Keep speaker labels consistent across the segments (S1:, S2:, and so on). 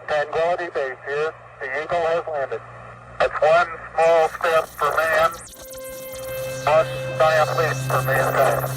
S1: Tranquility Base here. The Eagle has landed. That's one small step for man, one giant leap for mankind.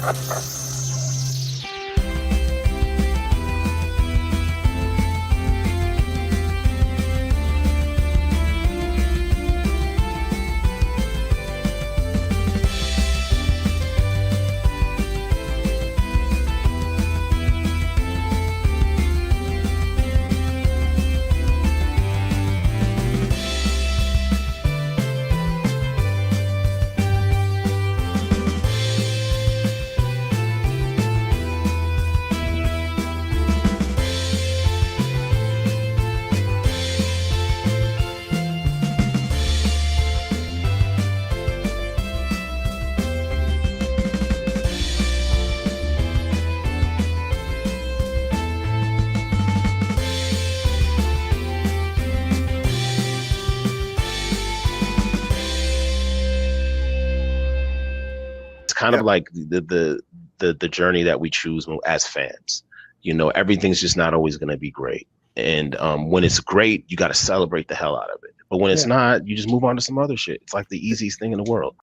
S2: Kind of like the journey that we choose as fans. You know, everything's just not always going to be great, and when it's great, you got to celebrate the hell out of it. But when it's not, you just move on to some other shit. It's like the easiest thing in the world.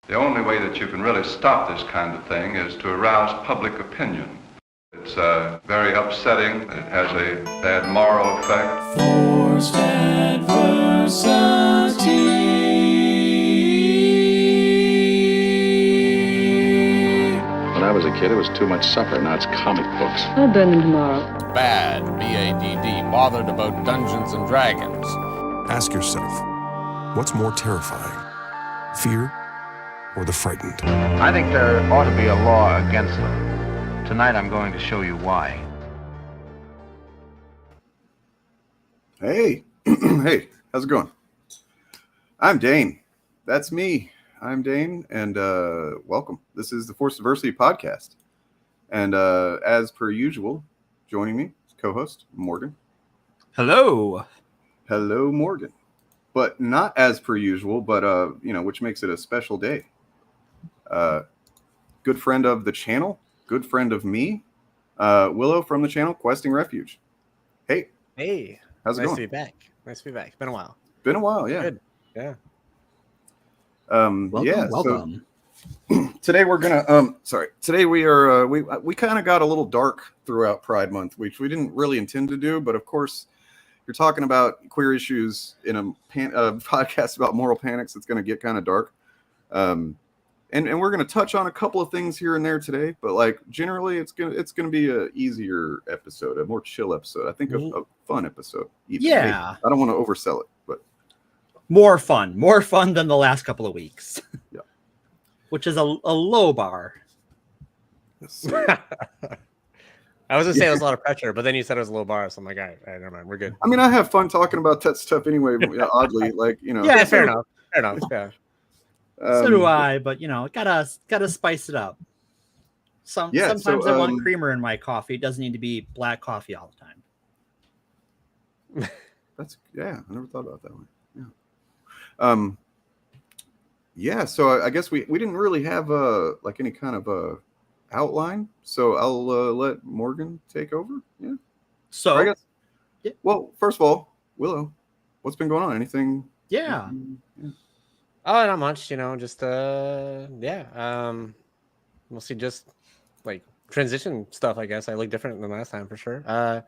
S3: The only way that you can really stop this kind of thing is to arouse public opinion. It's very upsetting. It has a bad moral effect.
S4: Forced adversity.
S5: When I was a kid, it was too much supper. Now it's comic books.
S6: I'll burn them tomorrow.
S7: Bad, B-A-D-D, bothered about Dungeons and Dragons.
S8: Ask yourself, what's more terrifying? Fear or the frightened?
S9: I think there ought to be a law against them. Tonight I'm going to show you why.
S10: Hey, hey, how's it going? I'm Dane. That's me. I'm Dane, and welcome. This is the Forced Diversity Podcast. And as per usual, joining me is co-host Morgan.
S11: Hello.
S10: Hello, Morgan. But not as per usual, but which makes it a special day. Good friend of the channel, good friend of me, Willow from the channel, Questing Refuge. Hey.
S11: Hey.
S10: How's it going?
S11: Nice to be back. Nice to be back. Been a while.
S10: Been a while, yeah.
S11: Good. Yeah.
S10: Welcome. So today we're gonna today we are we kind of got a little dark throughout Pride Month, which we didn't really intend to do, but of course you're talking about queer issues in a podcast about moral panics. It's going to get kind of dark. And we're going to touch on a couple of things here and there today, but like generally it's going to be a easier episode, a more chill episode. I think a fun episode. Even.
S11: Yeah.
S10: I don't want to oversell it, but
S11: more fun than the last couple of weeks.
S10: Yeah.
S11: Which is a low bar.
S10: Yes.
S12: I was gonna say it was a lot of pressure, but then you said it was a low bar, so I'm like, all right, never mind, we're good.
S10: I mean, I have fun talking about that stuff anyway. But oddly, like
S12: Yeah, fair enough. Yeah.
S11: So do I, but gotta spice it up. Sometimes I want creamer in my coffee. It doesn't need to be black coffee all the time.
S10: I never thought about that one. Yeah. So I guess we didn't really have any kind of outline. So I'll let Morgan take over. Yeah.
S11: So
S10: I guess. Yeah. Well, first of all, Willow, what's been going on? Anything?
S11: Yeah.
S12: Oh, not much, just mostly just like transition stuff, I guess. I look different than last time for sure. And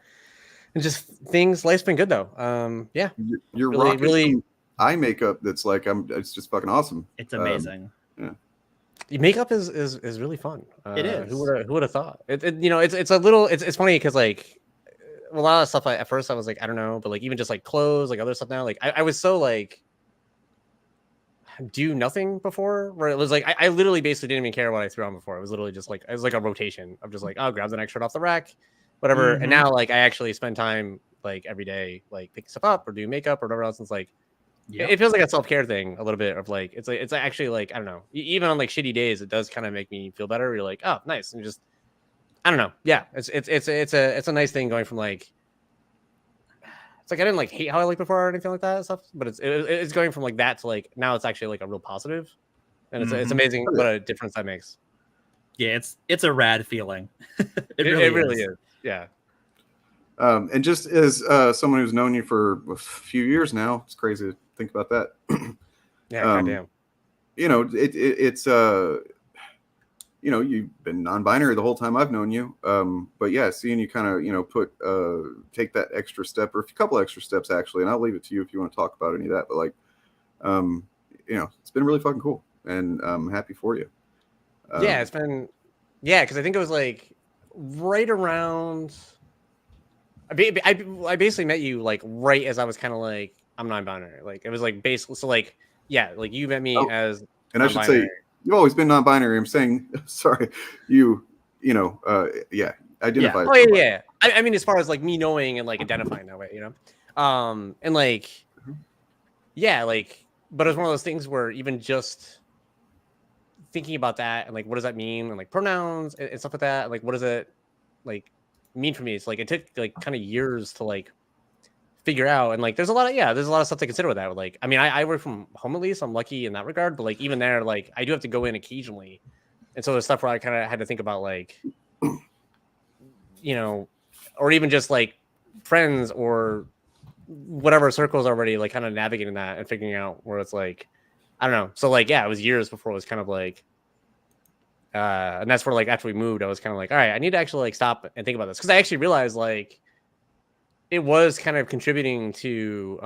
S12: just things, life's been good though. Yeah.
S10: You're really some eye makeup that's like it's just fucking awesome.
S11: It's amazing.
S10: Yeah.
S12: Makeup is really fun.
S11: It is.
S12: Who would have thought? It's a little it's funny because like a lot of stuff at first I was like, I don't know, but like even just like clothes, like other stuff now, like I was so like do nothing before where it was like I literally basically didn't even care what I threw on before. It was literally just like it was like a rotation of just like, oh, grab the next shirt off the rack, whatever. And now like I actually spend time like every day like picking stuff up or do makeup or whatever else. And it's like it feels like a self-care thing a little bit of like it's actually like I don't know, even on like shitty days it does kind of make me feel better. You're like, oh, nice. And just I don't know. Yeah, it's a nice thing going from like like I didn't like hate how I looked before or anything like that and stuff, but it's going from like that to like now it's actually like a real positive, and it's amazing what a difference that makes.
S11: Yeah, it's a rad feeling.
S12: It really is. Yeah.
S10: And just as someone who's known you for a few years now, it's crazy to think about that.
S12: Yeah, goddamn.
S10: You know, it's you know, you've been non-binary the whole time I've known you. But yeah, seeing you kind of, you know, take that extra step, or a couple extra steps actually, and I'll leave it to you if you want to talk about any of that. But like, you know, it's been really fucking cool, and I'm happy for you.
S12: Yeah, it's been, because I think it was like right around. I basically met you like right as I was kind of like I'm non-binary. Like it was like basically like like you met me as.
S10: And I should say you've always been non-binary. I'm saying sorry, you know identify.
S12: Oh yeah. I mean as far as like me knowing and like identifying that way, you know, and like like but it was one of those things where even just thinking about that and like what does that mean and like pronouns and stuff like that, like what does it like mean for me? It's like it took like kind of years to like figure out, and like there's a lot of stuff to consider with that. Like I mean I work from home at least, so I'm lucky in that regard, but like even there, like I do have to go in occasionally, and so there's stuff where I kind of had to think about like you know, or even just like friends or whatever circles already like kind of navigating that and figuring out where it's like I don't know. So like it was years before it was kind of like and that's where like after we moved I was kind of like all right, I need to actually like stop and think about this, because I actually realized like it was kind of contributing to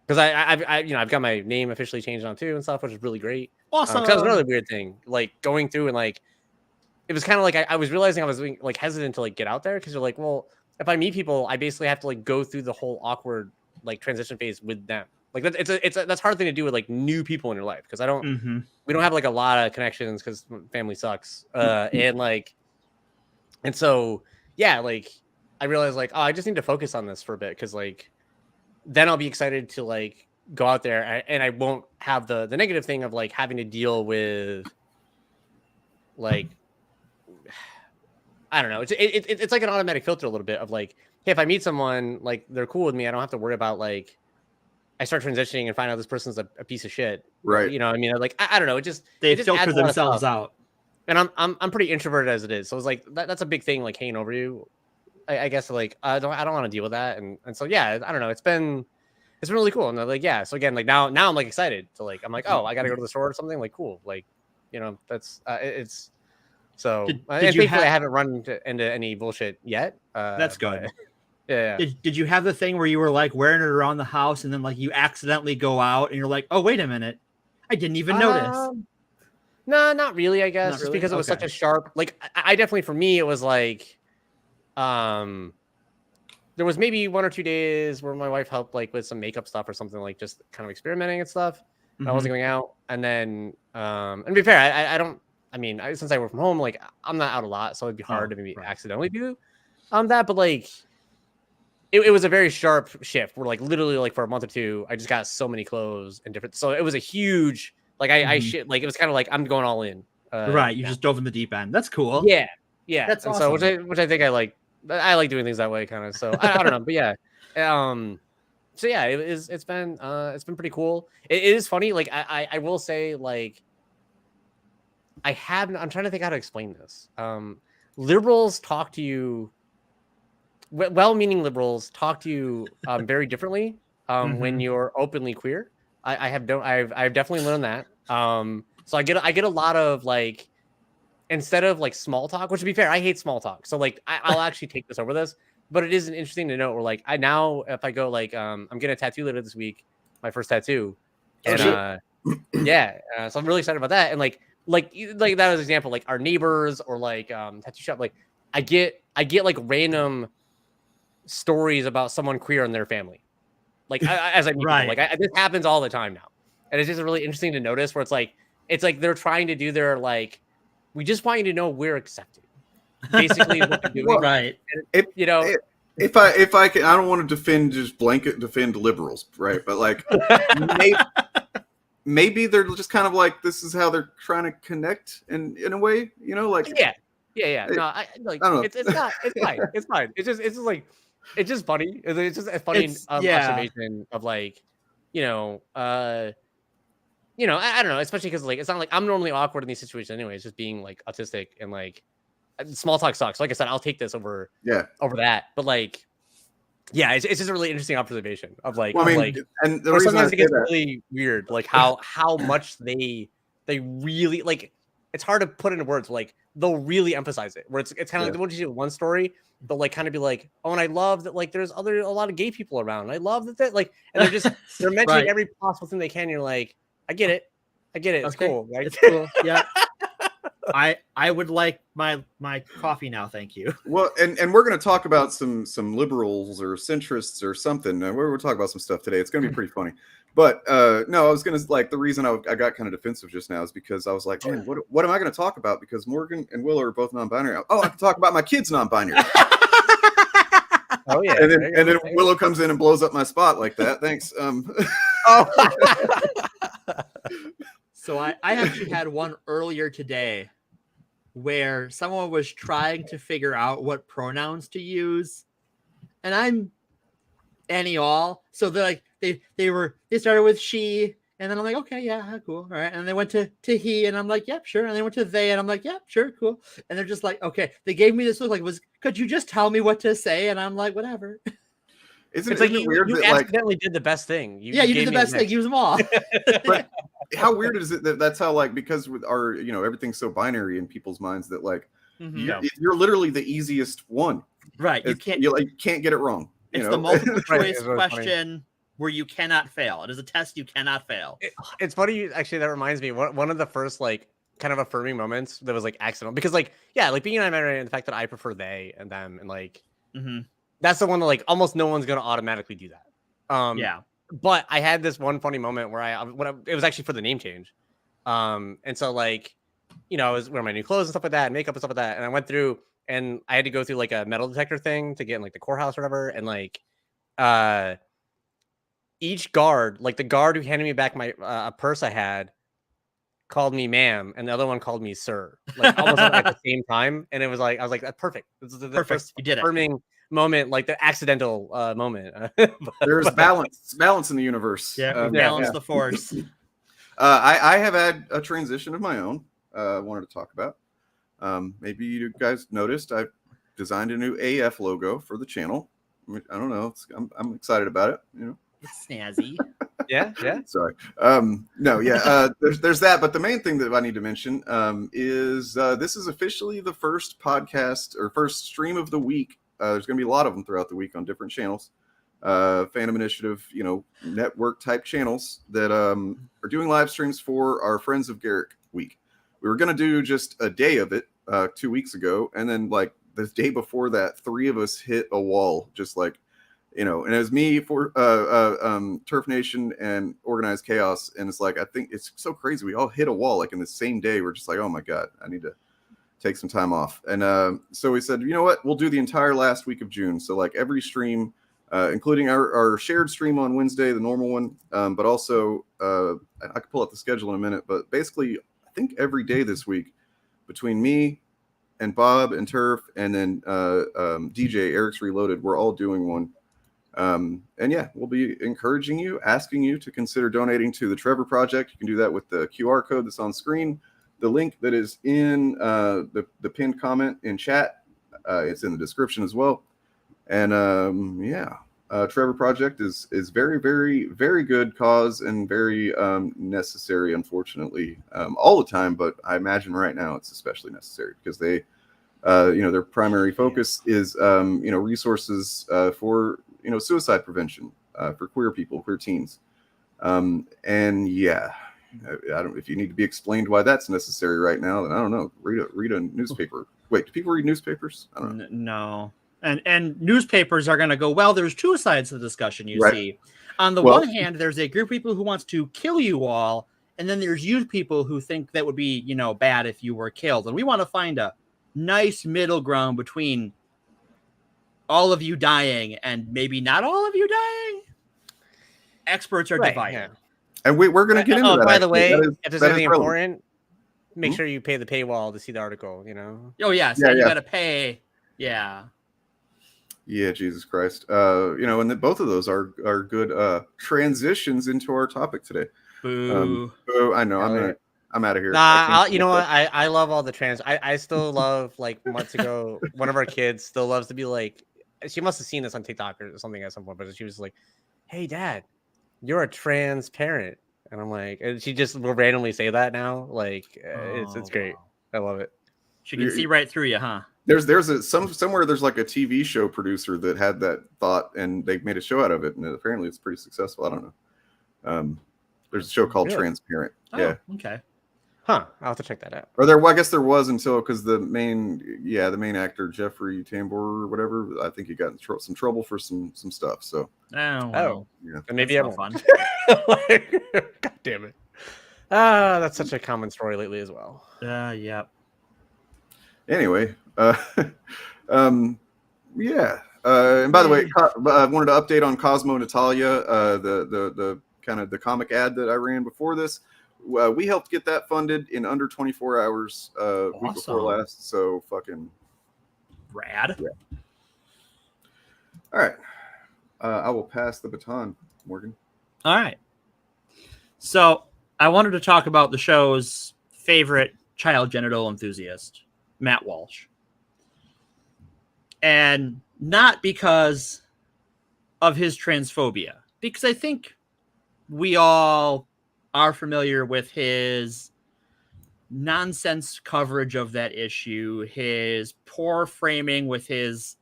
S12: because I've got my name officially changed on too and stuff, which is really great.
S11: Awesome.
S12: That was another weird thing, like going through and like it was kind of like I was realizing I was being like hesitant to like get out there, because you're like, well, if I meet people I basically have to like go through the whole awkward like transition phase with them. Like that's a hard thing to do with like new people in your life, because we don't have like a lot of connections because family sucks, and so like I realized like I just need to focus on this for a bit, because like then I'll be excited to like go out there and I won't have the negative thing of like having to deal with like I don't know, it's like an automatic filter a little bit of like, hey, if I meet someone like they're cool with me, I don't have to worry about like I start transitioning and find out this person's a piece of shit.
S10: Right.
S12: You know what I mean? Like, I don't know. It just
S11: filter themselves out.
S12: And I'm pretty introverted as it is. So it's like, that's a big thing, like hanging over you. I guess like, I don't want to deal with that. And so, yeah, I don't know. It's been really cool. And like, yeah. So again, like now I'm like excited to like, I'm like, oh, I got to go to the store or something. Like, cool. Like, you know, that's, it's so thankfully I haven't run into any bullshit yet.
S11: That's good.
S12: But, yeah.
S11: Did you have the thing where you were like wearing it around the house and then like you accidentally go out and you're like, oh, wait a minute, I didn't even notice?
S12: No, not really, I guess.
S11: Not
S12: Just
S11: really?
S12: because it was such a sharp, like I definitely, for me, it was like, there was maybe 1 or 2 days where my wife helped like with some makeup stuff or something, like just kind of experimenting and stuff. I wasn't going out. And then, and to be fair, I don't, I mean, since I work from home, like I'm not out a lot, so it'd be hard to maybe accidentally do that. But like, it was a very sharp shift where like literally like for a month or two, I just got so many clothes and different. So it was a huge, like I shit, like it was kind of like I'm going all in.
S11: Right. You just dove in the deep end. That's cool.
S12: Yeah.
S11: That's
S12: and
S11: awesome.
S12: So which I think I like doing things that way kind of. So I don't know, but yeah. So yeah, it's been pretty cool. It is funny. Like I will say like I'm trying to think how to explain this. Liberals talk to you. Well-meaning liberals talk to you very differently when you're openly queer. I've definitely learned that. So I get a lot of like, instead of like small talk, which to be fair, I hate small talk. So like I'll actually take this over this, but it is interesting to note where like if I go like I'm getting a tattoo later this week, my first tattoo, and so I'm really excited about that. And like that was an example, like our neighbors or like tattoo shop, like I get like random stories about someone queer in their family, like as I meet people. Like this happens all the time now, and it's just really interesting to notice where it's like they're trying to do their like, we just want you to know we're accepted, basically what they're doing.
S10: Well,
S12: right.
S10: If I can, I don't want to defend liberals, right? But like maybe they're just kind of like, this is how they're trying to connect in a way, you know, like
S12: yeah. No, I don't know. It's not. It's fine. It's fine. It's just like it's just funny. It's just a funny observation of like, I don't know, especially because like it's not like I'm normally awkward in these situations anyway. It's just being like autistic and like small talk sucks. Like I said, I'll take this over that. But like, yeah, it's just a really interesting observation of like,
S10: and the
S12: or
S10: reason
S12: sometimes
S10: I
S12: it gets
S10: say that,
S12: really weird, like how much they really like. It's hard to put into words. But like they'll really emphasize it. Where it's kind of like what you do one story, they'll like kind of be like, oh, and I love that like there's a lot of gay people around. I love that like, and they're mentioning every possible thing they can. You're like, I get it. It's cool. Right?
S11: It's cool. Yeah. I would like my coffee now, thank you.
S10: Well, and we're going to talk about some liberals or centrists or something. We're talking about some stuff today. It's going to be pretty funny. But no, I was going to like the reason I got kind of defensive just now is because I was like, man, what am I going to talk about? Because Morgan and Will are both non-binary. Oh, I can talk about my kids non-binary.
S12: Oh yeah,
S10: and then Willow comes in and blows up my spot like that. Thanks.
S11: So I actually had one earlier today where someone was trying to figure out what pronouns to use, and I'm any all. So they're like they started with she, and then I'm like, okay, yeah, cool, all right. And they went to he, and I'm like, yep, sure. And they went to they, and I'm like, yep, sure, cool. And they're just like, okay. They gave me this look like, could you just tell me what to say? And I'm like, whatever.
S12: It's like you accidentally did the best thing.
S11: You did the best thing. Use them all.
S10: But how weird is it that that's how, like, because with our, everything's so binary in people's minds that like you're literally the easiest one.
S11: Right. You
S10: can't get it wrong.
S11: It's the multiple choice question where you cannot fail. It is a test you cannot fail.
S12: It's funny. Actually, that reminds me. One of the first like kind of affirming moments that was like accidental because like being non-binary and the fact that I prefer they and them and like that's the one that like almost no one's gonna automatically do that. But I had this one funny moment where it was actually for the name change. And so like, I was wearing my new clothes and stuff like that, and makeup and stuff like that. And I went through and I had to go through like a metal detector thing to get in like the courthouse or whatever. And like, each guard, like the guard who handed me back my a purse I had, called me ma'am, and the other one called me sir, like almost at the same time. And it was like, I was like, that's perfect. This is the first
S11: you did it.
S12: Affirming moment, like the accidental moment.
S10: There's balance in the universe.
S11: Balance the force.
S10: I have had a transition of my own. I wanted to talk about. Maybe you guys noticed I've designed a new AF logo for the channel. I don't know. I'm excited about it.
S11: It's snazzy.
S12: Yeah.
S10: Sorry. There's that. But the main thing that I need to mention is this is officially the first podcast or first stream of the week. There's going to be a lot of them throughout the week on different channels. Fandom Initiative, network type channels that are doing live streams for our Friends of Garrick week. We were going to do just a day of it 2 weeks ago. And then like the day before that, 3 of us hit a wall, just like, and it was me for Turf Nation and Organized Chaos. And it's like, I think it's so crazy. We all hit a wall like in the same day. We're just like, oh my God, I need to take some time off. And so we said, you know what, we'll do the entire last week of June. So like every stream, including our shared stream on Wednesday, the normal one, but also I could pull up the schedule in a minute, but basically I think every day this week between me and Bob and Turf and then DJ Eric's Reloaded, we're all doing one. And we'll be encouraging you, asking you to consider donating to the Trevor Project. You can do that with the QR code that's on screen. The link that is in the pinned comment in chat, it's in the description as well. And Trevor Project is very, very, very good cause and very necessary, unfortunately, all the time. But I imagine right now it's especially necessary because they, their primary focus is, resources for, suicide prevention for queer people, queer teens. I don't. If you need to be explained why that's necessary right now, then I don't know. Read a newspaper. Wait, do people read newspapers? I don't know.
S11: No. And newspapers are going to go, well, there's 2 sides to the discussion, you see. On the one hand, there's a group of people who wants to kill you all, and then there's you people who think that would be, bad if you were killed. And we want to find a nice middle ground between all of you dying and maybe not all of you dying. Experts are divided. Yeah.
S10: And we're going to get into that.
S12: By the way, if there's anything important, make sure you pay the paywall to see the article,
S11: Oh, yeah. So you got to pay. Yeah.
S10: Yeah, Jesus Christ. And both of those are good transitions into our topic today.
S11: Boo.
S10: I know. I'm out of here.
S12: Nah, you know what? I love all the trans. I still love, like, months ago, one of our kids still loves to be like, she must have seen this on TikTok or something at some point, but she was like, "Hey, Dad, you're a trans parent," and I'm like, and she just will randomly say that now. Like, it's great.
S11: Wow.
S12: I love it.
S11: She can see right through you, huh?
S10: Somewhere there's like a TV show producer that had that thought and they made a show out of it, and apparently it's pretty successul. I don't know. There's a show called
S12: Really?
S10: Transparent.
S11: Oh,
S10: Yeah.
S11: Okay.
S12: Huh? I'll have to check that out.
S10: Or I guess there was until because the main actor Jeffrey Tambor or whatever, I think he got in some trouble for some stuff. So
S11: Well,
S10: yeah,
S12: and maybe
S11: that's
S12: everyone.
S11: no fun.
S12: God damn it! That's such a common story lately as well.
S11: Yeah.
S10: Anyway, yeah. And by the way, I wanted to update on Cosmo Natalia, the kind of the comic ad that I ran before this. We helped get that funded in under 24 hours week before last. So fucking
S11: Rad.
S10: Yeah. All right. I will pass the baton, Morgan.
S11: All right. So I wanted to talk about the show's favorite child genital enthusiast, Matt Walsh. And not because of his transphobia, because I think we all are familiar with his nonsense coverage of that issue, his poor framing with his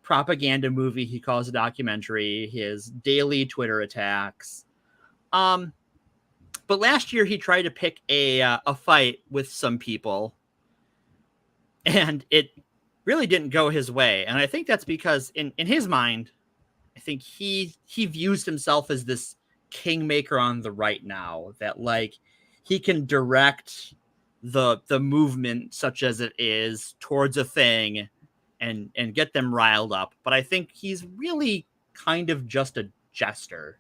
S11: propaganda movie he calls a documentary, his daily Twitter attacks. But last year he tried to pick a fight with some people, and it really didn't go his way. And I think that's because in his mind, I think he views himself as this kingmaker on the right now, that like he can direct the movement such as it is towards a thing and get them riled up. But I think he's really kind of just a jester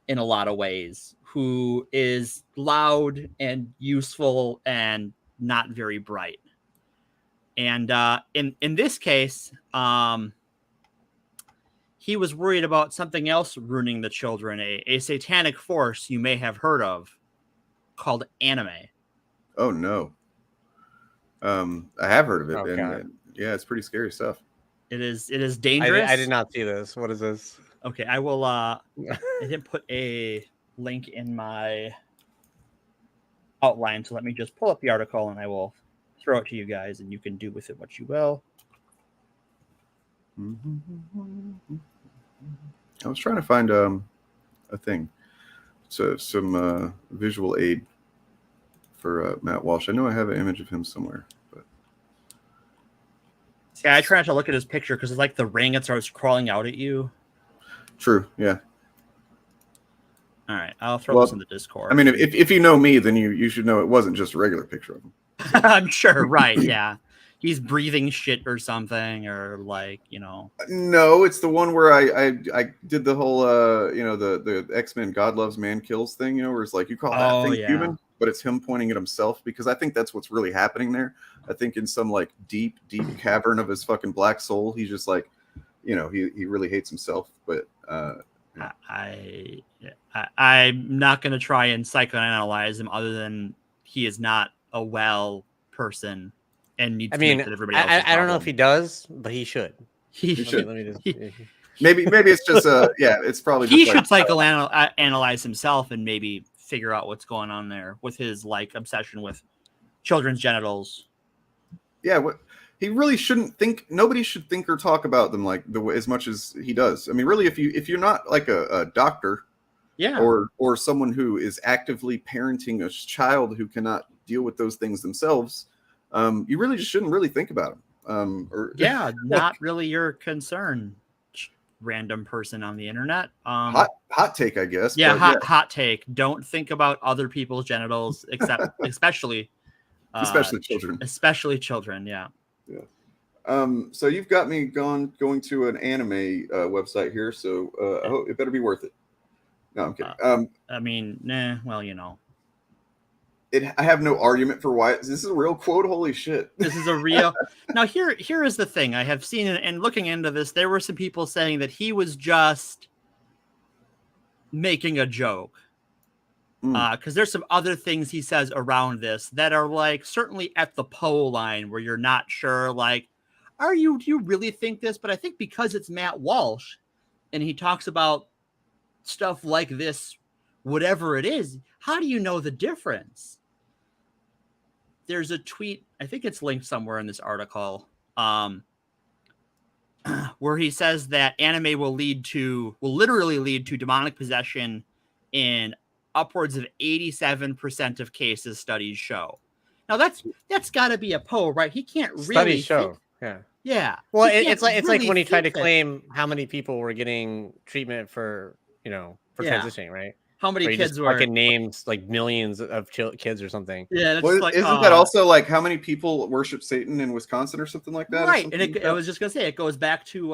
S11: in a lot of ways, who is loud and useful and not very bright. And in this case, he was worried about something else ruining the children, a satanic force you may have heard of called anime.
S10: Oh, no. I have heard of it.
S12: Oh,
S10: and yeah, it's pretty scary stuff.
S11: It is dangerous.
S12: I did not see this. What is this?
S11: Okay, I will. I didn't put a link in my outline, so let me just pull up the article and I will throw it to you guys, and you can do with it what you will.
S10: I was trying to find a thing, so some visual aid for Matt Walsh. I know I have an image of him somewhere, but
S11: yeah, I try not to look at his picture because it's like the ring that starts crawling out at you.
S10: True, yeah.
S11: All right, I'll throw this in the Discord.
S10: I mean, if you know me, then you should know it wasn't just a regular picture of him.
S11: I'm sure, right? Yeah, he's breathing shit or something, or like, you know.
S10: No, it's the one where I did the whole the X-Men God Loves Man Kills thing, where it's like you call that thing human, but it's him pointing at himself, because I think that's what's really happening there. I think in some like deep cavern of his fucking black soul, he's just like, he really hates himself. But
S11: I'm not going to try and psychoanalyze him, other than he is not a well person and needs to make that everybody else.
S12: I don't know if he does, but he should.
S10: He should. Maybe it's just it's probably
S11: he
S10: just
S11: should psychoanalyze himself and maybe figure out what's going on there with his like obsession with children's genitals.
S10: Yeah, he really shouldn't think. Nobody should think or talk about them like as much as he does. I mean, really, if you're not like a doctor, or someone who is actively parenting a child who cannot deal with those things themselves, you really just shouldn't really think about them.
S11: Not really your concern, random person on the internet.
S10: Hot take, I guess.
S11: Yeah, hot take. Don't think about other people's genitals, especially
S10: children.
S11: Especially children. Yeah.
S10: So you've got me going to an anime website here, so I hope it better be worth it. No, I'm kidding.
S11: I mean, well,
S10: I have no argument for why. This is a real quote. Holy shit.
S11: This is a real. Now, here is the thing. I have seen, and looking into this, there were some people saying that he was just making a joke. Because there's some other things he says around this that are like certainly at the Poe line where you're not sure, like, do you really think this? But I think because it's Matt Walsh and he talks about stuff like this, whatever it is, how do you know the difference? There's a tweet, I think it's linked somewhere in this article, where he says that anime will literally lead to demonic possession in upwards of 87% of cases, studies show. Now that's got to be a Poe, right? He can't really
S12: studies show. Yeah. Well, it's like when he tried to claim how many people were getting treatment for transitioning, right?
S11: How many kids were
S12: fucking names like millions of kids or something.
S11: Yeah, that's
S10: isn't that also like how many people worship Satan in Wisconsin or something like that?
S11: Right, and I was just gonna say it goes back to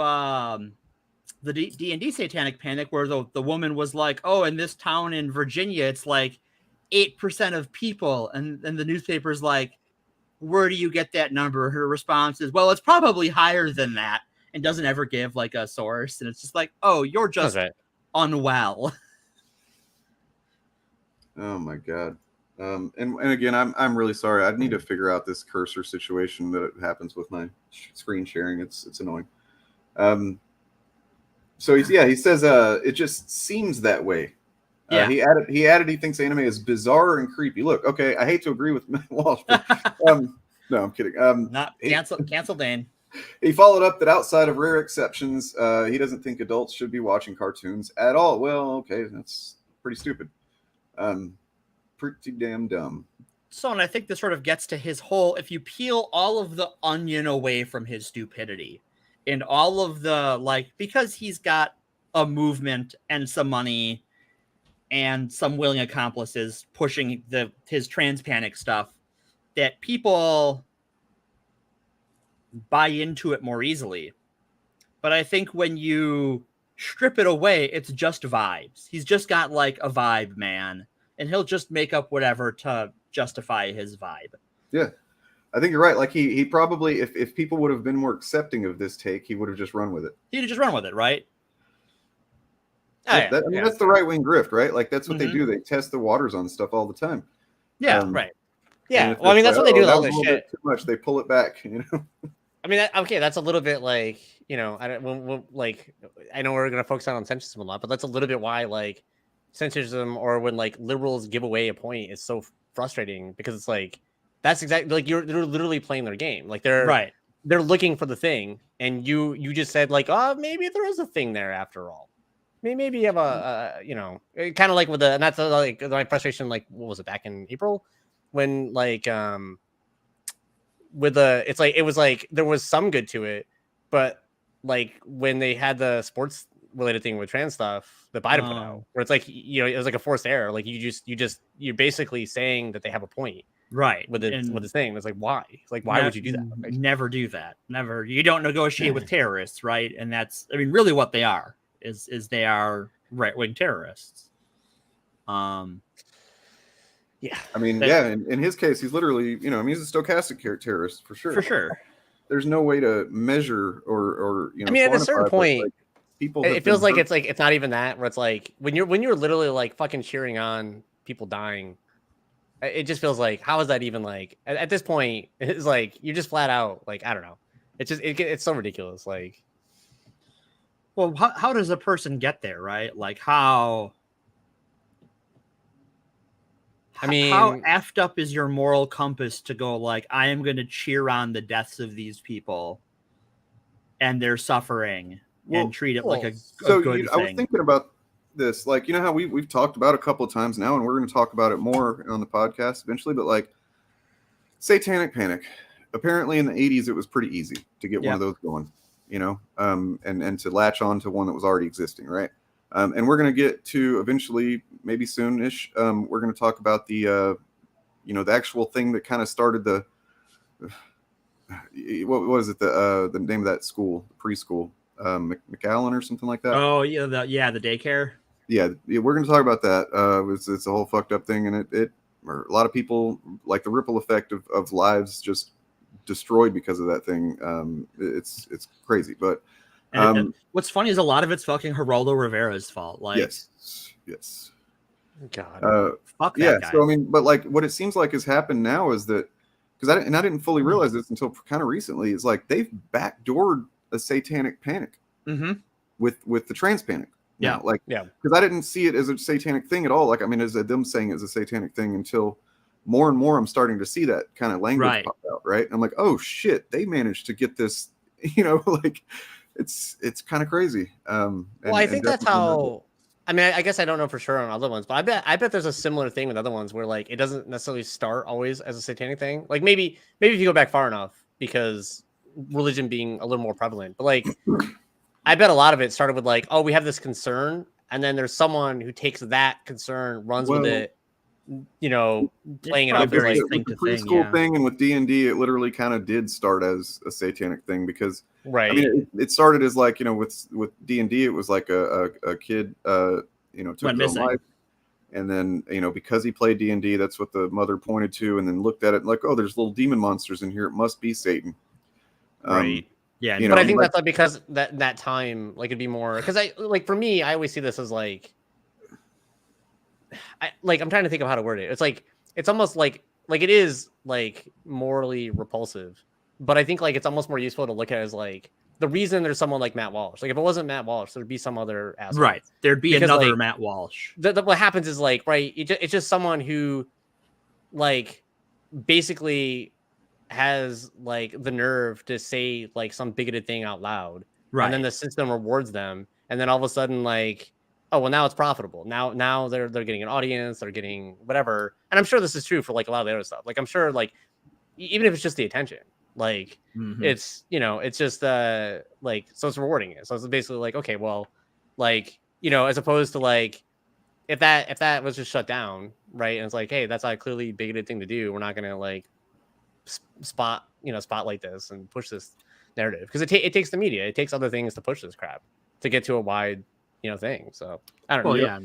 S11: the D&D Satanic Panic, where the woman was like, "Oh, in this town in Virginia, it's like 8% of people," and the newspaper's like, "Where do you get that number?" Her response is, "Well, it's probably higher than that," and doesn't ever give like a source, and it's just like, "Oh, you're just unwell."
S10: Oh my god. And again, I'm really sorry. I need to figure out this cursor situation that happens with my screen sharing. It's annoying. So he says it just seems that way. He added he thinks anime is bizarre and creepy. Look, okay, I hate to agree with Matt Walsh, but no, I'm kidding.
S11: Not cancel Dane.
S10: He followed up that outside of rare exceptions, he doesn't think adults should be watching cartoons at all. Well, okay, that's pretty stupid. Pretty damn dumb.
S11: So, and I think this sort of gets to his whole, if you peel all of the onion away from his stupidity and all of the, like, because he's got a movement and some money and some willing accomplices pushing his trans panic stuff, that people buy into it more easily. But I think when you strip it away, it's just vibes. He's just got like a vibe, man. And he'll just make up whatever to justify his vibe.
S10: Yeah. I think you're right. Like he probably, if people would have been more accepting of this take, he would have just run with it.
S11: He'd have just run with it, right?
S10: That's the right-wing grift, right? Like that's what they do. They test the waters on stuff all the time.
S11: Yeah, right.
S12: Yeah. Well, I mean, that's what they do with all this shit.
S10: Too much. They pull it back,
S12: I mean, that's a little bit like, I know we're going to focus on centrism a lot, but that's a little bit why like centrism, or when like liberals give away a point, is so frustrating, because it's like, that's exactly like they're literally playing their game. Like they're looking for the thing, and you just said like, oh, maybe there is a thing there after all. Maybe you have kind of like with and that's like my frustration. Like, what was it, back in April when like it's like, it was like there was some good to it, but like when they had the sports related thing with trans stuff that Biden put out, where it's like, it was like a forced error. Like you're basically saying that they have a point,
S11: right?
S12: With this thing. It's like, why? It's like, why would you do that?
S11: Like, never do that. Never. You don't negotiate with terrorists, right? And that's, I mean, really what they are is they are right-wing terrorists.
S10: Yeah. I mean, in his case, he's literally, he's a stochastic terrorist for sure.
S11: For sure.
S10: There's no way to measure or
S12: I mean, at a certain point,
S10: like, people.
S12: It feels like it's not even that. Where it's like when you're literally like fucking cheering on people dying, it just feels like, how is that even like at this point? It's like you're just flat out like, I don't know. It's just it's so ridiculous. Like,
S11: well, how does a person get there, right? Like how? I mean, how effed up is your moral compass to go like, I am going to cheer on the deaths of these people and their suffering and treat it like a good thing?
S10: I was thinking about this, like, how we've talked about it a couple of times now, and we're going to talk about it more on the podcast eventually, but like Satanic Panic, apparently in the 80s, it was pretty easy to get one of those going, and to latch on to one that was already existing. Right. And we're going to get to eventually, maybe soon-ish, we're going to talk about the, the actual thing that kind of started the, what was it, the name of that school, preschool, McAllen or something like that?
S11: Oh, yeah, the daycare.
S10: Yeah, we're going to talk about that. It's a whole fucked up thing, and it or a lot of people, like the ripple effect of lives just destroyed because of that thing. It's crazy. But
S11: what's funny is a lot of it's fucking Geraldo Rivera's fault. Like,
S10: yes.
S12: God.
S11: Fuck that
S10: yeah.
S11: guy.
S10: So I mean, but like what it seems like has happened now is that, because I didn't fully realize this until kind of recently. It's like they've backdoored a satanic panic with the trans panic. Now. Like, because I didn't see it as a satanic thing at all. Like, I mean, as them saying it's a satanic thing until more and more I'm starting to see that kind of language pop out. Right. I'm like, oh shit, they managed to get this. You know, like it's kind of crazy.
S12: Well, I think that's how. I mean, I guess I don't know for sure on other ones, but I bet there's a similar thing with other ones where like it doesn't necessarily start always as a satanic thing. Like maybe if you go back far enough, because religion being a little more prevalent. But like, I bet a lot of it started with like, oh, we have this concern, and then there's someone who takes that concern, runs with it, you know, playing it up as like
S10: the preschool thing, and with D&D, it literally kind of did start as a satanic thing because.
S12: Right.
S10: I mean, it started as like, you know, with D&D, it was like a kid, you know, took his own life, and then, you know, because he played D&D, that's what the mother pointed to, and then looked at it like, oh, there's little demon monsters in here. It must be Satan.
S11: Right. Yeah.
S12: But I think that's like because that time, like it'd be more because I like for me, I always see this as like, I'm trying to think of how to word it. It's like it's almost like it is like morally repulsive. But I think like it's almost more useful to look at it as like the reason there's someone like Matt Walsh. Like if it wasn't Matt Walsh, there'd be some other asshole.
S11: Right. There'd be
S12: because,
S11: another
S12: like,
S11: Matt Walsh.
S12: What happens is like, right, it's just someone who like basically has like the nerve to say like some bigoted thing out loud.
S11: Right.
S12: And then the system rewards them. And then all of a sudden like, oh, well, now it's profitable. Now they're getting an audience, they're getting whatever. And I'm sure this is true for like a lot of the other stuff. Like I'm sure like even if it's just the attention. Like it's, you know, it's just like, so it's rewarding it. So it's basically like, okay, well, like, you know, as opposed to like, if that was just shut down, right? And it's like, hey, that's a clearly bigoted thing to do. We're not going to like spotlight this and push this narrative because it takes the media. It takes other things to push this crap to get to a wide, you know, thing. So I don't know.
S11: Well, yeah,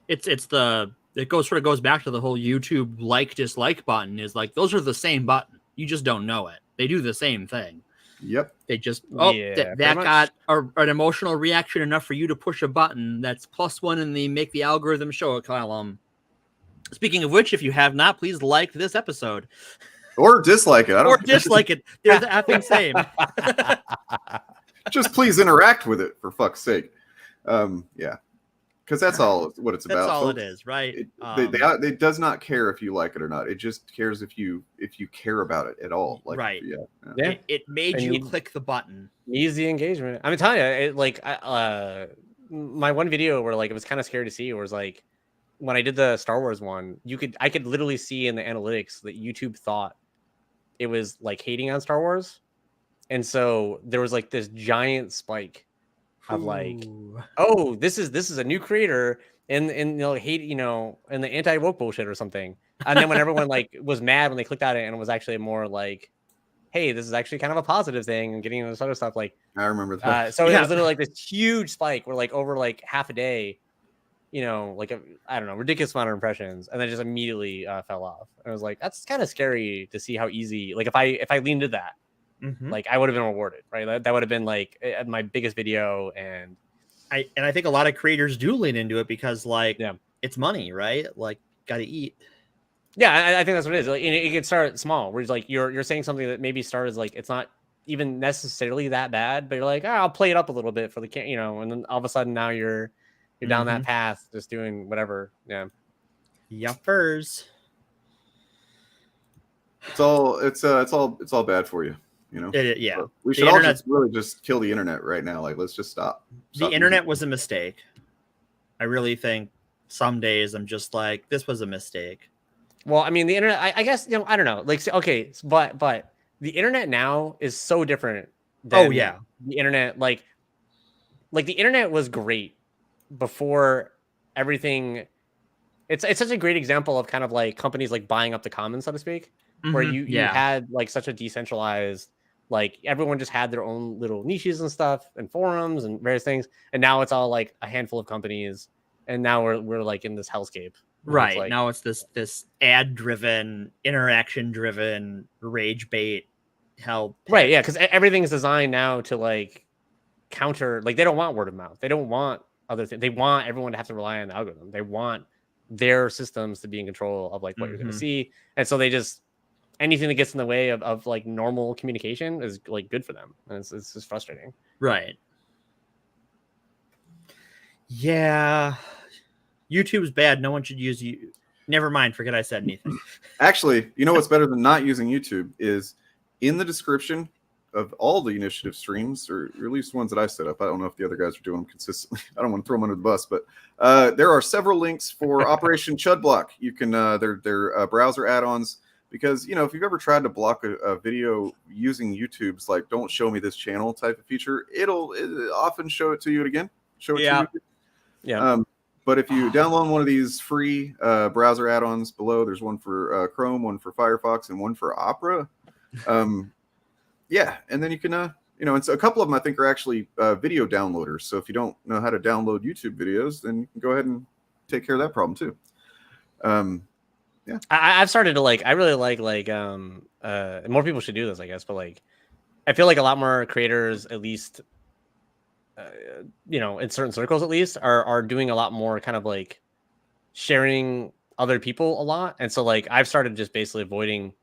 S11: it goes back to the whole YouTube dislike button is like, those are the same button. You just don't know it. They do the same thing.
S10: Yep.
S11: They just that got an emotional reaction enough for you to push a button. That's +1 in the make the algorithm show it column. Speaking of which, if you have not, please like this episode
S10: or dislike it.
S11: Or dislike it. They're the effing same.
S10: Just please interact with it for fuck's sake. Yeah. Because that's all what it's about.
S11: That's all
S10: folks.
S11: it is, right?
S10: It does not care if you like it or not. It just cares if you care about it at all. Like,
S11: right?
S10: Yeah.
S11: It made you click the button.
S12: Easy engagement. I'm telling you, my one video where like it was kind of scary to see was like when I did the Star Wars one, I could literally see in the analytics that YouTube thought it was like hating on Star Wars, and so there was like this giant spike of like, oh, this is a new creator and you know hate, you know, and the anti-woke bullshit or something. And then when everyone like was mad when they clicked on it and it was actually more like, hey, this is actually kind of a positive thing and getting into this other stuff. Like
S10: I remember that.
S12: So it was literally like this huge spike where like over like half a day, you know, like I don't know, ridiculous amount of impressions, and then just immediately fell off. And I was like, that's kind of scary to see how easy. Like if I leaned into that. Like I would have been rewarded, right? That would have been like my biggest video, and
S11: I think a lot of creators do lean into it because like it's money, right? Like gotta eat.
S12: Yeah, I think that's what it is. Like it can start small, where it's like you're saying something that maybe started like it's not even necessarily that bad, but you're like, I'll play it up a little bit for the you know, and then all of a sudden now you're down that path, just doing whatever. Yeah,
S11: yuppers.
S10: It's all bad for you. You know,
S11: yeah.
S10: We should all just kill the internet right now. Like, let's just stop.
S11: The internet was a mistake. I really think some days I'm just like, this was a mistake.
S12: Well, I mean, the internet. I guess, you know, I don't know. Like, okay, but the internet now is so different. Than the internet. Like the internet was great before everything. It's such a great example of kind of like companies like buying up the commons, so to speak, where you had like such a decentralized. Like everyone just had their own little niches and stuff and forums and various things. And now it's all like a handful of companies. And now we're like in this hellscape.
S11: Right.
S12: Like,
S11: now it's this ad driven, interaction driven rage bait hell.
S12: Right, yeah, because everything is designed now to like counter, like they don't want word of mouth. They don't want other things. They want everyone to have to rely on the algorithm. They want their systems to be in control of like what you're gonna see. And so they just anything that gets in the way of like normal communication is like good for them. And it's just frustrating.
S11: Right. Yeah. YouTube's bad. No one should use you. Never mind. Forget I said anything.
S10: Actually, you know what's better than not using YouTube is in the description of all the initiative streams, or at least ones that I set up. I don't know if the other guys are doing them consistently. I don't want to throw them under the bus, but there are several links for Operation CHUDBLOCK. You can they're browser add-ons, because you know if you've ever tried to block a video using YouTube's like "Don't show me this channel" type of feature, it'll often show it to you again. Show it to you.
S12: Yeah.
S10: But if you download one of these free browser add-ons below, there's one for Chrome, one for Firefox, and one for Opera. Yeah, and then you can, and so a couple of them I think are actually video downloaders. So if you don't know how to download YouTube videos, then you can go ahead and take care of that problem too. Yeah,
S12: I've started to like. I really like. More people should do this, I guess. But like, I feel like a lot more creators, at least, in certain circles, at least, are doing a lot more kind of like sharing other people a lot. And so like, I've started just basically avoiding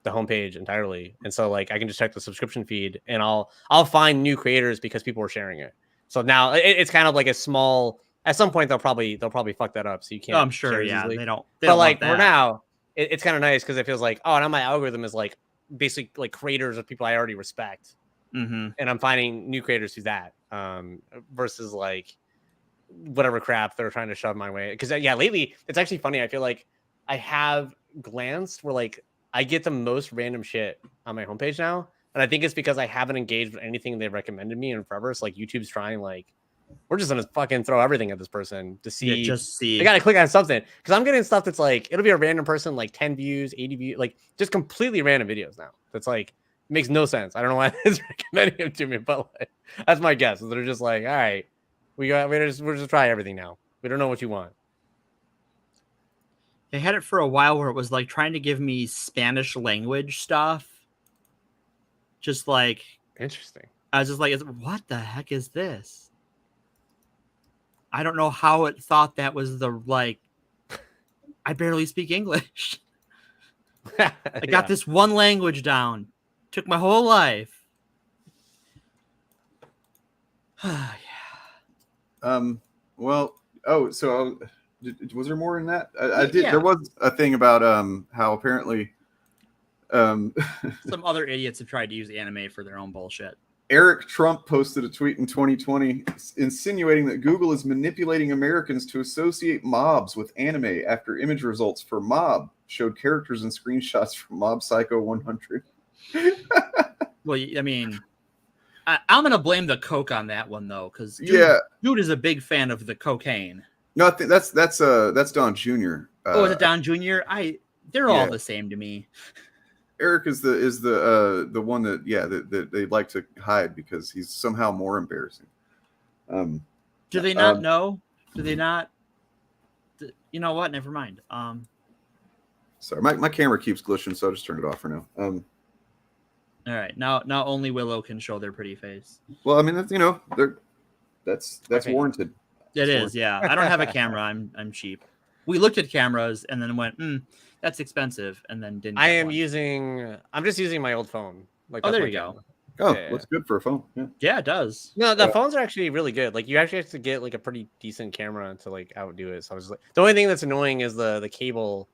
S12: the homepage entirely, and so like I can just check the subscription feed, and I'll find new creators because people are sharing it. So now it's kind of like a small. At some point they'll probably fuck that up, so you can't.
S11: I'm sure.
S12: share
S11: Yeah,
S12: easily.
S11: they don't.
S12: But like for now, it's kind of nice because it feels like now my algorithm is like basically like creators of people I already respect, and I'm finding new creators through that versus like whatever crap they're trying to shove my way. Because lately it's actually funny. I feel like I have glanced where like I get the most random shit on my homepage now. And I think it's because I haven't engaged with anything they've recommended me in forever. So like YouTube's trying like, we're just going to fucking throw everything at this person to see.
S11: Just see.
S12: I got to click on something. Because I'm getting stuff that's like, it'll be a random person, like 10 views, 80 views, like just completely random videos now. That's like, makes no sense. I don't know why it's recommending them to me, but like, that's my guess. They're just like, all right, we're just try everything now. We don't know what you want.
S11: They had it for a while where it was like trying to give me Spanish language stuff. Just like
S12: interesting.
S11: I was just like, what the heck is this? I don't know how it thought that was the like. I barely speak English. I got this one language down. Took my whole life.
S10: Yeah. Well. Oh, so. Was there more in that? I did. Yeah. There was a thing about how apparently
S11: some other idiots have tried to use anime for their own bullshit.
S10: Eric Trump posted a tweet in 2020 insinuating that Google is manipulating Americans to associate mobs with anime after image results for Mob showed characters and screenshots from Mob Psycho 100.
S11: Well, I mean, I'm gonna blame the coke on that one though, because dude is a big fan of the cocaine.
S10: No, I think that's Don Jr.
S11: Is it Don Jr.? They're all the same to me.
S10: Eric is the one that that they like to hide because he's somehow more embarrassing.
S11: Do they not know? Do they not? You know what? Never mind.
S10: Sorry, my camera keeps glitching, so I just turned it off for now.
S11: All right, now only Willow can show their pretty face.
S10: Well, I mean that's warranted.
S11: It is, yeah. I don't have a camera. I'm cheap. We looked at cameras and then went, that's expensive, and then didn't.
S12: I'm just using my old phone. Like,
S11: there you go.
S10: Oh, looks good for a phone.
S11: Yeah, it does.
S12: No, the phones are actually really good. Like, you actually have to get like a pretty decent camera to like outdo it. So I was like, the only thing that's annoying is the cable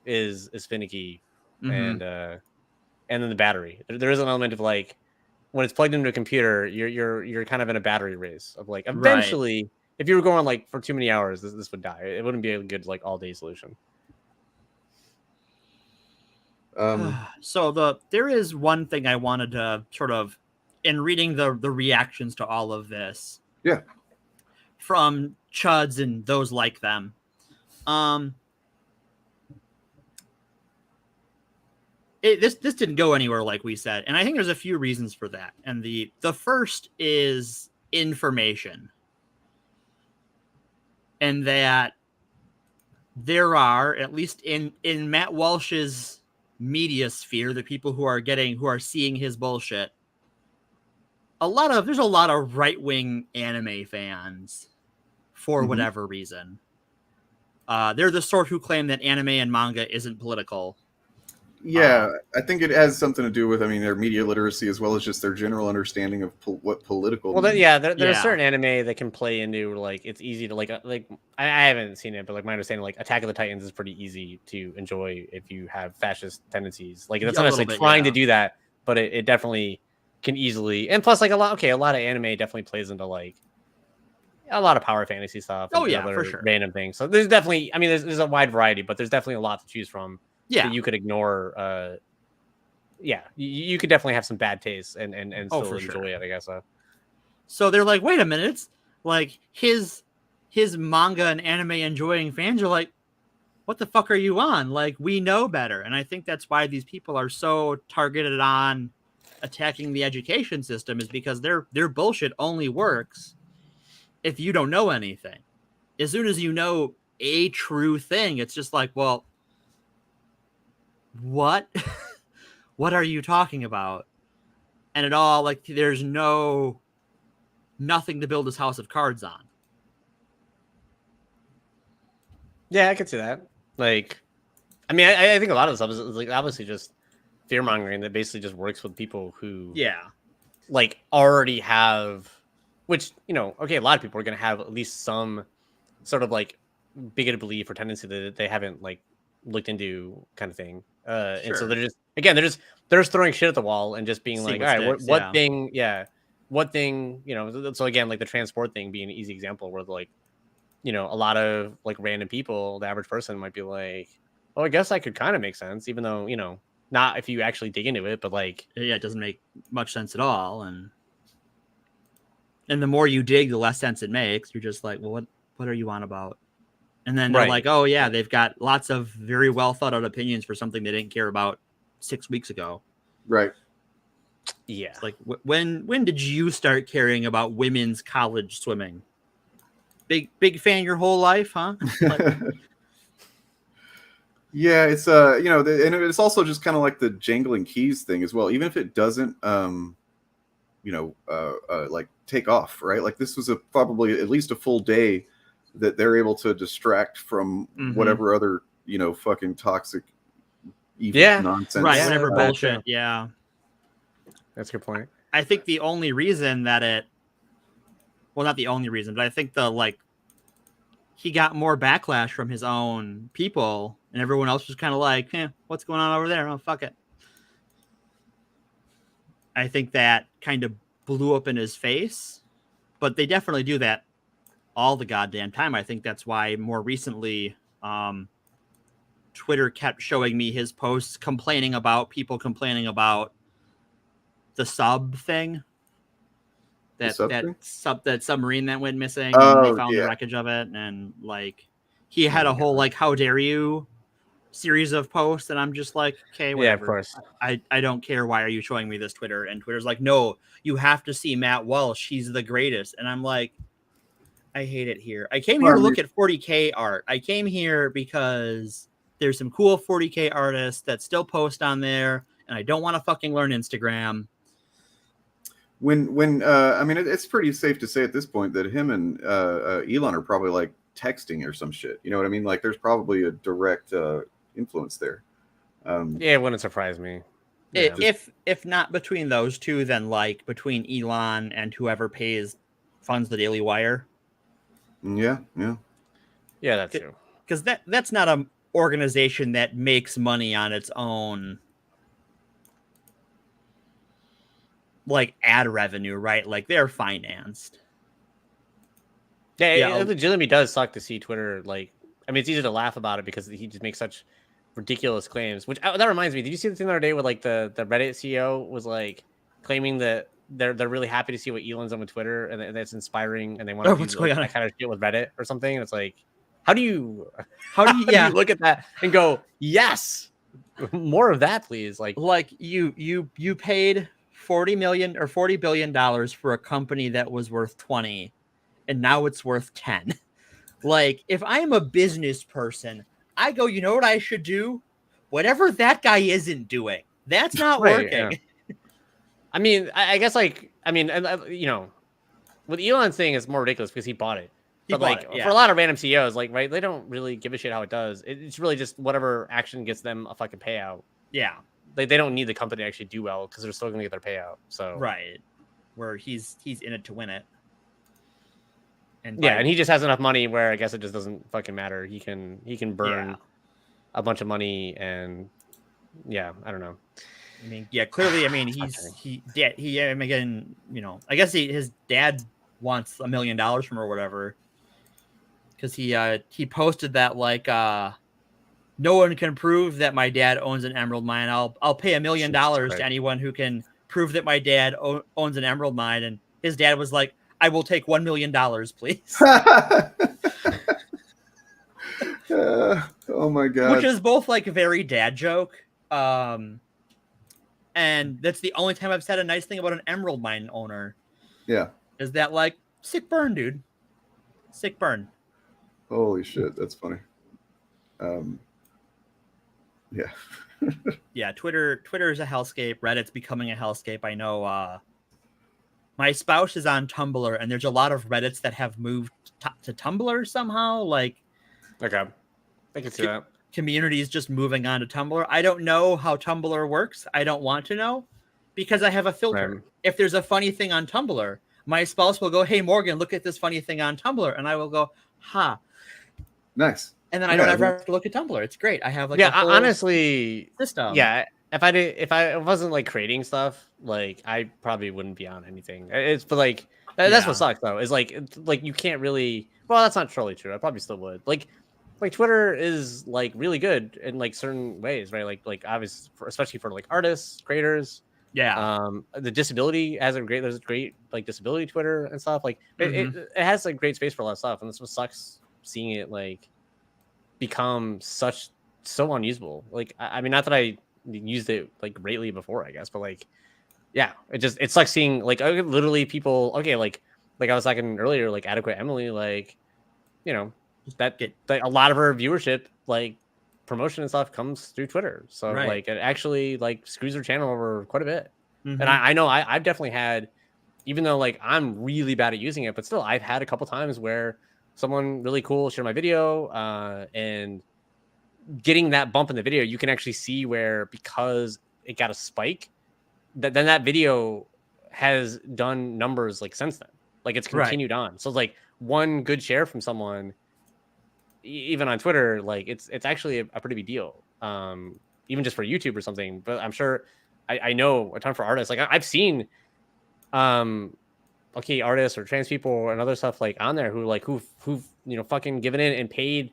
S12: is finicky, and then the battery. There is an element of like when it's plugged into a computer, you're kind of in a battery race of like eventually. Right. If you were going like for too many hours, this would die. It wouldn't be a good like all day solution.
S11: So there is one thing I wanted to sort of, in reading the reactions to all of this, from chuds and those like them, this didn't go anywhere like we said, and I think there's a few reasons for that. And the first is information. And that there are, at least in Matt Walsh's media sphere, the people who are seeing his bullshit, there's a lot of right-wing anime fans for whatever reason. They're the sort who claim that anime and manga isn't political.
S10: Yeah, I think it has something to do with, their media literacy as well as just their general understanding of what political.
S12: Well, there's a certain anime that can play into, like, it's easy to I haven't seen it, but like my understanding, like Attack of the Titans is pretty easy to enjoy if you have fascist tendencies. Like, it's not necessarily trying to do that, but it definitely can easily. And plus, like a lot of anime definitely plays into like a lot of power fantasy stuff.
S11: Oh yeah, for sure.
S12: Random things. So there's definitely, there's a wide variety, but there's definitely a lot to choose from.
S11: Yeah,
S12: that you could ignore. You could definitely have some bad taste and still enjoy it, I guess.
S11: So they're like, wait a minute, it's like his manga and anime enjoying fans are like, what the fuck are you on? Like, we know better. And I think that's why these people are so targeted on attacking the education system, is because their bullshit only works if you don't know anything. As soon as you know a true thing, it's just like, well, what? What are you talking about? And it all, like, there's nothing to build his house of cards on.
S12: Yeah, I could see that. Like, I think a lot of the stuff is like obviously just fear mongering that basically just works with people who, like, already have, which, a lot of people are going to have at least some sort of like bigoted belief or tendency that they haven't like looked into, kind of thing. And so they're just throwing shit at the wall and just being like, all right, what thing, so again, like the transport thing being an easy example where like, a lot of like random people, the average person might be like, oh, I guess that could kind of make sense, even though, not if you actually dig into it, but like,
S11: it doesn't make much sense at all. And the more you dig, the less sense it makes. You're just like, well, what are you on about? And then they're like, oh yeah, they've got lots of very well thought out opinions for something they didn't care about 6 weeks ago.
S10: Right.
S12: Yeah.
S11: It's like, when did you start caring about women's college swimming? Big fan your whole life, huh? Like,
S10: yeah, it's and it's also just kind of like the jangling keys thing as well. Even if it doesn't like take off, right? Like, this was probably at least a full day that they're able to distract from whatever other, fucking toxic, evil nonsense.
S11: Right, whatever bullshit. Yeah.
S12: That's a good point.
S11: I think the only reason that not the only reason, but I think he got more backlash from his own people, and everyone else was kind of like, what's going on over there? Oh, fuck it. I think that kind of blew up in his face, but they definitely do that all the goddamn time. I think that's why more recently Twitter kept showing me his posts complaining about the sub thing, that submarine that went missing, and they found the wreckage of it, and like he had a whole like how dare you series of posts, and I'm just like, okay, whatever.
S12: Yeah, of course.
S11: I don't care. Why are you showing me this, Twitter? And Twitter's like, no, you have to see Matt Walsh. He's the greatest. And I'm like, I hate it here. I came here to look at 40K art. I came here because there's some cool 40K artists that still post on there, and I don't want to fucking learn Instagram.
S10: It's pretty safe to say at this point that him and Elon are probably like texting or some shit. You know what I mean? Like, there's probably a direct influence there.
S12: It wouldn't surprise me.
S11: If not between those two, then like between Elon and whoever funds the Daily Wire.
S10: Yeah,
S12: that's true.
S11: Because that's not an organization that makes money on its own, like ad revenue, right? Like, they're financed.
S12: Yeah, it legitimately does suck to see Twitter. Like, it's easy to laugh about it because he just makes such ridiculous claims. Which that reminds me, did you see the thing the other day where like the Reddit CEO was like claiming that they're really happy to see what Elon's done with Twitter and that's inspiring, and they want to do like, that kind of shit with Reddit or something. And it's like, how do you look at that and go, yes, more of that, please? Like
S11: you paid $40 million or $40 billion for a company that was worth 20, and now it's worth 10. Like, if I'm a business person, I go, you know what I should do? Whatever that guy isn't doing, that's not working.
S12: Yeah. I mean, I guess like, I mean, you know, with Elon's thing, it's more ridiculous because he bought it. But like for a lot of random CEOs, like, right, they don't really give a shit how it does. It's really just whatever action gets them a fucking payout.
S11: Yeah.
S12: Like they don't need the company to actually do well because they're still going to get their payout. So
S11: right, where he's in it to win it. And
S12: and he just has enough money where I guess it just doesn't fucking matter. He can burn a bunch of money and I don't know.
S11: I mean, clearly, I mean, again, you know, I guess his dad wants $1 million from her or whatever, because he posted that like no one can prove that my dad owns an emerald mine. I'll pay $1 million to anyone who can prove that my dad owns an emerald mine. And his dad was like, I will take $1 million, please.
S10: Oh my god!
S11: Which is both like a very dad joke. And that's the only time I've said a nice thing about an emerald mine owner.
S10: Yeah.
S11: Is that like sick burn, dude? Sick burn.
S10: Holy shit, that's funny. Yeah.
S11: Yeah, Twitter is a hellscape. Reddit's becoming a hellscape. I know my spouse is on Tumblr, and there's a lot of Reddits that have moved to Tumblr somehow. Like,
S12: okay, I can see that.
S11: Communities just moving on to Tumblr. I don't know how Tumblr works. I don't want to know because I have a filter.
S12: Right.
S11: If there's a funny thing on Tumblr, my spouse will go, "Hey, Morgan, look at this funny thing on Tumblr," and I will go, "Ha,
S10: nice."
S11: And then I don't ever have to look at Tumblr. It's great. I have like
S12: honestly
S11: system.
S12: Yeah, if I wasn't like creating stuff, like I probably wouldn't be on anything. It's but like that's what sucks though. Is like you can't really. Well, that's not totally true. I probably still would. Like Twitter is like really good in like certain ways, right? Like obviously, especially for like artists, creators.
S11: Yeah.
S12: The disability there's a great like disability Twitter and stuff. Like it has like great space for a lot of stuff, and that's what sucks seeing it like become so unusable. Like I mean, not that I used it like greatly before, I guess, but like it's like seeing like literally people like I was talking earlier, like Adequate Emily, like, you know, that a lot of her viewership, like promotion and stuff comes through Twitter. So like it actually like screws her channel over quite a bit. And I know I've definitely had, even though like I'm really bad at using it, but still I've had a couple times where someone really cool shared my video, and getting that bump in the video, you can actually see where, because it got a spike, then that video has done numbers like since then. Like it's continued on. So like one good share from someone, even on Twitter, like it's actually a pretty big deal. Even just for YouTube or something. But I'm sure I know a ton for artists. Like I've seen artists or trans people and other stuff like on there who've you know fucking given in and paid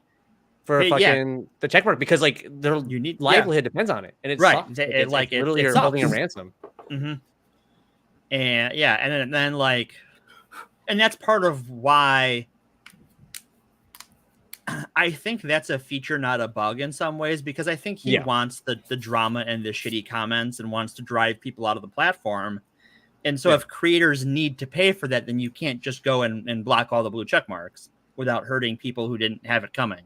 S12: for the check mark because like their livelihood depends on it, and it's sucks. It's literally you're holding a ransom.
S11: And and then like, and that's part of why I think that's a feature, not a bug in some ways, because I think he wants the drama and the shitty comments and wants to drive people out of the platform. And so if creators need to pay for that, then you can't just go and block all the blue check marks without hurting people who didn't have it coming.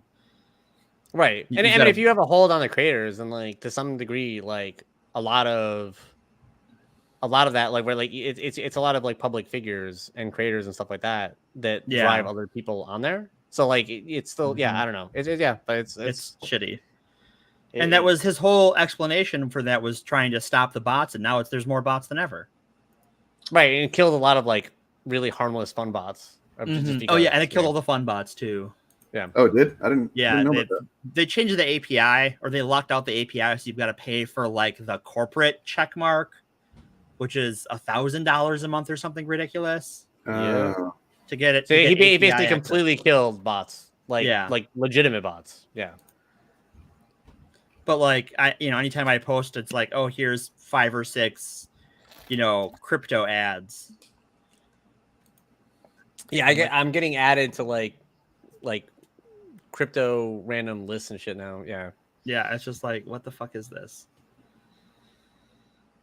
S12: Right. And I mean, if you have a hold on the creators, and like to some degree, like a lot of that, like where like it's a lot of like public figures and creators and stuff like that drive other people on there. So like it's still I don't know. But it's
S11: shitty. And that was his whole explanation for that, was trying to stop the bots, and now there's more bots than ever.
S12: Right, and it killed a lot of like really harmless fun bots.
S11: Just because, and it killed all the fun bots too.
S12: Yeah.
S10: Oh, it did? I didn't.
S11: Yeah,
S10: didn't know about that.
S11: They changed the API, or they locked out the API, so you've got to pay for like the corporate check mark, which is $1,000 a month or something ridiculous.
S12: To
S11: get it.
S12: So he basically completely killed bots, like legitimate bots. Yeah.
S11: But like anytime I post, it's like, oh, here's 5 or 6, crypto ads.
S12: Yeah, I'm getting added to like crypto random lists and shit now. Yeah.
S11: Yeah, it's just like, what the fuck is this?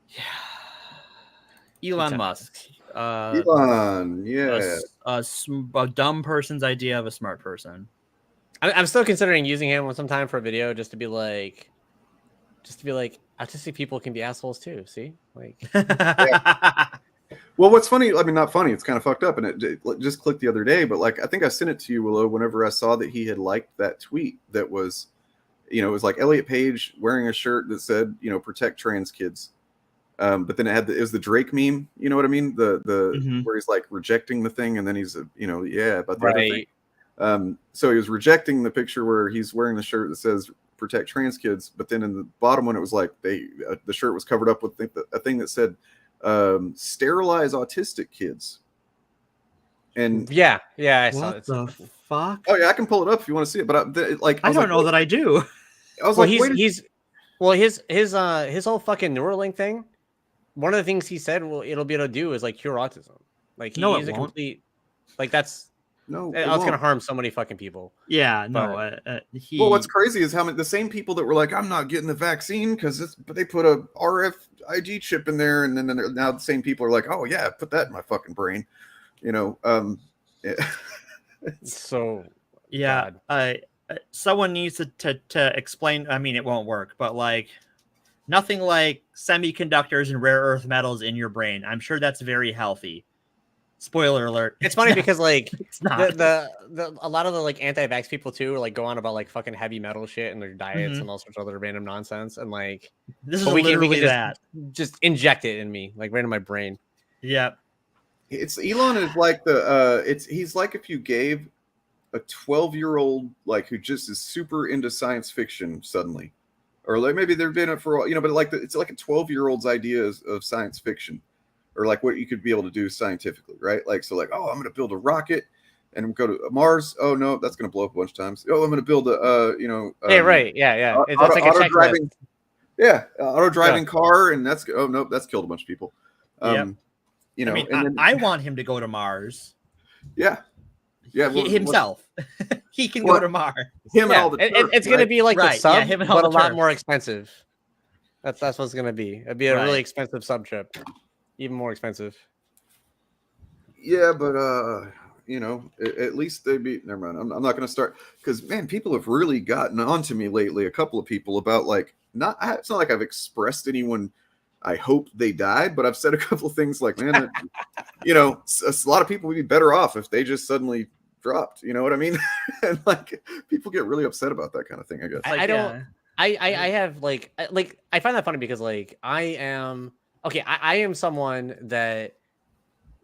S11: Yeah. Elon Musk.
S10: Elon, yeah.
S11: A dumb person's idea of a smart person.
S12: I'm still considering using him sometime for a video just to be like, autistic people can be assholes too. See, like,
S10: Well, what's funny? I mean, not funny. It's kind of fucked up, and it just clicked the other day. But like, I think I sent it to you, Willow. Whenever I saw that he had liked that tweet, that was, it was like Elliot Page wearing a shirt that said, protect trans kids. But then it was the Drake meme. You know what I mean? The where he's like rejecting the thing, and then he's about the other thing. So he was rejecting the picture where he's wearing the shirt that says protect trans kids, but then in the bottom one it was like the shirt was covered up with a thing that said sterilize autistic kids. And
S12: I saw it.
S11: What the fuck?
S10: Oh yeah, I can pull it up if you want to see it, but
S11: I don't know that I do.
S10: I was
S12: his whole fucking Neuralink thing. One of the things he said, it'll be able to do is like cure autism. Like
S11: no,
S12: he's
S11: it
S12: a
S11: won't.
S12: complete, like that's
S10: no,
S12: it's gonna harm so many fucking people.
S11: Yeah,
S12: but,
S11: no.
S10: Well, what's crazy is how the same people that were like, I'm not getting the vaccine because they put a RFID chip in there, and then now the same people are like, oh yeah, put that in my fucking brain. Yeah.
S12: So
S11: yeah, someone needs to explain. I mean, it won't work, but like nothing like semiconductors and rare earth metals in your brain. I'm sure that's very healthy. Spoiler alert.
S12: It's funny because like
S11: it's not.
S12: a lot of the like anti-vax people too are like go on about like fucking heavy metal shit and their diets and all sorts of other random nonsense, and like
S11: this is literally
S12: just inject it in me like right in my brain.
S11: Yeah.
S10: It's Elon is like he's like if you gave a 12-year-old like who just is super into science fiction suddenly, or like maybe they've been it for but like it's like a 12-year-old's ideas of science fiction, or like what you could be able to do scientifically, right? Like so, like I'm going to build a rocket and go to Mars. Oh no, that's going to blow up a bunch of times. Oh, I'm going to build a
S12: It's like a
S10: auto-driving, auto-driving car, and that's nope, that's killed a bunch of people.
S11: I want him to go to Mars.
S10: Yeah.
S11: Himself. He can go to Mars.
S10: Him and all the
S12: it's going to be like the sub,
S11: him and
S12: but
S11: all
S12: a lot more expensive. That's what it's going to be. It'd be a really expensive sub trip, even more expensive.
S10: Yeah, but at least they'd be. Never mind. I'm not going to start because man, people have really gotten onto me lately. A couple of people about like it's not like I've expressed anyone. I hope they died, but I've said a couple of things like, man, a lot of people would be better off if they just suddenly dropped. You know what I mean? And like people get really upset about that kind of thing. I guess
S12: I have I find that funny because like I am someone that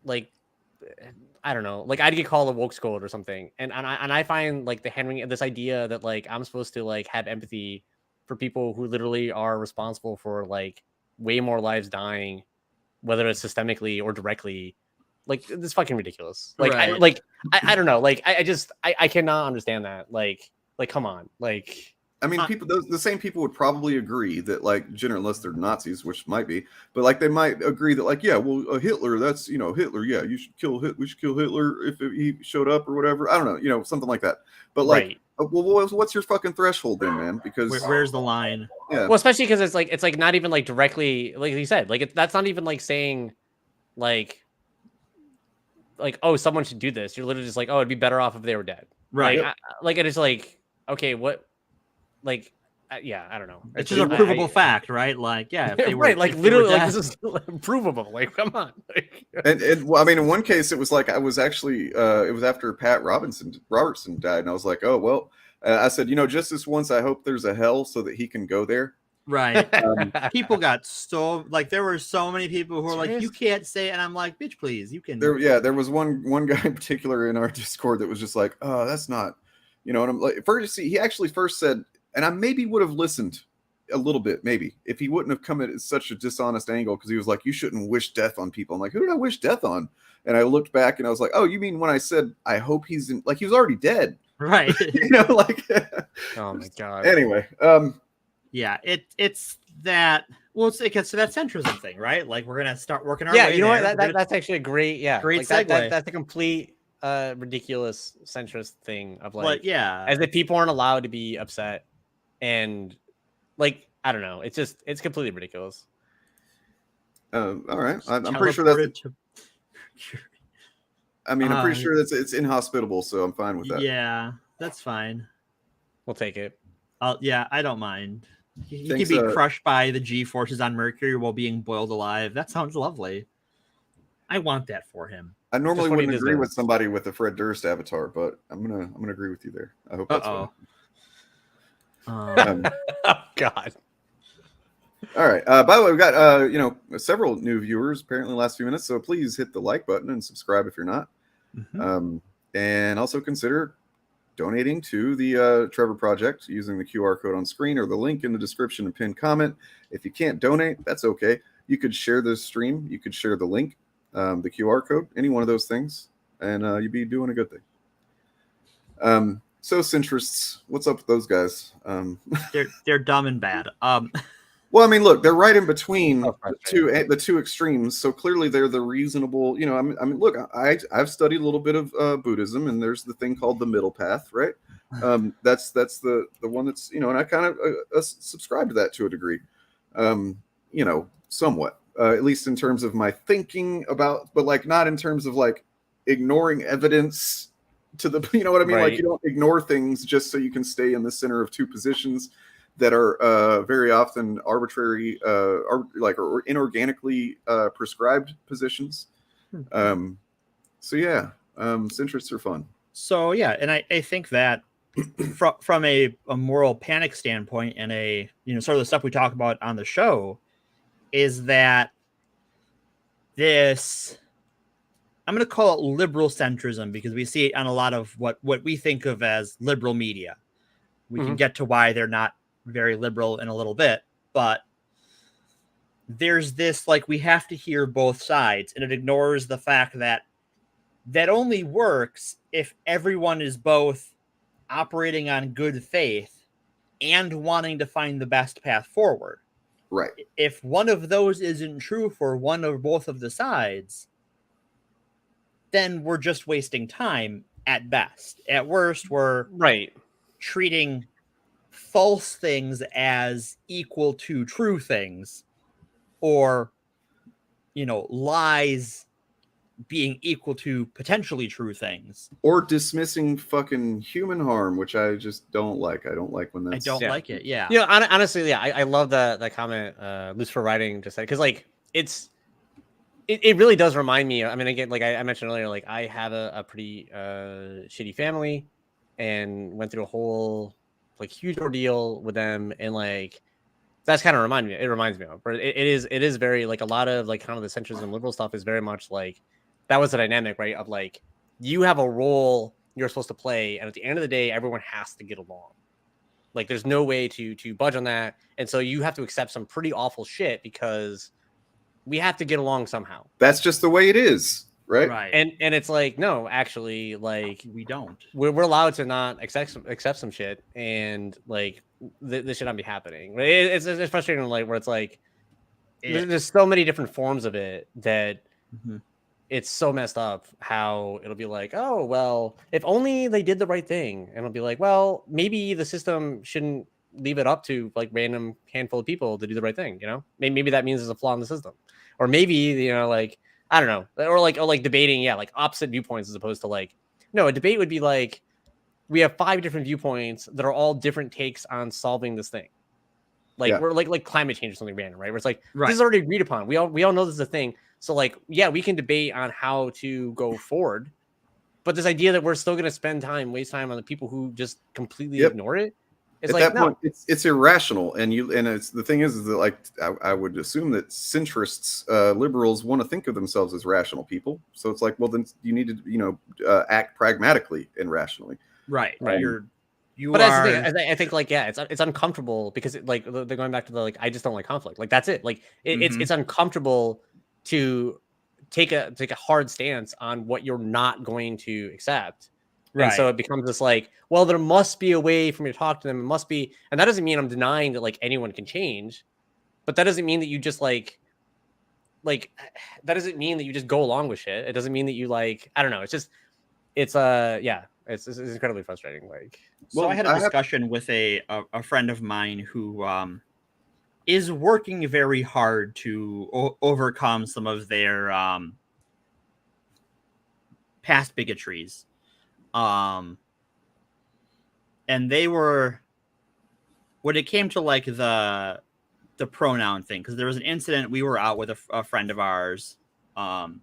S12: like I don't know, like I'd get called a woke scold or something, and I find like the handling of this idea that like I'm supposed to like have empathy for people who literally are responsible for like way more lives dying, whether it's systemically or directly, like this fucking ridiculous. Like I don't know, like I cannot understand that. Like come on, like
S10: I mean, people the same people would probably agree that like unless they're Nazis, which might be, but like they might agree that like Hitler, that's Hitler, yeah, we should kill Hitler if he showed up or whatever. I don't know, something like that. But like well, what's your fucking threshold then, man? Because
S11: where's the line?
S10: Yeah.
S12: Well, especially because it's like not even like directly, like you said, like that's not even like saying like oh, someone should do this. You're literally just like, oh, it'd be better off if they were dead,
S11: right?
S12: Like it is like, okay, what, like I don't know.
S11: It's just a provable fact, right? Like if they were,
S12: right, like literally, like this is provable. Like come on.
S10: and well, I mean, in one case, it was like I was actually it was after Pat Robertson died, and I was like, oh well. I said, just this once, I hope there's a hell so that he can go there.
S11: Right. People got so like there were so many people who were like, you can't say it. And I'm like, bitch, please, you can.
S10: There was one guy in particular in our Discord that was just like, oh, that's not, and I'm like, he actually first said, and I maybe would have listened a little bit, maybe, if he wouldn't have come at such a dishonest angle, because he was like, you shouldn't wish death on people. I'm like, who did I wish death on? And I looked back and I was like, oh, you mean when I said, I hope he's in, like, he was already dead.
S11: Right.
S10: Like,
S12: oh my God.
S10: Anyway.
S12: Yeah,
S11: it's that. Well, it's that centrism thing, right? Like we're gonna start working our way.
S12: Yeah, you know what? That's actually a great
S11: segue.
S12: That's a complete ridiculous centrist thing of like as if people aren't allowed to be upset, and like I don't know, it's completely ridiculous.
S10: All right, I'm pretty sure that's I mean, I'm pretty sure it's inhospitable, so I'm fine with that.
S11: Yeah, that's fine.
S12: We'll take it.
S11: Yeah, I don't mind. He can
S10: Thanks,
S11: be crushed by the G forces on Mercury while being boiled alive. That sounds lovely. I want that for him.
S10: I normally
S12: what he
S10: wouldn't agree
S12: deserves.
S10: with somebody with a Fred Durst avatar, but I'm gonna agree with you there. I hope that's fine.
S12: Oh God.
S10: All right. By the way, we've got several new viewers apparently in the last few minutes, so please hit the like button and subscribe if you're not. And also consider donating to the Trevor Project using the QR code on screen or the link in the description and pinned comment. If you can't donate, that's okay. You could share the stream. You could share the link, the QR code, any one of those things, and you'd be doing a good thing. So Centrists, what's up with those guys?
S11: They're dumb and bad.
S10: Well, I mean, look, they're right in between the two extremes. So clearly, they're the reasonable. I mean, look, I've studied a little bit of Buddhism, and there's the thing called the middle path, right? That's the one that's and I kind of subscribe to that to a degree, somewhat, at least in terms of my thinking about, but like not in terms of like ignoring evidence to the, you know what I mean?
S12: Right.
S10: Like you don't ignore things just so you can stay in the center of two positions that are very often arbitrary, or inorganically prescribed positions. So yeah, centrists are fun.
S11: So yeah, and I think that from a moral panic standpoint and a sort of the stuff we talk about on the show is that this, I'm going to call it liberal centrism because we see it on a lot of what we think of as liberal media. We can get to why they're not very liberal in a little bit, but there's this like we have to hear both sides, and it ignores the fact that only works if everyone is both operating on good faith and wanting to find the best path forward.
S10: Right.
S11: If one of those isn't true for one or both of the sides, then we're just wasting time at best. At worst, we're treating false things as equal to true things, or lies being equal to potentially true things,
S10: or dismissing fucking human harm, which I just don't like. I don't like when that's
S11: like it. Yeah.
S12: Honestly, I love that comment Loose for Writing just said, because like it really does remind me. I mean, again, like I mentioned earlier, like I have a pretty shitty family and went through a whole like huge ordeal with them, and like that's kind of reminds me of, but it is very like a lot of like kind of the centrism liberal stuff is very much like that was the dynamic, right? Of like you have a role you're supposed to play, and at the end of the day, everyone has to get along. Like there's no way to budge on that, and so you have to accept some pretty awful shit because we have to get along somehow.
S10: That's just the way it is. Right.
S12: And it's like, no, actually, like
S11: we don't.
S12: We're allowed to not accept some shit, and like this should not be happening. It's frustrating, like where it's like there's so many different forms of it that it's so messed up. How it'll be like, oh well, if only they did the right thing, and it'll be like, well, maybe the system shouldn't leave it up to like random handful of people to do the right thing. Maybe that means there's a flaw in the system, or maybe like. I don't know, or like debating, like opposite viewpoints as opposed to like, no, a debate would be like, we have 5 different viewpoints that are all different takes on solving this thing. Like we're like climate change or something random, right? Where it's like, this is already agreed upon. We all know this is a thing. So like, yeah, we can debate on how to go forward, but this idea that we're still going to waste time on the people who just completely ignore it. It's
S10: at
S12: like,
S10: that point, it's irrational, and it's the thing is that like I would assume that centrists, liberals, want to think of themselves as rational people. So it's like, well, then you need to act pragmatically and rationally.
S11: Right.
S12: But
S11: are.
S12: That's the thing. I think like it's uncomfortable because like they're going back to the like I just don't like conflict. Like that's it. Like it's uncomfortable to take a hard stance on what you're not going to accept. Right. And so it becomes this like, well, there must be a way for me to talk to them. It must be, and that doesn't mean I'm denying that like anyone can change, but that doesn't mean that you just like that doesn't mean that you just go along with shit. It doesn't mean that you like, I don't know. It's just, it's incredibly frustrating. Like,
S11: so I had a discussion with a friend of mine who is working very hard to overcome some of their past bigotries. And they were, when it came to like the pronoun thing, because there was an incident, we were out with a friend of ours, and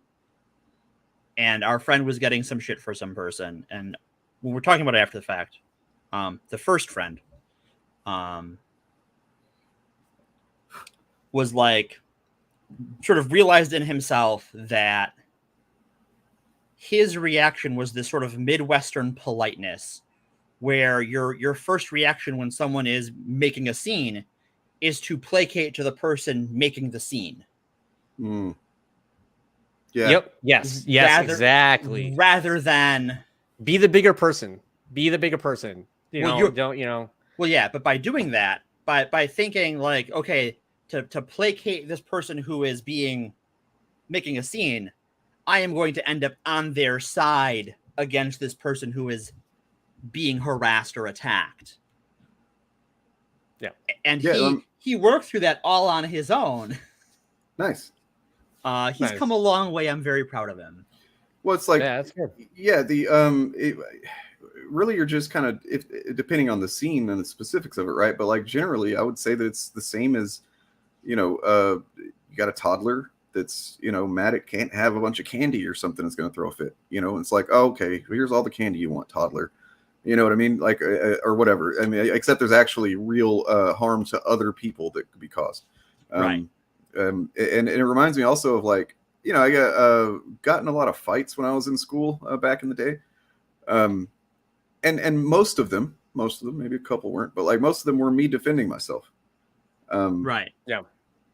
S11: our friend was getting some shit for some person, and when we're talking about it after the fact, the first friend was like, sort of realized in himself that his reaction was this sort of Midwestern politeness, where your first reaction when someone is making a scene is to placate to the person making the scene.
S10: Mm. Yeah.
S12: Yep. Yes. Exactly.
S11: Rather than
S12: be the bigger person. Be the bigger person. Don't.
S11: Well, yeah, but by doing that, by thinking like, okay, to placate this person who is making a scene, I am going to end up on their side against this person who is being harassed or attacked.
S12: Yeah.
S11: And he worked through that all on his own.
S10: Nice.
S11: He's come a long way. I'm very proud of him.
S10: Well, it's like,
S12: yeah, that's good.
S10: Yeah, really, you're just kind of, depending on the scene and the specifics of it, right? But like generally, I would say that it's the same as, you got a toddler that's, mad it can't have a bunch of candy or something that's going to throw a fit. It's like, oh, okay, here's all the candy you want, toddler. You know what I mean? Like, or whatever. I mean, except there's actually real harm to other people that could be caused.
S11: Right.
S10: And it reminds me also of like, I got in a lot of fights when I was in school back in the day. And most of them, maybe a couple weren't, but like most of them were me defending myself.
S11: Right.
S12: Yeah.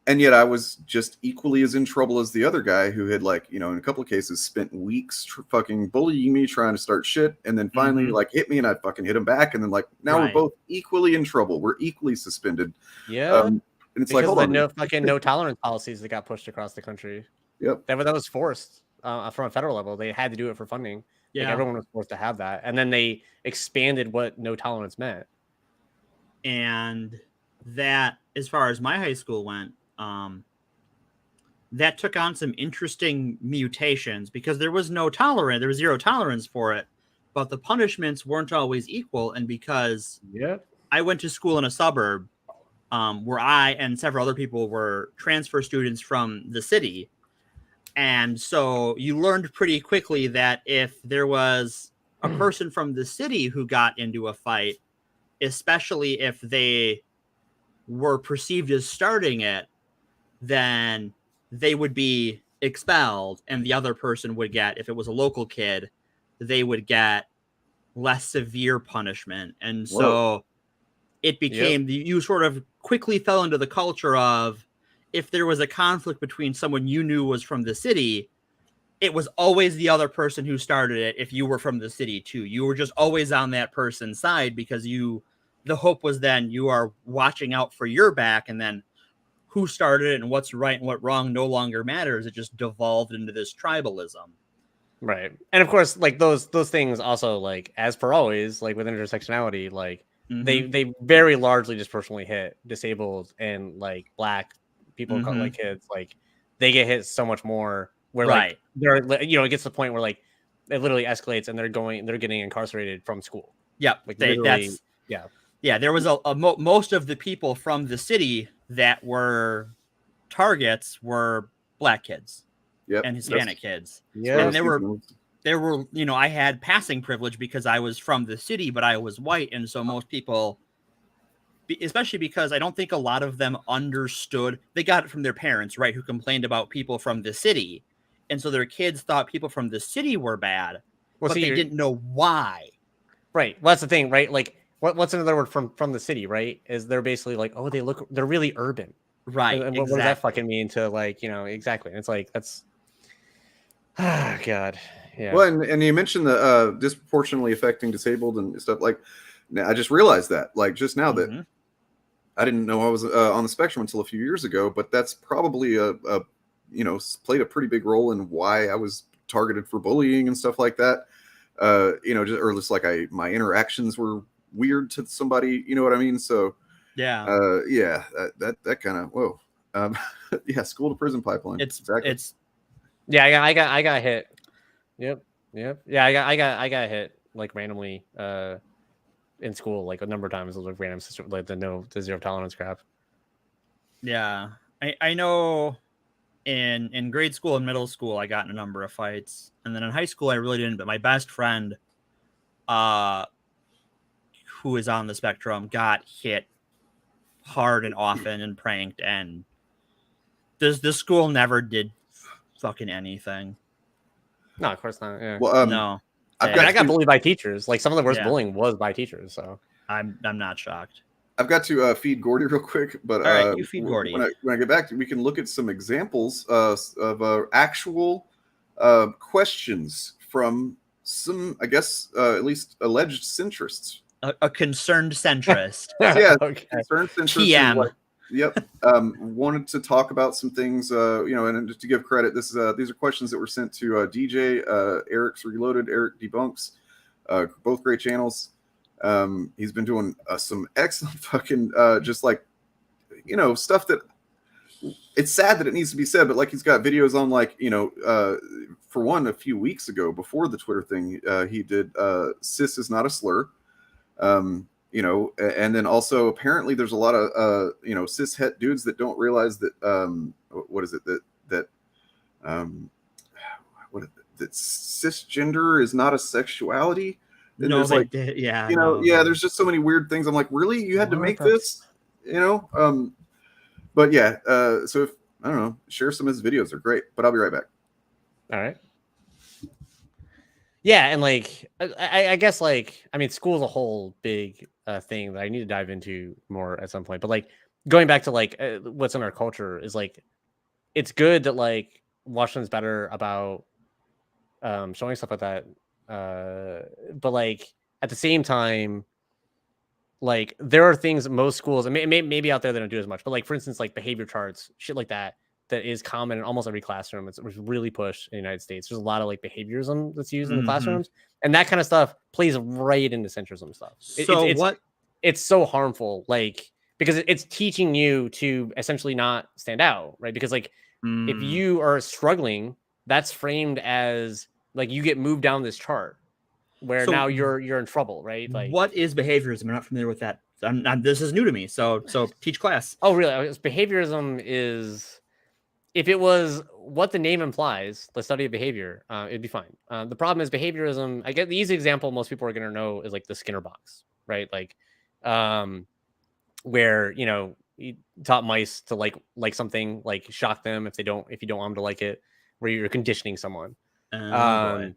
S10: And yet I was just equally as in trouble as the other guy who had like, in a couple of cases spent weeks fucking bullying me, trying to start shit. And then finally like hit me and I fucking hit him back. And then like, now we're both equally in trouble. We're equally suspended.
S12: Yeah.
S10: And it's
S12: because
S10: like, hold
S12: on. No tolerance policies that got pushed across the country.
S10: Yep.
S12: That was forced from a federal level. They had to do it for funding.
S11: Yeah.
S12: Like everyone was forced to have that. And then they expanded what no tolerance meant.
S11: And that, as far as my high school went, that took on some interesting mutations because there was zero tolerance for it, but the punishments weren't always equal. And because I went to school in a suburb where I and several other people were transfer students from the city. And so you learned pretty quickly that if there was a person from the city who got into a fight, especially if they were perceived as starting it, then they would be expelled, and the other person would get, if it was a local kid, they would get less severe punishment. And so it became, you sort of quickly fell into the culture of, if there was a conflict between someone you knew was from the city, it was always the other person who started it. If you were from the city too, you were just always on that person's side because the hope was then you are watching out for your back, and then who started it and what's right and what wrong no longer matters. It just devolved into this tribalism.
S12: Right. And of course, like those things also, like, as per always, like with intersectionality, like they very largely disproportionately hit disabled and like black people, like kids, like they get hit so much more where like they're, it gets to the point where like it literally escalates and they're getting incarcerated from school.
S11: Yeah.
S12: Like
S11: Yeah, there was most of the people from the city that were targets were black kids and Hispanic kids. Yeah. And there were, I had passing privilege because I was from the city, but I was white. And so most people, especially because I don't think a lot of them understood, they got it from their parents, right? Who complained about people from the city. And so their kids thought people from the city were bad, but they didn't know why.
S12: Right. Well, that's the thing, right? Like, what's another word from the city, right? Is they're basically like, oh, they're really urban.
S11: Right.
S12: And what does that fucking mean to, like, exactly. And it's like, that's, God. Yeah.
S10: Well, and you mentioned the disproportionately affecting disabled and stuff. Like, now I just realized that, like, just now that I didn't know I was on the spectrum until a few years ago, but that's probably played a pretty big role in why I was targeted for bullying and stuff like that. Just like my interactions were weird to somebody, you know what I mean? So that kind of school to prison pipeline.
S11: It's
S12: I got hit. Yep. Yep. Yeah, I got hit like randomly in school like a number of times with like random like the zero tolerance crap.
S4: Yeah. I know in grade school and middle school I got in a number of fights. And then in high school I really didn't, but my best friend who is on the spectrum got hit hard and often and pranked, and this school never did fucking anything.
S12: No, of course not. Yeah.
S10: Well,
S4: No.
S12: I got bullied by teachers. Like some of the worst bullying was by teachers. So
S4: I'm not shocked.
S10: I've got to feed Gordy real quick, but
S4: all right, you feed Gordy.
S10: When I get back, we can look at some examples of actual questions from some, I guess, at least alleged centrists.
S4: A concerned centrist.
S10: Yeah,
S12: okay.
S10: concerned centrist.
S4: TM.
S10: Yep. Wanted to talk about some things, and just to give credit, these are questions that were sent to DJ, Eric's Reloaded, Eric Debunks, both great channels. He's been doing some excellent fucking, just like, stuff that it's sad that it needs to be said, but like he's got videos on like, for one, a few weeks ago before the Twitter thing, he did cis is not a slur. And then also apparently there's a lot of cis het dudes that don't realize that that cisgender is not a sexuality. And
S4: no,
S10: there's like, there's just so many weird things. I'm like, really? You had to make this? But yeah, so if I don't know, share some of his videos, they're great. But I'll be right back.
S12: All right. Yeah, and like I guess like I mean school is a whole big thing that I need to dive into more at some point. But like going back to like what's in our culture is like it's good that like Washington's better about showing stuff like that. But like at the same time, like there are things that most schools and maybe out there they don't do as much. But like for instance, like behavior charts, shit like that is common in almost every classroom. It's really pushed in the United States. There's a lot of like behaviorism that's used in the classrooms, and that kind of stuff plays right into centrism stuff. It's so harmful, like because it's teaching you to essentially not stand out, right? Because like if you are struggling, that's framed as like you get moved down this chart where now you're in trouble, right? Like
S4: what is behaviorism? I'm not familiar with that. This is new to me. So teach class.
S12: Oh, really? Behaviorism is. If it was what the name implies, the study of behavior, it'd be fine. The problem is behaviorism. I get the easy example most people are going to know is like the Skinner box, right? Like, where you taught mice to like something, like shock them if you don't want them to like it, where you're conditioning someone. One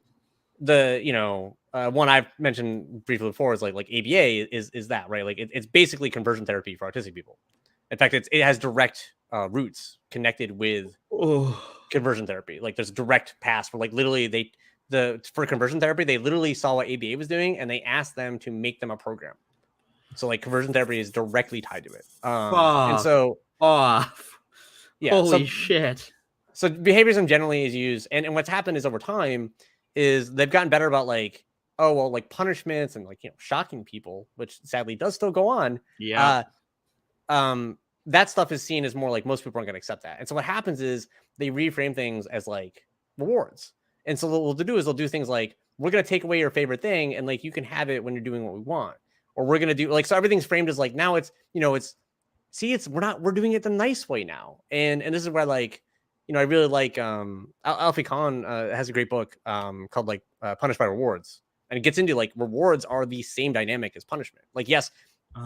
S12: I've mentioned briefly before is like ABA is that, right? Like it's basically conversion therapy for autistic people. In fact, it has direct roots connected with conversion therapy. Like there's direct paths for like literally for conversion therapy, they literally saw what ABA was doing and they asked them to make them a program. So like conversion therapy is directly tied to it. And so
S4: holy shit.
S12: So behaviorism generally is used, and what's happened is over time is they've gotten better about like, oh well, like punishments and like shocking people, which sadly does still go on.
S4: Yeah.
S12: That stuff is seen as more like most people aren't going to accept that. And so what happens is they reframe things as like rewards. And so what they'll do is they'll do things like, we're going to take away your favorite thing and like you can have it when you're doing what we want. Or we're going to do like, so everything's framed as like, now it's, we're doing it the nice way now. And this is where like, I really like Alfie Kahn has a great book called like Punished by Rewards. And it gets into like rewards are the same dynamic as punishment. Like, yes,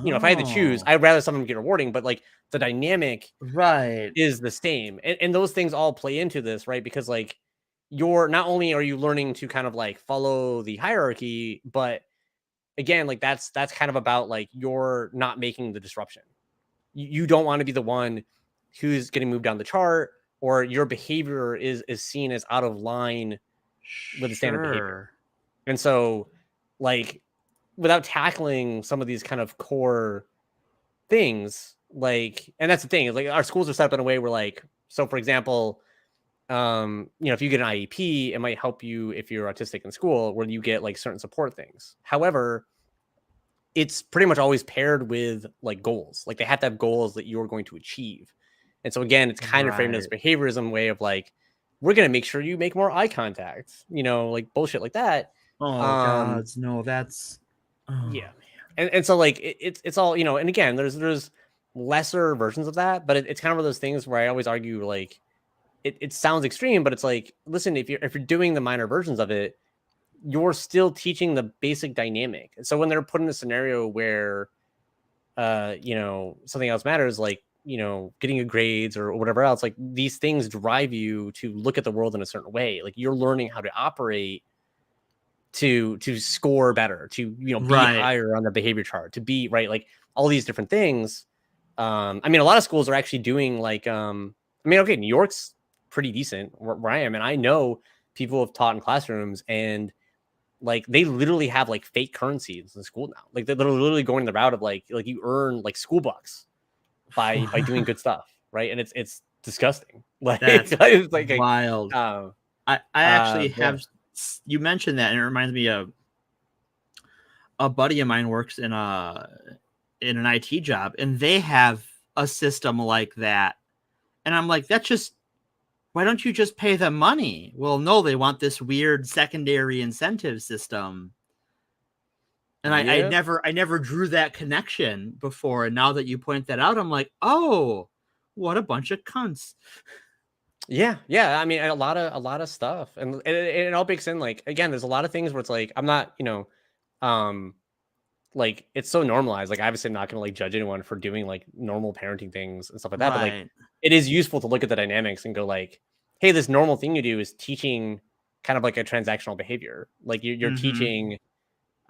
S12: if I had to choose, I'd rather someone get rewarding, but like the dynamic is the same. And those things all play into this, right? Because like you're not only are you learning to kind of like follow the hierarchy, but again, like that's kind of about like you're not making the disruption. You don't want to be the one who's getting moved down the chart, or your behavior is seen as out of line with the standard behavior. And so like without tackling some of these kind of core things, like, and that's the thing, like our schools are set up in a way where like, so for example, if you get an IEP, it might help you if you're autistic in school, where you get like certain support things. However, it's pretty much always paired with like goals. Like they have to have goals that you're going to achieve. And so again, it's kind of framed as behaviorism way of like, we're gonna make sure you make more eye contact, like bullshit like that.
S4: Oh God, no, that's
S12: yeah. And so like it's all, and again, there's lesser versions of that, but it's kind of one of those things where I always argue like it sounds extreme, but it's like, listen, if you're doing the minor versions of it, you're still teaching the basic dynamic. So when they're put in a scenario where something else matters, like getting your grades or whatever else, like these things drive you to look at the world in a certain way. Like you're learning how to operate to score better, to be higher on the behavior chart, to be right, like all these different things. I mean, a lot of schools are actually doing like okay, New York's pretty decent where I am, and I know people have taught in classrooms, and like they literally have like fake currencies in school now. Like they're literally going the route of like you earn like school bucks by doing good stuff, right? And it's disgusting. Like
S4: that's
S12: it's like
S4: wild. I actually have. You mentioned that, and it reminds me of a buddy of mine works in an IT job, and they have a system like that. And I'm like, why don't you just pay them money? Well, no, they want this weird secondary incentive system. And I never drew that connection before. And now that you point that out, I'm like, oh, what a bunch of cunts.
S12: Yeah. I mean, a lot of stuff, and it all bakes in. Like again, there's a lot of things where it's like I'm not, like it's so normalized. Like obviously, I'm not gonna like judge anyone for doing like normal parenting things and stuff like that. But like, it is useful to look at the dynamics and go like, hey, this normal thing you do is teaching kind of like a transactional behavior. Like you're teaching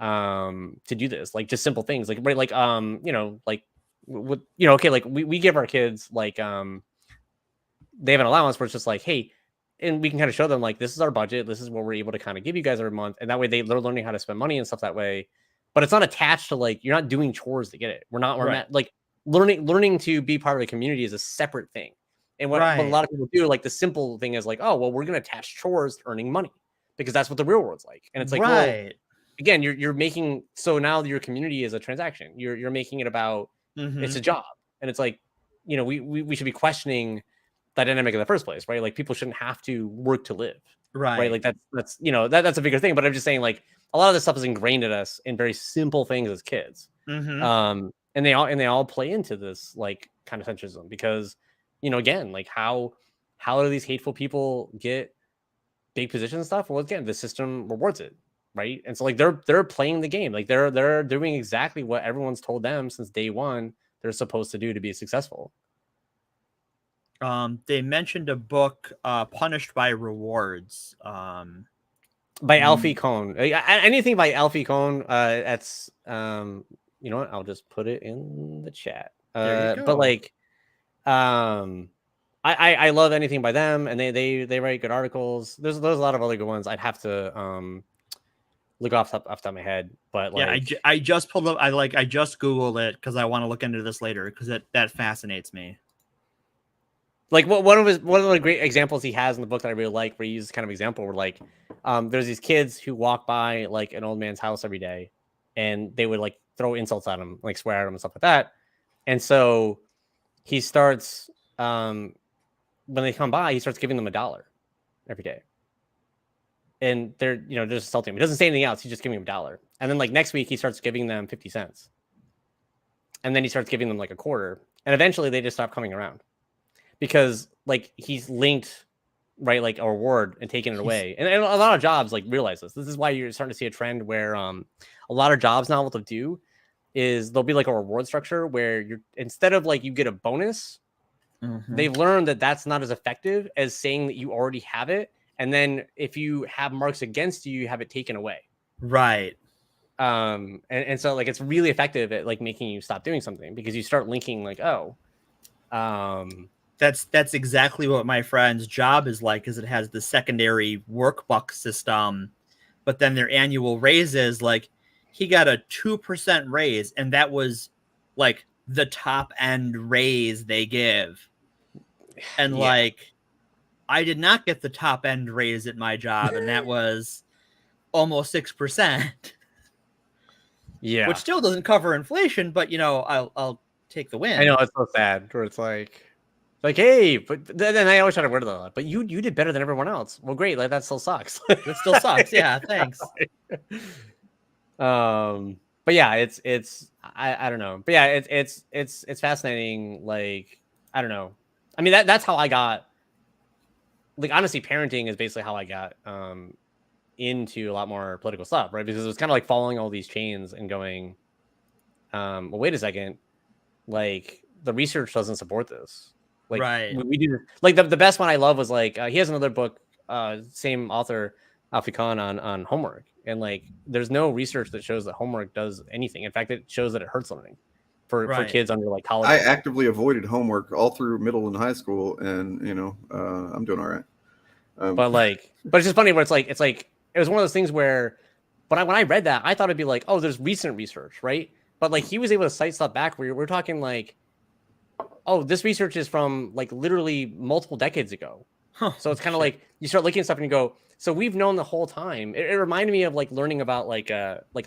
S12: to do this, like just simple things, like right, like like with okay, like we give our kids like they have an allowance where it's just like, hey, and we can kind of show them like this is our budget, this is what we're able to kind of give you guys every month, and that way they're learning how to spend money and stuff that way. But it's not attached to like you're not doing chores to get it. We're not like learning to be part of a community is a separate thing. And what a lot of people do, like the simple thing is like, oh well, we're gonna attach chores to earning money because that's what the real world's like. And it's like, well, again, you're making, so now your community is a transaction. You're making it about it's a job, and it's like, we should be questioning that dynamic in the first place, right? Like people shouldn't have to work to live, right? Like that's that's a bigger thing. But I'm just saying, like a lot of this stuff is ingrained in us in very simple things as kids, and they all play into this like kind of centrism because again, like how do these hateful people get big positions and stuff? Well, again, the system rewards it, right? And so like they're playing the game, like they're doing exactly what everyone's told them since day one they're supposed to do to be successful.
S4: They mentioned a book, Punished by Rewards,
S12: by Alfie Kohn. Anything by Alfie Kohn, that's you know what? I'll just put it in the chat. But like, I love anything by them, and they write good articles. There's a lot of other good ones. I'd have to look off the top of my head, but like,
S4: yeah, I just pulled up. I just Googled it because I want to look into this later because that fascinates me.
S12: Like one of the great examples he has in the book that I really like, where he uses kind of example where like, there's these kids who walk by like an old man's house every day, and they would like throw insults at him, like swear at him and stuff like that. And so he starts, when they come by, he starts giving them $1 every day. And they're just insulting him. He doesn't say anything else. He's just giving them $1. And then like next week he starts giving them 50 cents. And then he starts giving them like a quarter. And eventually they just stop coming around. Because like he's linked, right, like a reward and taking it away. And a lot of jobs like realize this. This is why you're starting to see a trend where a lot of jobs now what they'll do is there'll be like a reward structure where you're, instead of like you get a bonus, they've learned that that's not as effective as saying that you already have it. And then if you have marks against you, you have it taken away.
S4: Right.
S12: And so like it's really effective at like making you stop doing something because you start linking like,
S4: that's exactly what my friend's job is like, is it has the secondary workbuck system, but then their annual raises, like he got a 2% raise, and that was like the top end raise they give. And like, I did not get the top end raise at my job, and that was almost 6%.
S12: Yeah.
S4: Which still doesn't cover inflation, but I'll take the win.
S12: I know, it's so sad where it's like, Like, hey, but then I always try to word it a lot. But you did better than everyone else. Well, great. Like that still sucks.
S11: It still sucks. Yeah, thanks.
S12: But yeah, it's I don't know. But yeah, it's fascinating. Like, I don't know. I mean, that's how I got. Like, honestly, parenting is basically how I got into a lot more political stuff, right? Because it was kind of like following all these chains and going, well, wait a second, like the research doesn't support this. Like,
S11: right.
S12: we do like the best one I love was like he has another book, same author, Alfie Khan, on homework, and like there's no research that shows that homework does anything. In fact, it shows that it hurts learning for kids under like college.
S10: I actively avoided homework all through middle and high school, and I'm doing all right.
S12: But it's just funny where it's like it was one of those things where, when I read that, I thought it'd be like, oh, there's recent research, right? But like he was able to cite stuff back where we're talking like, oh, this research is from like literally multiple decades ago.
S11: Huh.
S12: So it's kind of like you start looking at stuff and you go, so we've known the whole time. It reminded me of like learning about like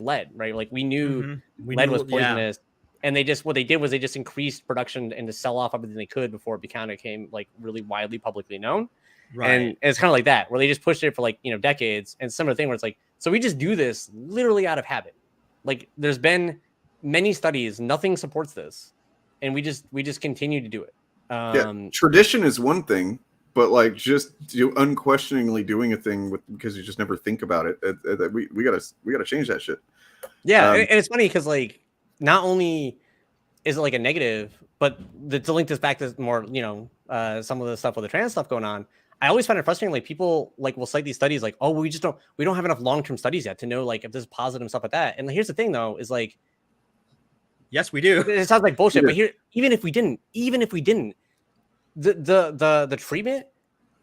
S12: lead, right? Like we knew lead was poisonous, and what they did was they just increased production and to sell off everything they could before it became like really widely publicly known. Right. And it's kind of like that, where they just pushed it for like, decades. And similar thing where it's like, so we just do this literally out of habit. Like there's been many studies, nothing supports this. And we just continue to do it.
S10: Tradition is one thing, but like just unquestioningly doing a thing because you just never think about it. We gotta change that shit.
S12: Yeah. And it's funny because like, not only is it like a negative, but to link this back to more, some of the stuff with the trans stuff going on, I always find it frustrating. Like people like will cite these studies like, oh, we don't have enough long-term studies yet to know like if there's positive and stuff like that. And here's the thing though, is like,
S11: yes, we do.
S12: It sounds like bullshit, but here, even if we didn't, the treatment,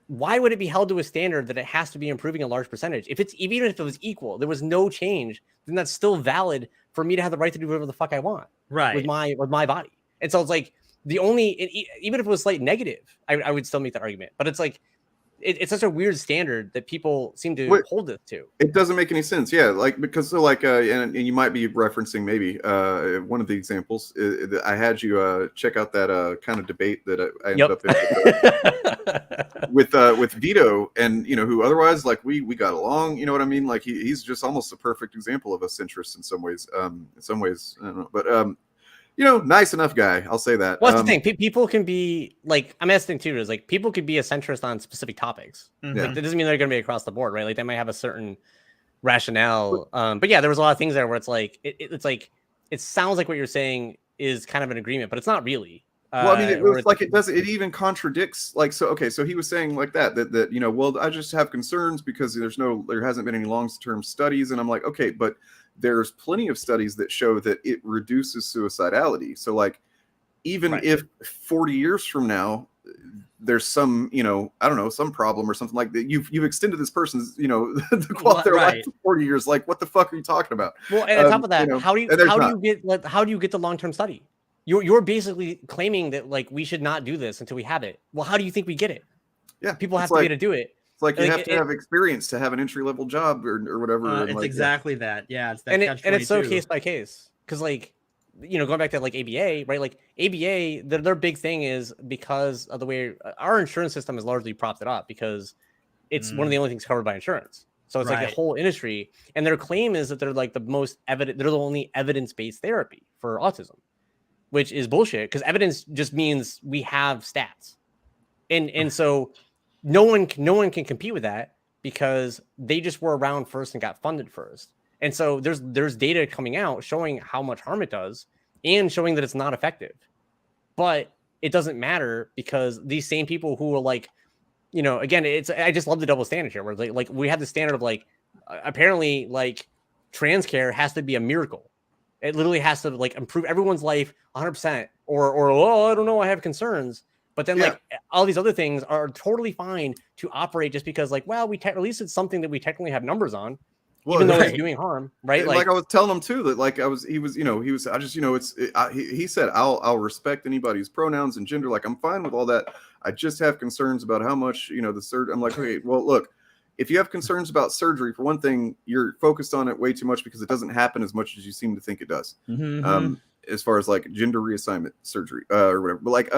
S12: why would it be held to a standard that it has to be improving a large percentage? Even if it was equal, there was no change, then that's still valid for me to have the right to do whatever the fuck I want,
S11: right,
S12: with my body. And so it's like even if it was slight negative, I would still make that argument. But it's like it's such a weird standard that people seem to hold it to.
S10: It doesn't make any sense. Yeah, like because and you might be referencing maybe one of the examples. I had you check out that kind of debate that I ended up in with Vito, and who otherwise like we got along. You know what I mean? Like he's just almost a perfect example of a centrist in some ways. I don't know, but nice enough guy. I'll say that.
S12: Well, that's the thing. People can be like, I'm asking too, is like people could be a centrist on specific topics.
S11: Mm-hmm.
S12: Like, that doesn't mean they're going to be across the board, right? Like they might have a certain rationale. But yeah, there was a lot of things there where it's like, it's like, it sounds like what you're saying is kind of an agreement, but it's not really.
S10: Well, I mean, it even contradicts like, so he was saying like that well, I just have concerns because there hasn't been any long-term studies. And I'm like, okay, but there's plenty of studies that show that it reduces suicidality. So like, even if 40 years from now, there's some, I don't know, some problem or something like that, you've extended this person's, the quality of their life for 40 years. Like, what the fuck are you talking about?
S12: Well, and on top of that, how do you get the long-term study? You're basically claiming that like we should not do this until we have it. Well, how do you think we get it?
S10: Yeah,
S12: people have to be able to do it.
S10: It's like you have to have experience to have an entry-level job or whatever.
S11: It's exactly that. Yeah, it's that.
S12: And it's so case by case because like going back to like ABA, right? Like ABA, their big thing is because of the way our insurance system is largely propped it up because it's one of the only things covered by insurance. So it's like the whole industry, and their claim is that they're like the most evident. They're the only evidence-based therapy for autism, which is bullshit because evidence just means we have stats, and so. No one can compete with that because they just were around first and got funded first. And so there's data coming out showing how much harm it does and showing that it's not effective. But it doesn't matter because these same people who are like, again, I just love the double standard here where like we have the standard of like apparently like trans care has to be a miracle. It literally has to like improve everyone's life 100% or I don't know, I have concerns. But then, like, all these other things are totally fine to operate just because, like, well, at least it's something that we technically have numbers on, even though it's doing harm, right?
S10: Like I was telling him too that, like, he said, I'll respect anybody's pronouns and gender. Like, I'm fine with all that. I just have concerns about how much, the surgery. I'm like, okay, well, look, if you have concerns about surgery, for one thing, you're focused on it way too much because it doesn't happen as much as you seem to think it does.
S11: Mm-hmm.
S10: As far as like gender reassignment surgery or whatever, but like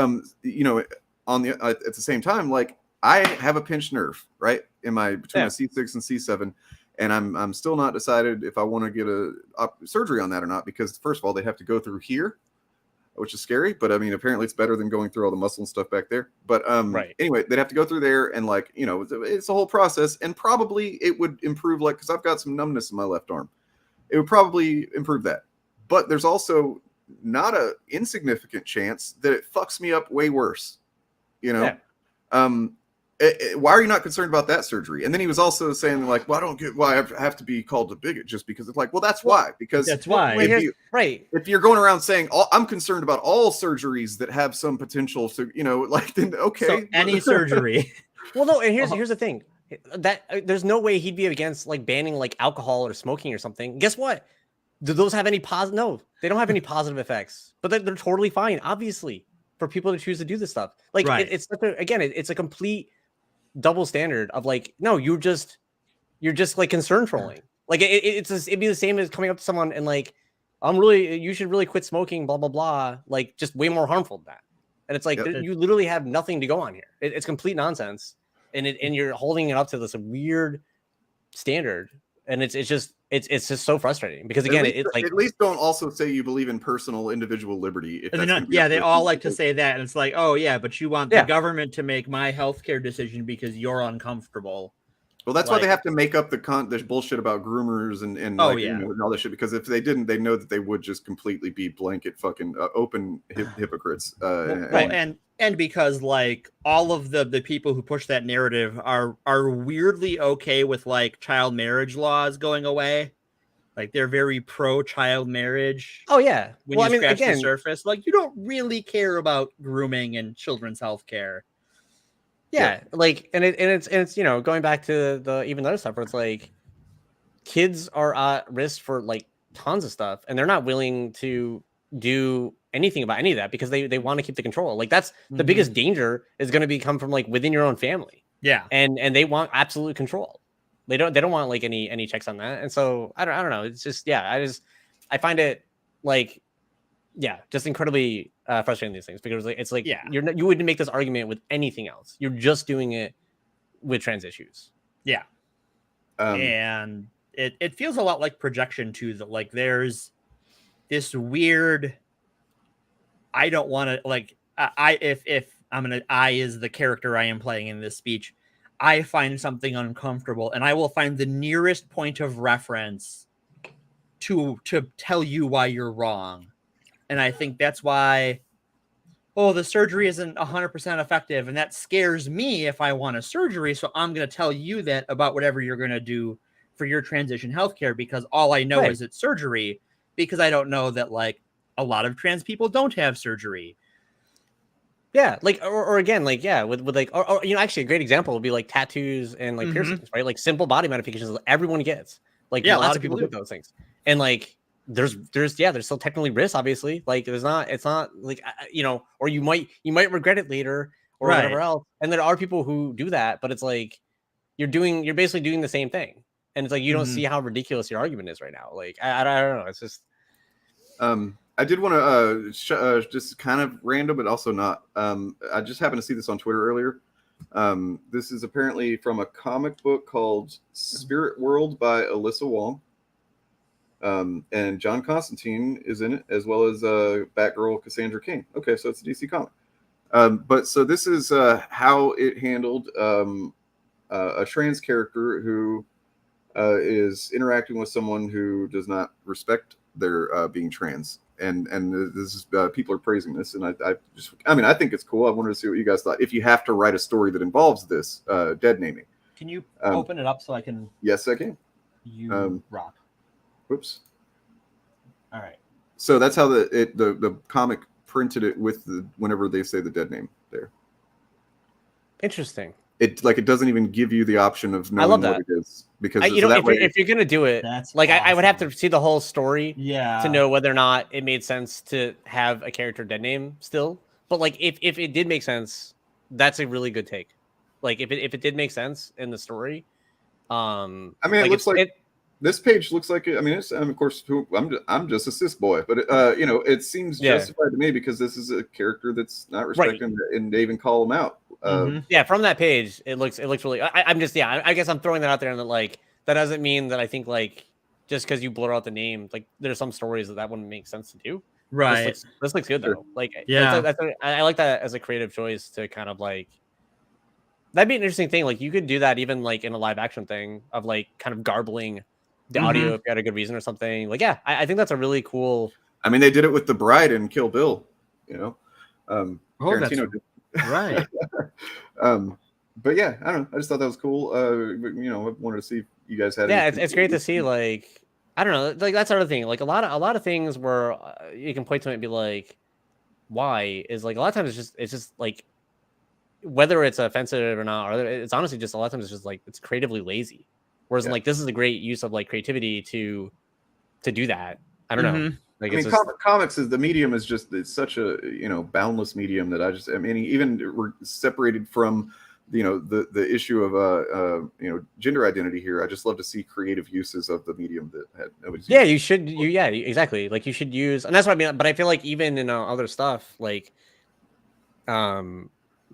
S10: at the same time, like I have a pinched nerve, right, in my between my C6 and C7, and I'm still not decided if I want to get a surgery on that or not, because first of all, they have to go through here, which is scary, but I mean, apparently it's better than going through all the muscle and stuff back there. But anyway, they'd have to go through there, and like, you know, it's a whole process, and probably it would improve, like, because I've got some numbness in my left arm, it would probably improve that. But there's also not a insignificant chance that it fucks me up way worse, you know. Why are you not concerned about that surgery? And then he was also saying, like, well, I don't get why I have to be called a bigot just because it's like, well, that's why. Because
S4: that's why.
S10: If you're going around saying, I'm concerned about all surgeries that have some potential to, you know, like, then okay.
S4: So any surgery.
S12: Well, no, and here's the thing. That there's no way he'd be against like banning like alcohol or smoking or something. Guess what? Do those have any positive? No, they don't have any positive effects, but they're totally fine, obviously, for people to choose to do this stuff. Like it's it's a complete double standard of like, no, you're just like concern trolling. Like it'd be the same as coming up to someone and like, you should really quit smoking, blah blah blah. Like just way more harmful than that. And it's like you literally have nothing to go on here. It's complete nonsense, and you're holding it up to this weird standard, and it's just so frustrating because again, it's like
S10: at least don't also say you believe in personal individual liberty. If that's
S4: they all like to say that, and it's like, oh yeah, but you want the government to make my healthcare decision because you're uncomfortable.
S10: Well, that's why they have to make up the bullshit about groomers and and all that shit, because if they didn't, they know that they would just completely be blanket fucking open hypocrites.
S4: And because like all of the people who push that narrative are weirdly okay with like child marriage laws going away. Like they're very pro child marriage.
S12: Oh yeah.
S4: When you scratch the surface, like you don't really care about grooming and children's health care.
S12: Yeah, like and it's you know, going back to the even other stuff where it's like kids are at risk for like tons of stuff, and they're not willing to do anything about any of that because they want to keep the control. Like that's the biggest danger is going to come from like within your own family.
S4: Yeah,
S12: and they want absolute control. They don't want like any checks on that. And so I don't know. It's just I find it like just incredibly frustrating, these things, because it's like you wouldn't make this argument with anything else. You're just doing it with trans issues.
S4: Yeah. And it feels a lot like projection too, that like there's this weird, I don't want to like, if I is the character I am playing in this speech, I find something uncomfortable and I will find the nearest point of reference to tell you why you're wrong. And I think that's why, the surgery isn't 100% effective. And that scares me if I want a surgery. So I'm going to tell you that about whatever you're going to do for your transition healthcare, because all I know is it's surgery, because I don't know that like a lot of trans people don't have surgery.
S12: Yeah. Like, or again, like, with like, or you know, actually a great example would be like tattoos and like piercings, right? Like simple body modifications that everyone gets. Like lots of people get those things. And like, there's still technically risk, obviously. Like it's not like, you know, or you might regret it later or whatever else. And there are people who do that, but it's like you're basically doing the same thing, and it's like you don't see how ridiculous your argument is right now. Like I don't know, it's just
S10: I did want to just kind of random, but also not. I just happened to see this on Twitter earlier. This is apparently from a comic book called Spirit World by Alyssa Wong. And John Constantine is in it, as well as Batgirl Cassandra Cain. Okay, so it's a DC comic. But so this is how it handled a trans character who is interacting with someone who does not respect their being trans. And this is people are praising this, and I think it's cool. I wanted to see what you guys thought. If you have to write a story that involves this dead naming,
S4: can you open it up so I can?
S10: Yes, I can.
S4: You rock.
S10: Whoops.
S4: All right.
S10: So that's how the comic printed it with whenever they say the dead name there.
S12: Interesting.
S10: It doesn't even give you the option of knowing what it is, because
S12: if you're gonna do it, like
S4: awesome.
S12: I would have to see the whole story
S4: to
S12: know whether or not it made sense to have a character dead name still. But like if it did make sense, that's a really good take. Like if it did make sense in the story,
S10: I mean, it looks like This page looks like it. I mean, of course, I'm just a cis boy, but it seems justified to me because this is a character that's not respected, and they even call him out.
S12: Yeah, from that page, it looks really. I'm just I guess I'm throwing that out there, and that like that doesn't mean that I think like just because you blur out the name, like there's some stories that wouldn't make sense to do.
S4: Right.
S12: This looks good though. Like
S4: yeah,
S12: I like that as a creative choice to kind of like. That'd be an interesting thing. Like you could do that even like in a live action thing of like kind of garbling the audio if you had a good reason or something. Like, yeah, I think that's a really cool.
S10: I mean, they did it with the bride in Kill Bill,
S4: Tarantino did. Right.
S10: But yeah, I don't know. I just thought that was cool. I wanted to see if you guys had.
S12: Yeah, it's great to see. Like, I don't know. Like that's the other thing. Like a lot of things where you can point to it and be like, why is like a lot of times it's just like whether it's offensive or not, or it's honestly just a lot of times it's just like it's creatively lazy. Whereas like this is a great use of like creativity to do that. I don't know. Like
S10: comics is the medium is just it's such a boundless medium that I mean even we're separated from the issue of gender identity here. I just love to see creative uses of the medium that had nobody's
S12: exactly. Like you should use, and that's what I mean. But I feel like even in other stuff like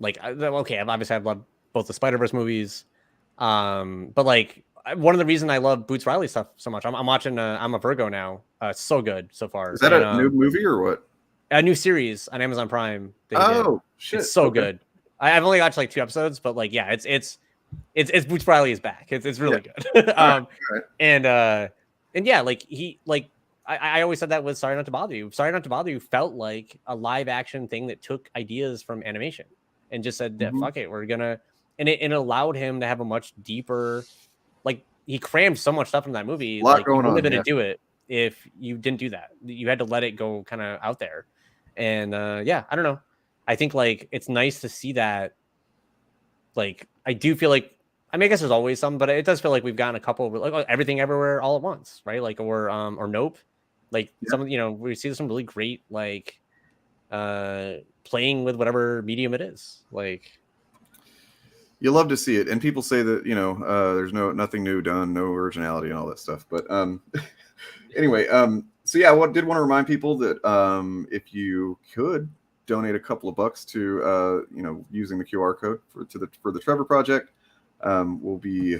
S12: obviously I've loved both the Spider-Verse movies, but like one of the reasons I love Boots Riley stuff so much, I'm watching I'm a Virgo now. It's so good so far.
S10: Is that a new movie or what?
S12: A new series on Amazon Prime.
S10: Shit!
S12: It's so good. I've only watched like 2 episodes, but like yeah, it's Boots Riley is back. It's really good. And yeah, like he like I always said that with Sorry Not to Bother You. Sorry Not to Bother You felt like a live action thing that took ideas from animation and just said that fuck it, we're gonna, and it allowed him to have a much deeper, like he crammed so much stuff in that movie.
S10: A lot
S12: like
S10: going
S12: you
S10: on.
S12: Didn't do it if you didn't do that. You had to let it go kind of out there. And yeah, I don't know. I think like it's nice to see that. Like I do feel like I mean I guess there's always some, but it does feel like we've gotten a couple like Everything Everywhere All at Once, right? Like or Nope. Like some we see some really great like playing with whatever medium it is. Like
S10: you love to see it, and people say that there's nothing new done, no originality and all that stuff. But anyway, so yeah, did want to remind people that if you could donate a couple of bucks to using the QR code for the Trevor Project, we'll be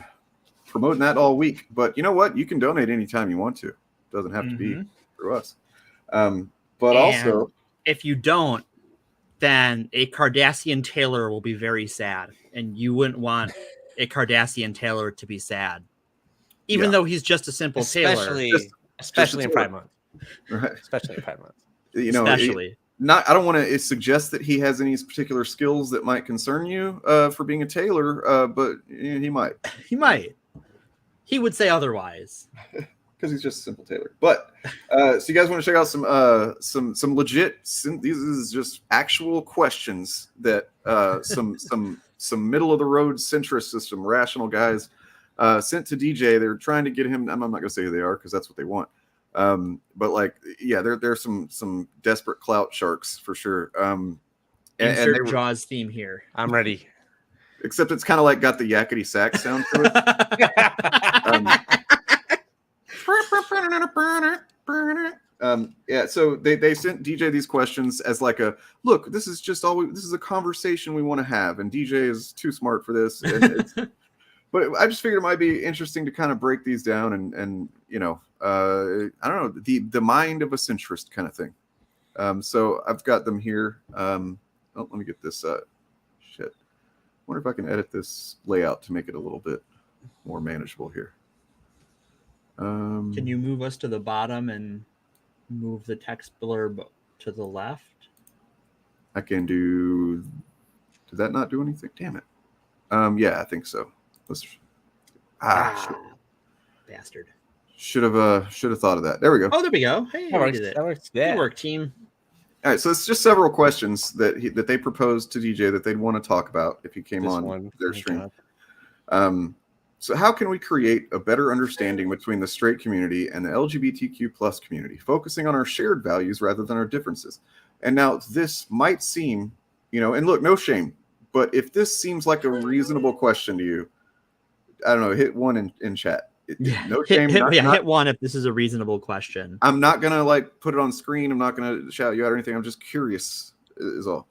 S10: promoting that all week. But you know what? You can donate anytime you want to. It doesn't have to be through us. But also,
S4: if you don't, then a Cardassian Taylor will be very sad, and you wouldn't want a Cardassian Taylor to be sad, even though he's just a simple Taylor.
S12: Especially in Pride Month. Right. Especially in Pride Month.
S10: I don't want to suggest that he has any particular skills that might concern you for being a tailor, but he might.
S4: He might. He would say otherwise.
S10: Because he's just a simple tailor. But so you guys want to check out some legit. These is just actual questions that some middle of the road centrist system rational guys sent to DJ. They're trying to get him. I'm not going to say who they are because that's what they want. But like, yeah, there's some desperate clout sharks for sure.
S4: Insert Jaws theme here.
S12: I'm ready.
S10: Except it's kind of like got the yakety sax sound to it. Yeah, so they sent DJ these questions as like a look. This is a conversation we want to have, and DJ is too smart for this. And but I just figured it might be interesting to kind of break these down and I don't know, the mind of a centrist kind of thing. So I've got them here. Let me get this. Shit. I wonder if I can edit this layout to make it a little bit more manageable here.
S4: Can you move us to the bottom and move the text blurb to the left?
S10: I can do. Did that not do anything? Damn it. Yeah, I think so.
S4: Bastard.
S10: Should have thought of that. There we go.
S4: Oh, there we go. Hey,
S12: that works.
S4: Good work, team.
S10: All right, so it's just several questions that they proposed to DJ that they'd want to talk about if he came on their stream. So how can we create a better understanding between the straight community and the LGBTQ plus community, focusing on our shared values rather than our differences? And now this might seem, and look, no shame, but if this seems like a reasonable question to you, I don't know, hit 1 in chat. No shame.
S4: Hit one if this is a reasonable question.
S10: I'm not gonna like put it on screen. I'm not gonna shout you out or anything. I'm just curious, is all.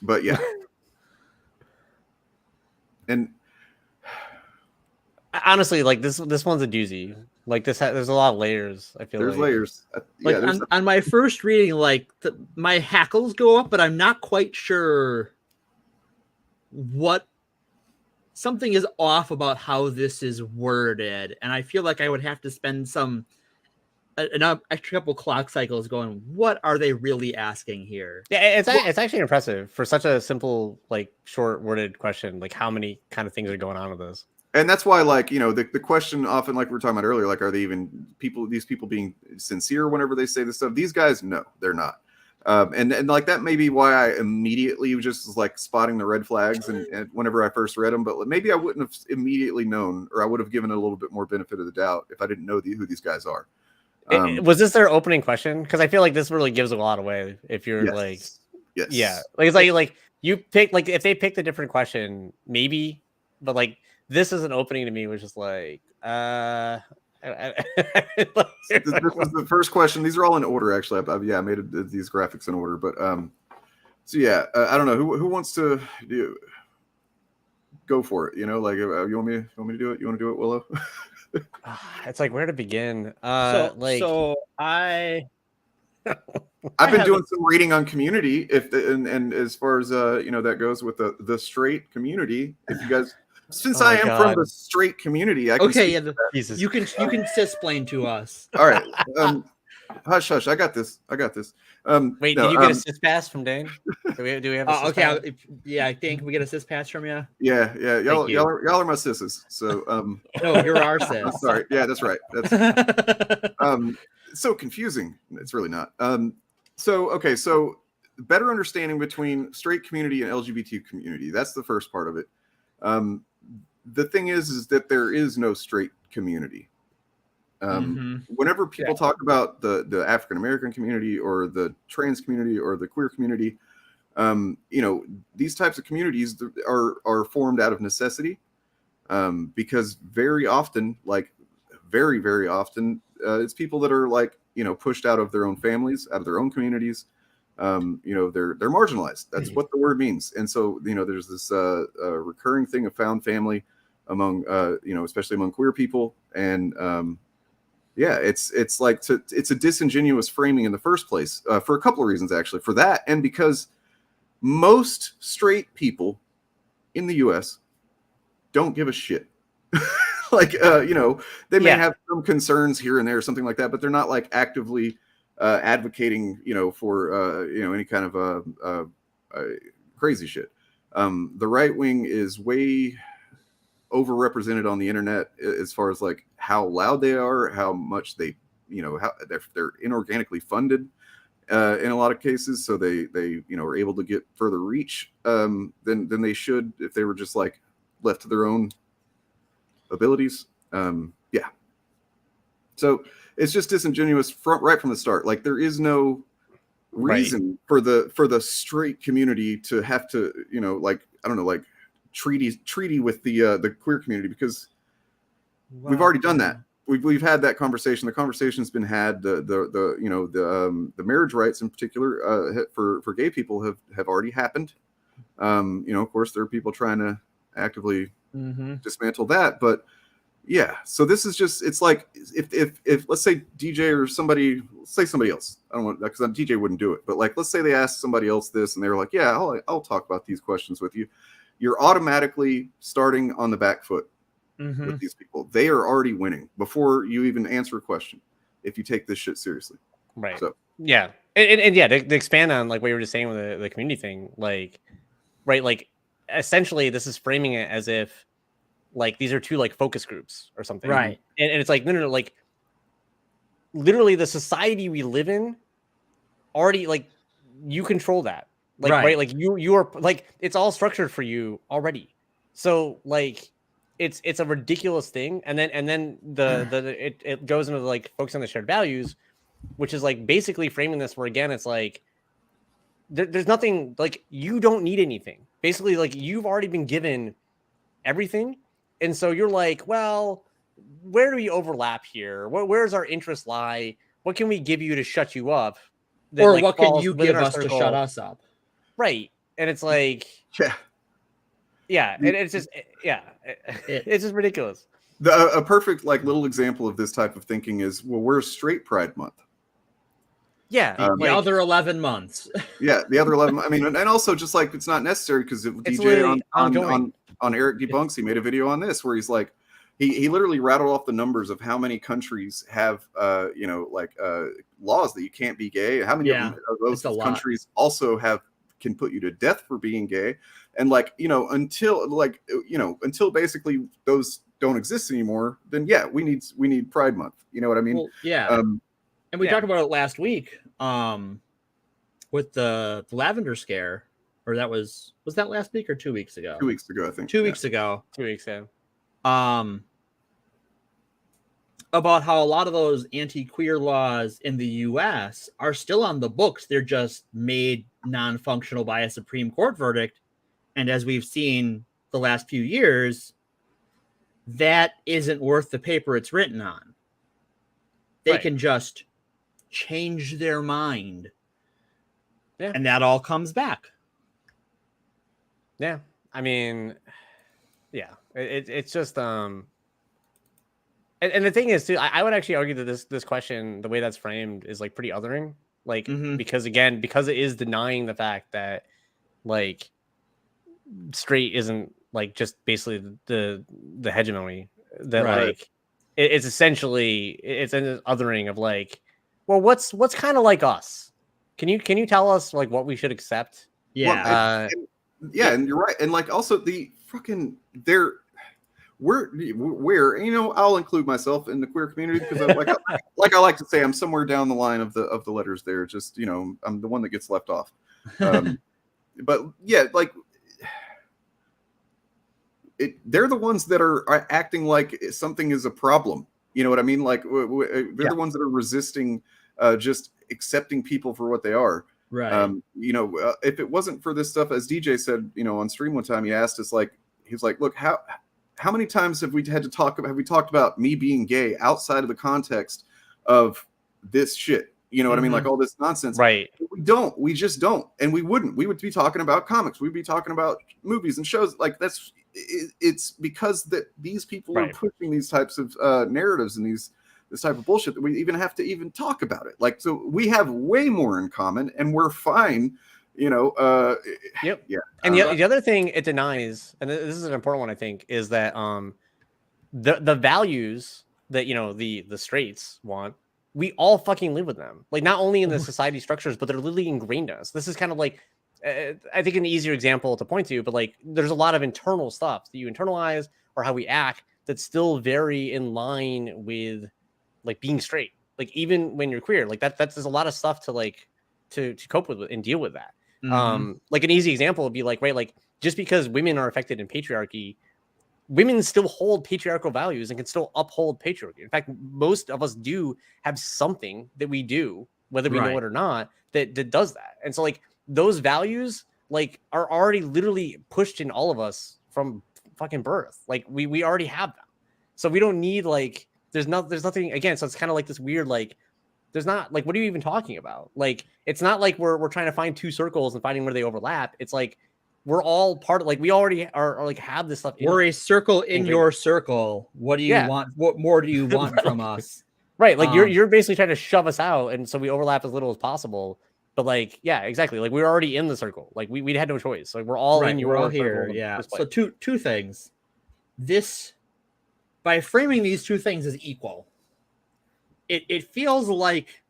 S10: But yeah, and
S12: honestly, like this one's a doozy. Like there's a lot of layers. I feel
S10: there's
S12: like.
S10: layers.
S4: Like on my first reading, like my hackles go up, but I'm not quite sure what something is off about how this is worded, and I feel like I would have to spend an extra couple clock cycles going, what are they really asking here?
S12: Yeah, it's actually impressive for such a simple, like short worded question. Like how many kind of things are going on with this?
S10: And that's why, like, you know, the question often, like we were talking about earlier, like, are they even these people being sincere whenever they say this stuff? These guys, no, they're not. And like that may be why I immediately just was like spotting the red flags and whenever I first read them, but maybe I wouldn't have immediately known, or I would have given it a little bit more benefit of the doubt if I didn't know who these guys are.
S12: Was this their opening question? Because I feel like this really gives a lot away. If you're yeah, like it's like you pick, like if they picked a different question, maybe, but like this is an opening to me, which is like this
S10: was the first question. These are all in order, actually. I made these graphics in order, but so yeah, I don't know who wants to go for it. You know, like you want me to do it? You want to do it, Willow?
S12: It's like where to begin.
S10: I've been doing some reading on community, and as far as you know, that goes with the straight community. If you guys, since I am from the straight community, I can
S4: you can cisplain to us.
S10: All right, hush. I got this.
S12: Wait, did you get a cis pass from Dane? Do we have a cis pass?
S4: I think we get a cis pass from you.
S10: Yeah. Y'all are my sisses. So
S4: no, you're our sis.
S10: Sorry. Yeah, that's right. That's so confusing. It's really not. So better understanding between straight community and LGBT community. That's the first part of it. The thing is that there is no straight community. Whenever people talk about the African American community or the trans community or the queer community, you know, these types of communities are formed out of necessity, because very often, it's people that are like, you know, pushed out of their own families, out of their own communities. You know, they're marginalized. That's what the word means. And so, you know, there's this recurring thing of found family among you know, especially among queer people. And it's like it's a disingenuous framing in the first place, for a couple of reasons, actually. For that, and because most straight people in the US don't give a shit. Like you know, they may have some concerns here and there or something like that, but they're not like actively advocating, you know, for you know, any kind of crazy shit. The right wing is way overrepresented on the internet as far as like how loud they are, how much they, you know, how they're inorganically funded in a lot of cases, so they you know, are able to get further reach than they should if they were just like left to their own abilities. So it's just disingenuous right from the start. Like there is no reason for the straight community to have to, you know, like, I don't know, like treaty with the queer community, because we've already done that. We've had that conversation. The conversation's been had. The you know, the marriage rights in particular for gay people have already happened. You know, of course, there are people trying to actively dismantle that, but yeah. So this is just, it's like if let's say DJ or somebody else. I don't want, because DJ wouldn't do it, but like let's say they asked somebody else this and they were like, yeah, I'll talk about these questions with you. You're automatically starting on the back foot with these people. They are already winning before you even answer a question if you take this shit seriously.
S12: Right.
S10: So
S12: yeah. And yeah, to expand on like what you were just saying with the community thing, like, right, like essentially this is framing it as if like these are two like focus groups or something.
S4: Right.
S12: And it's like, no, like literally the society we live in already, like you control that. Like, right, like you are like, it's all structured for you already. So like it's a ridiculous thing. And then it goes into like focus on the shared values, which is like basically framing this where again it's like there's nothing, like you don't need anything. Basically, like you've already been given everything, And so you're like, well, where do we overlap here? Where's our interest lie? What can we give you to shut you up? That,
S11: or
S12: like,
S11: what can
S12: falls
S11: you
S12: within
S11: give
S12: our
S11: us to shut us up?
S12: Right. And it's like, yeah, and it's just, it's just ridiculous.
S10: A perfect like little example of this type of thinking is, well, where's Straight Pride Month?
S11: Yeah, the other 11 months.
S10: Yeah, the other 11. I mean, and also just like it's not necessary because DJ on Eric Debunks, he made a video on this where he's like, he literally rattled off the numbers of how many countries have laws that you can't be gay. How many of those countries also can put you to death for being gay, and until basically those don't exist anymore, then we need Pride Month. You know what I mean?
S11: Well, yeah. And we talked about it last week with the lavender scare, or was that last week or 2 weeks ago?
S10: 2 weeks ago, I think.
S11: 2 weeks ago.
S12: 2 weeks, yeah.
S11: About how a lot of those anti-queer laws in the U.S. are still on the books. They're just made non-functional by a Supreme Court verdict. And as we've seen the last few years, that isn't worth the paper it's written on. They can just change their mind.
S12: Yeah.
S11: And that all comes back.
S12: Yeah. I mean, yeah, it's just, and the thing is too, I would actually argue that this question, the way that's framed, is like pretty othering, like, because it is denying the fact that like straight isn't like just basically the hegemony that like it's essentially it's an othering of like, well, what's kind of like us? Can you tell us like what we should accept?
S10: Yeah. And you're right. And like also the fucking we're I'll include myself in the queer community because I like to say I'm somewhere down the line of the letters there. Just I'm the one that gets left off. But yeah, like they're the ones that are acting like something is a problem. You know what I mean? Like they're the ones that are resisting just accepting people for what they are.
S11: Right.
S10: If it wasn't for this stuff, as DJ said, on stream one time, he asked us he was like, look, how many times have we talked about me being gay outside of the context of this shit? You know what I mean? Like all this nonsense.
S12: Right.
S10: We just don't. And we wouldn't. We would be talking about comics. We'd be talking about movies and shows. Like it's because that these people are pushing these types of narratives and this type of bullshit that we even have to even talk about it. Like, so we have way more in common and we're fine.
S12: Yep. Yeah. And the other thing it denies, and this is an important one, I think, is that the values that the straights want, we all fucking live with them. Like not only in the society structures, but they're literally ingrained in us. This is kind of like I think an easier example to point to, but like there's a lot of internal stuff that you internalize or how we act that's still very in line with like being straight. Like even when you're queer, like that's there's a lot of stuff to like to cope with and deal with that. Like an easy example would be like, right, like just because women are affected in patriarchy, women still hold patriarchal values and can still uphold patriarchy. In fact, most of us do have something that we do, whether we know it or not, that does that. And so like those values like are already literally pushed in all of us from fucking birth. Like we already have them. So we don't need like there's nothing again. So it's kind of like this weird like there's not like what are you even talking about? Like it's not like we're trying to find two circles and finding where they overlap. It's like we're all part of like we already are like have this stuff.
S11: We're a circle in your circle. What do you want? What more do you want from us?
S12: Right. Like you're basically trying to shove us out, and so we overlap as little as possible. But like, yeah, exactly. Like we're already in the circle. Like we had no choice. Like we're all in your
S11: we're all here. Yeah. So two things. This by framing these two things as equal, it feels like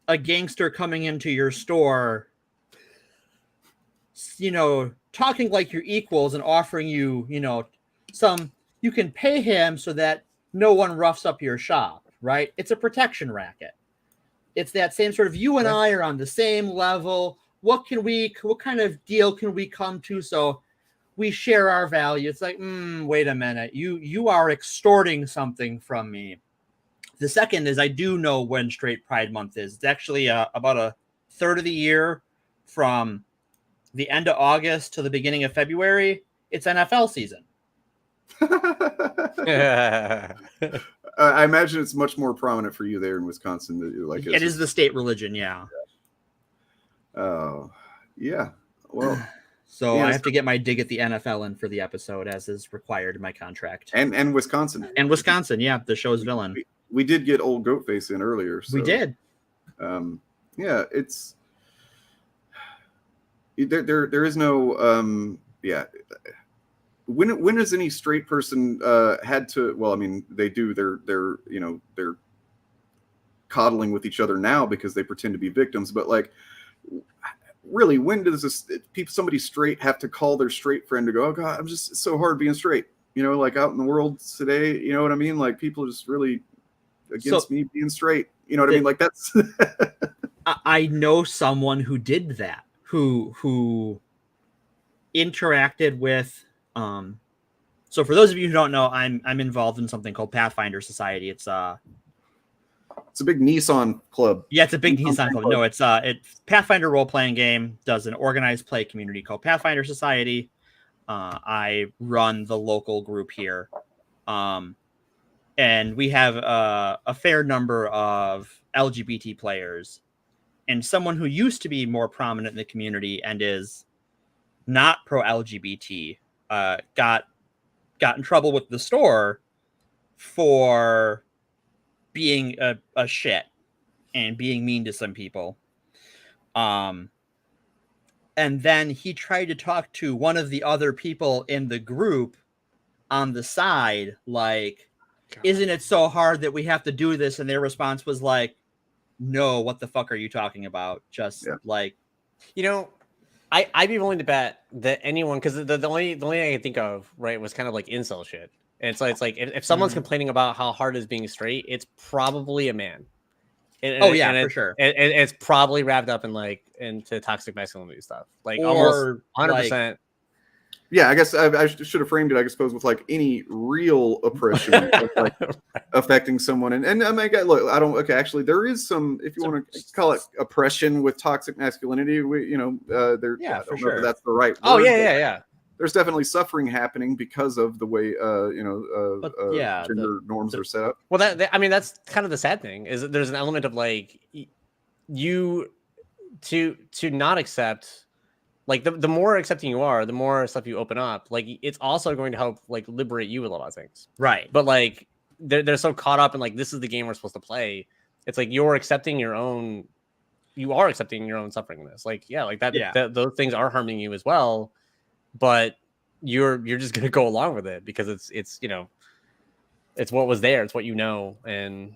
S11: a gangster coming into your store, talking like you're equals and offering you, you can pay him so that no one roughs up your shop, right? It's a protection racket. It's that same sort of you and I are on the same level. What kind of deal can we come to? So we share our value. It's like, wait a minute. You are extorting something from me. The second is I do know when Straight Pride Month is. It's actually about a third of the year from the end of August to the beginning of February. It's NFL season.
S10: I imagine it's much more prominent for you there in Wisconsin. Like
S4: it is the state religion, yeah.
S10: Oh, yeah. Well,
S4: so I have to get my dig at the NFL in for the episode, as is required in my contract.
S10: And Wisconsin.
S4: And Wisconsin, yeah, the show's villain.
S10: We did get old Goatface in earlier. So,
S4: we did.
S10: Yeah, it's there is no yeah. When has any straight person had to? Well, I mean, they do. They're coddling with each other now because they pretend to be victims. But like, really, when does somebody straight have to call their straight friend to go, oh God, it's so hard being straight, like out in the world today, you know what I mean? Like people are just really against me being straight, you know what I mean? Like that's,
S4: I know someone who did that, who interacted with, so for those of you who don't know, I'm involved in something called Pathfinder Society. It's a
S10: big Nissan club.
S4: Yeah, it's a big Nissan club. No, it's Pathfinder role-playing game, does an organized play community called Pathfinder Society. I run the local group here. And we have a fair number of LGBT players. And someone who used to be more prominent in the community and is not pro-LGBT got in trouble with the store for being a shit and being mean to some people. And then he tried to talk to one of the other people in the group on the side, like, God, isn't it so hard that we have to do this? And their response was like, no, what the fuck are you talking about? Just like,
S12: I'd be willing to bet that anyone, because the only thing I can think of, right, was kind of like incel shit. And it's like if someone's complaining about how hard it is being straight, it's probably a man.
S4: For sure.
S12: It's probably wrapped up into toxic masculinity stuff, like almost 100%.
S10: Yeah, I guess I should have framed it, I suppose, with like any real oppression like affecting someone. And I mean, look, I don't. Okay, actually, there is some, if you want to call it oppression with toxic masculinity. There.
S12: Yeah,
S10: I
S12: for
S10: don't
S12: sure.
S10: know if that's the right word.
S12: Oh yeah.
S10: There's definitely suffering happening because of the way gender norms are set up.
S12: Well, that's kind of the sad thing, is that there's an element of like you to not accept. Like the more accepting you are, the more stuff you open up. Like it's also going to help like liberate you with a lot of things,
S4: right?
S12: But like they're so caught up in like, this is the game we're supposed to play. It's like you are accepting your own suffering in this. Like that those things are harming you as well, but you're just gonna go along with it because it's it's what was there, it's what and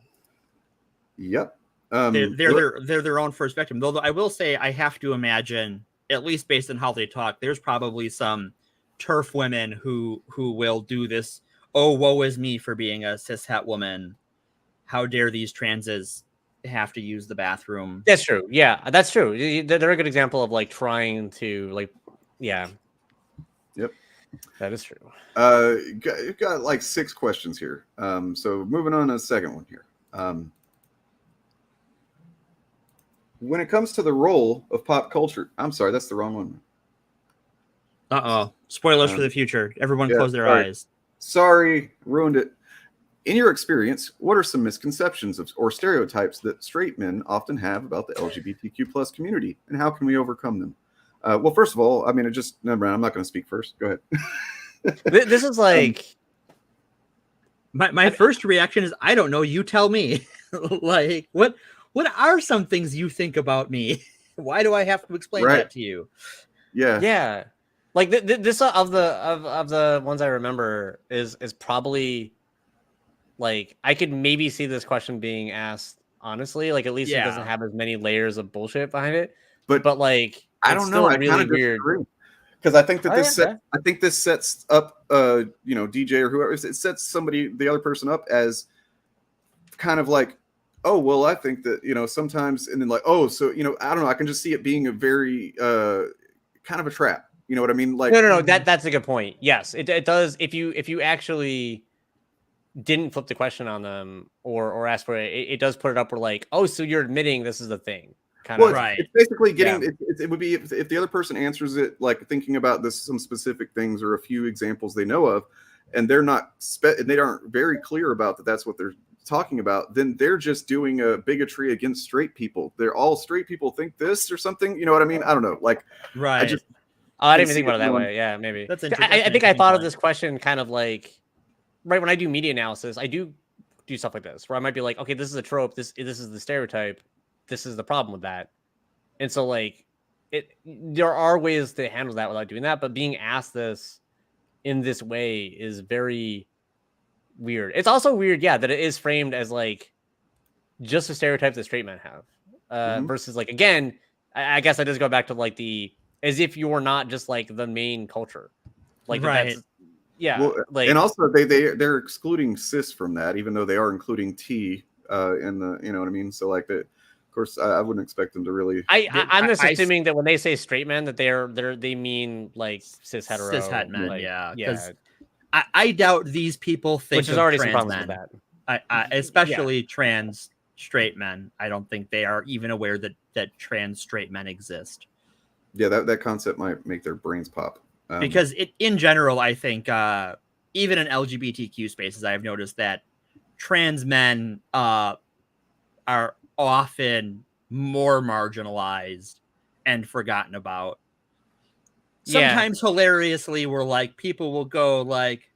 S10: yep.
S4: They're their own perspective. Though I will say, I have to imagine, at least based on how they talk, there's probably some turf women who will do this. Oh, woe is me for being a cishet woman. How dare these transes have to use the bathroom?
S12: That's true. Yeah, that's true. They're a good example of like trying to like, yeah.
S10: Yep.
S12: That is true.
S10: You've got like 6 questions here. So moving on to the second one here. When it comes to the role of pop culture, I'm sorry, that's the wrong one.
S4: Uh-oh. Spoilers for the future. Everyone close their eyes.
S10: Sorry, ruined it. In your experience, what are some misconceptions or stereotypes that straight men often have about the LGBTQ plus community, and how can we overcome them? Well, first of all, I mean, never mind, I'm not going to speak first. Go ahead.
S12: This is like...
S4: My first reaction is, I don't know, you tell me. Like, what are some things you think about me? Why do I have to explain that to you?
S10: Yeah.
S12: Like this of the ones I remember is probably like, I could maybe see this question being asked honestly. Like at least it doesn't have as many layers of bullshit behind it. But like,
S10: I don't know. I
S12: really
S10: kind of
S12: weird.
S10: disagree. Because I think that I think this sets up DJ or whoever, it sets the other person up as kind of like, oh, well, I think that, sometimes, and then like, oh, so, I don't know. I can just see it being a very kind of a trap. You know what I mean? Like,
S12: no. That's a good point. Yes, it does. If you actually didn't flip the question on them or ask for it, it does put it up where like, oh, so you're admitting this is a thing. Kind of.
S4: Right.
S10: It's basically getting, it would be if the other person answers it, like thinking about some specific things or a few examples they know of. and they're not and they aren't very clear about that that's what they're talking about, then they're just doing a bigotry against straight people. They're all straight people think this or something. You know what I mean? I don't know. Like,
S4: right.
S12: I didn't even think about it that way. Yeah, maybe.
S4: That's
S12: I think I thought of this question kind of like right when I do media analysis, I do stuff like this where I might be like, okay, this is a trope. This is the stereotype. This is the problem with that. And so like there are ways to handle that without doing that, but being asked this in this way is very weird. It's also weird, yeah, that it is framed as like just a stereotype that straight men have, versus like, again, I guess I just go back to like as if you're not just like the main culture, like
S4: right.
S12: That's, yeah,
S10: well,
S12: like,
S10: and also they're excluding cis from that, even though they are including T in the, you know what I mean. So like of course, I wouldn't expect them to really.
S12: I'm just assuming that when they say straight men, that they mean like cis hetero,
S4: cis-het men,
S12: like,
S4: yeah. I doubt these people think,
S12: which is already some
S4: trans
S12: problems
S4: men.
S12: with that.
S4: Especially trans straight men. I don't think they are even aware that trans straight men exist.
S10: Yeah, that concept might make their brains pop.
S4: Because in general, I think even in LGBTQ spaces, I've noticed that trans men are often more marginalized and forgotten about. Sometimes hilariously, we're like, people will go like,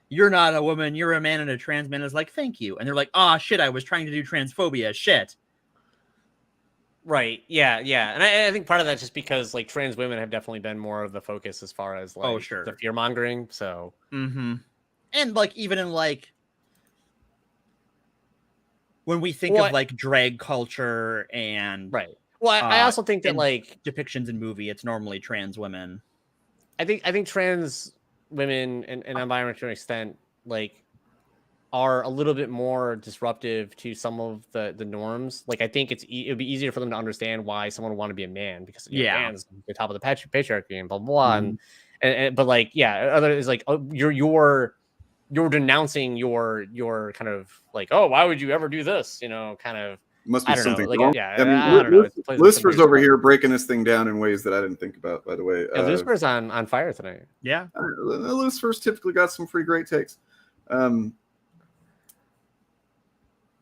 S4: you're not a woman, you're a man, and a trans man is like, thank you. And they're like, oh shit, I was trying to do transphobia, shit.
S12: Right. Yeah. And I think part of that's just because like trans women have definitely been more of the focus as far as like the fear mongering. So,
S4: and like even in like when we think of like drag culture and
S12: right. Well, I also think that like
S4: depictions in movie, it's normally trans women.
S12: I think trans women and non-binary to an extent like are a little bit more disruptive to some of the norms. Like I think it would be easier for them to understand why someone would want to be a man, because man's the top of the patriarchy and blah blah blah. And but like other is like you're denouncing your kind of like, oh, why would you ever do this, kind of.
S10: Must be something
S12: like,
S10: wrong.
S12: I
S10: don't know. Lucifer's over here breaking this thing down in ways that I didn't think about, by the way.
S12: Lucifer's on fire tonight.
S4: Yeah.
S10: Lucifer's typically got some pretty great takes.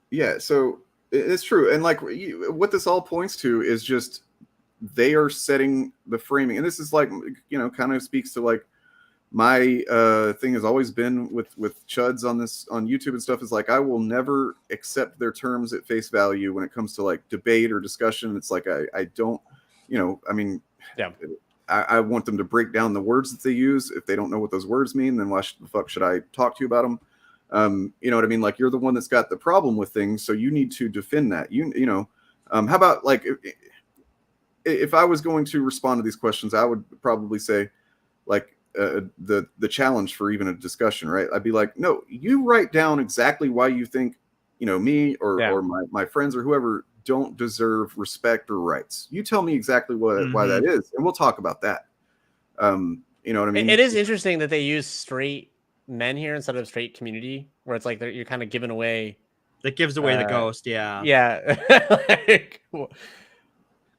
S10: Yeah, so it's true. And like what this all points to is just they are setting the framing. And this is like, kind of speaks to like my thing has always been with chuds on YouTube and stuff, is like I will never accept their terms at face value when it comes to like debate or discussion. It's like I don't, I want them to break down the words that they use. If they don't know what those words mean, then why the fuck should I talk to you about them? You know what I mean? Like you're the one that's got the problem with things, so you need to defend that. How about like if I was going to respond to these questions, I would probably say like the challenge for even a discussion, right? I'd be like, no, you write down exactly why you think me or my friends or whoever don't deserve respect or rights. You tell me exactly why that is, and we'll talk about that. You know what I mean?
S12: It is interesting that they use straight men here instead of straight community, where it's like you're kind of giving away.
S4: That gives away the ghost,
S12: yeah.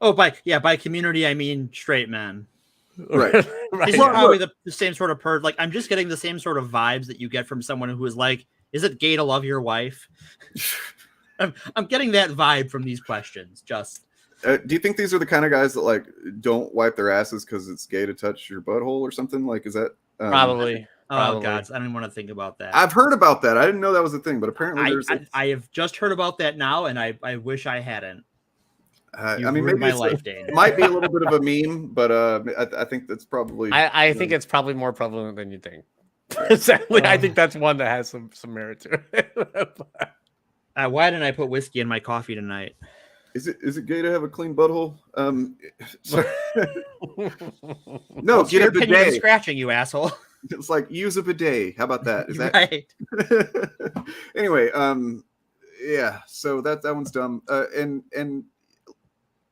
S4: By community I mean straight men.
S10: Right.
S4: These are probably the same sort of like I'm just getting the same sort of vibes that you get from someone who is like, is it gay to love your wife? I'm getting that vibe from these questions. Just
S10: do you think these are the kind of guys that like don't wipe their asses because it's gay to touch your butthole or something? Like, is that
S12: probably?
S4: Oh God, I didn't want to think about that.
S10: I've heard about that. I didn't know that was a thing, but apparently there's.
S4: I have just heard about that now, and I wish I hadn't.
S10: I mean, maybe it might be a little bit of a meme, but I think that's probably.
S12: I think it's probably more prevalent than you think. Sadly, I think that's one that has some merit to it.
S4: Why didn't I put whiskey in my coffee tonight?
S10: Is it gay to have a clean butthole? No, get a bidet.
S4: Scratching you, asshole.
S10: It's like use a bidet. How about that? Is that
S4: right?
S10: Anyway, yeah. So that one's dumb. And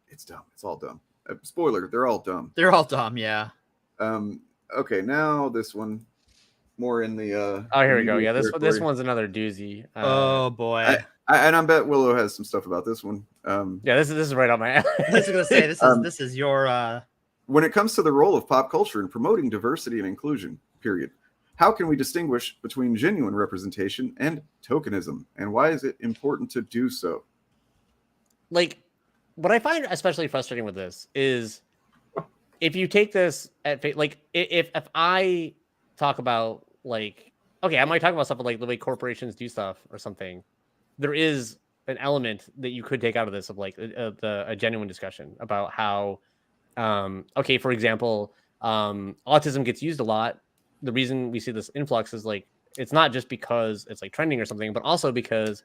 S10: it's dumb. It's all dumb. Spoiler: they're all dumb.
S4: They're all dumb. Yeah.
S10: Okay, now this one, more in the.
S12: Oh, here we go. Yeah, this one's another doozy.
S4: Oh boy.
S10: And I bet Willow has some stuff about this one.
S12: Yeah, this is right on my alley.
S4: I was gonna say this is your.
S10: When it comes to the role of pop culture in promoting diversity and inclusion, period. How can we distinguish between genuine representation and tokenism, and why is it important to do so?
S12: Like, what I find especially frustrating with this is if you take this at like if I talk about like, okay, I might talk about stuff like the way corporations do stuff or something. There is an element that you could take out of this of like a genuine discussion about how, okay, for example, autism gets used a lot. The reason we see this influx is like, it's not just because it's like trending or something, but also because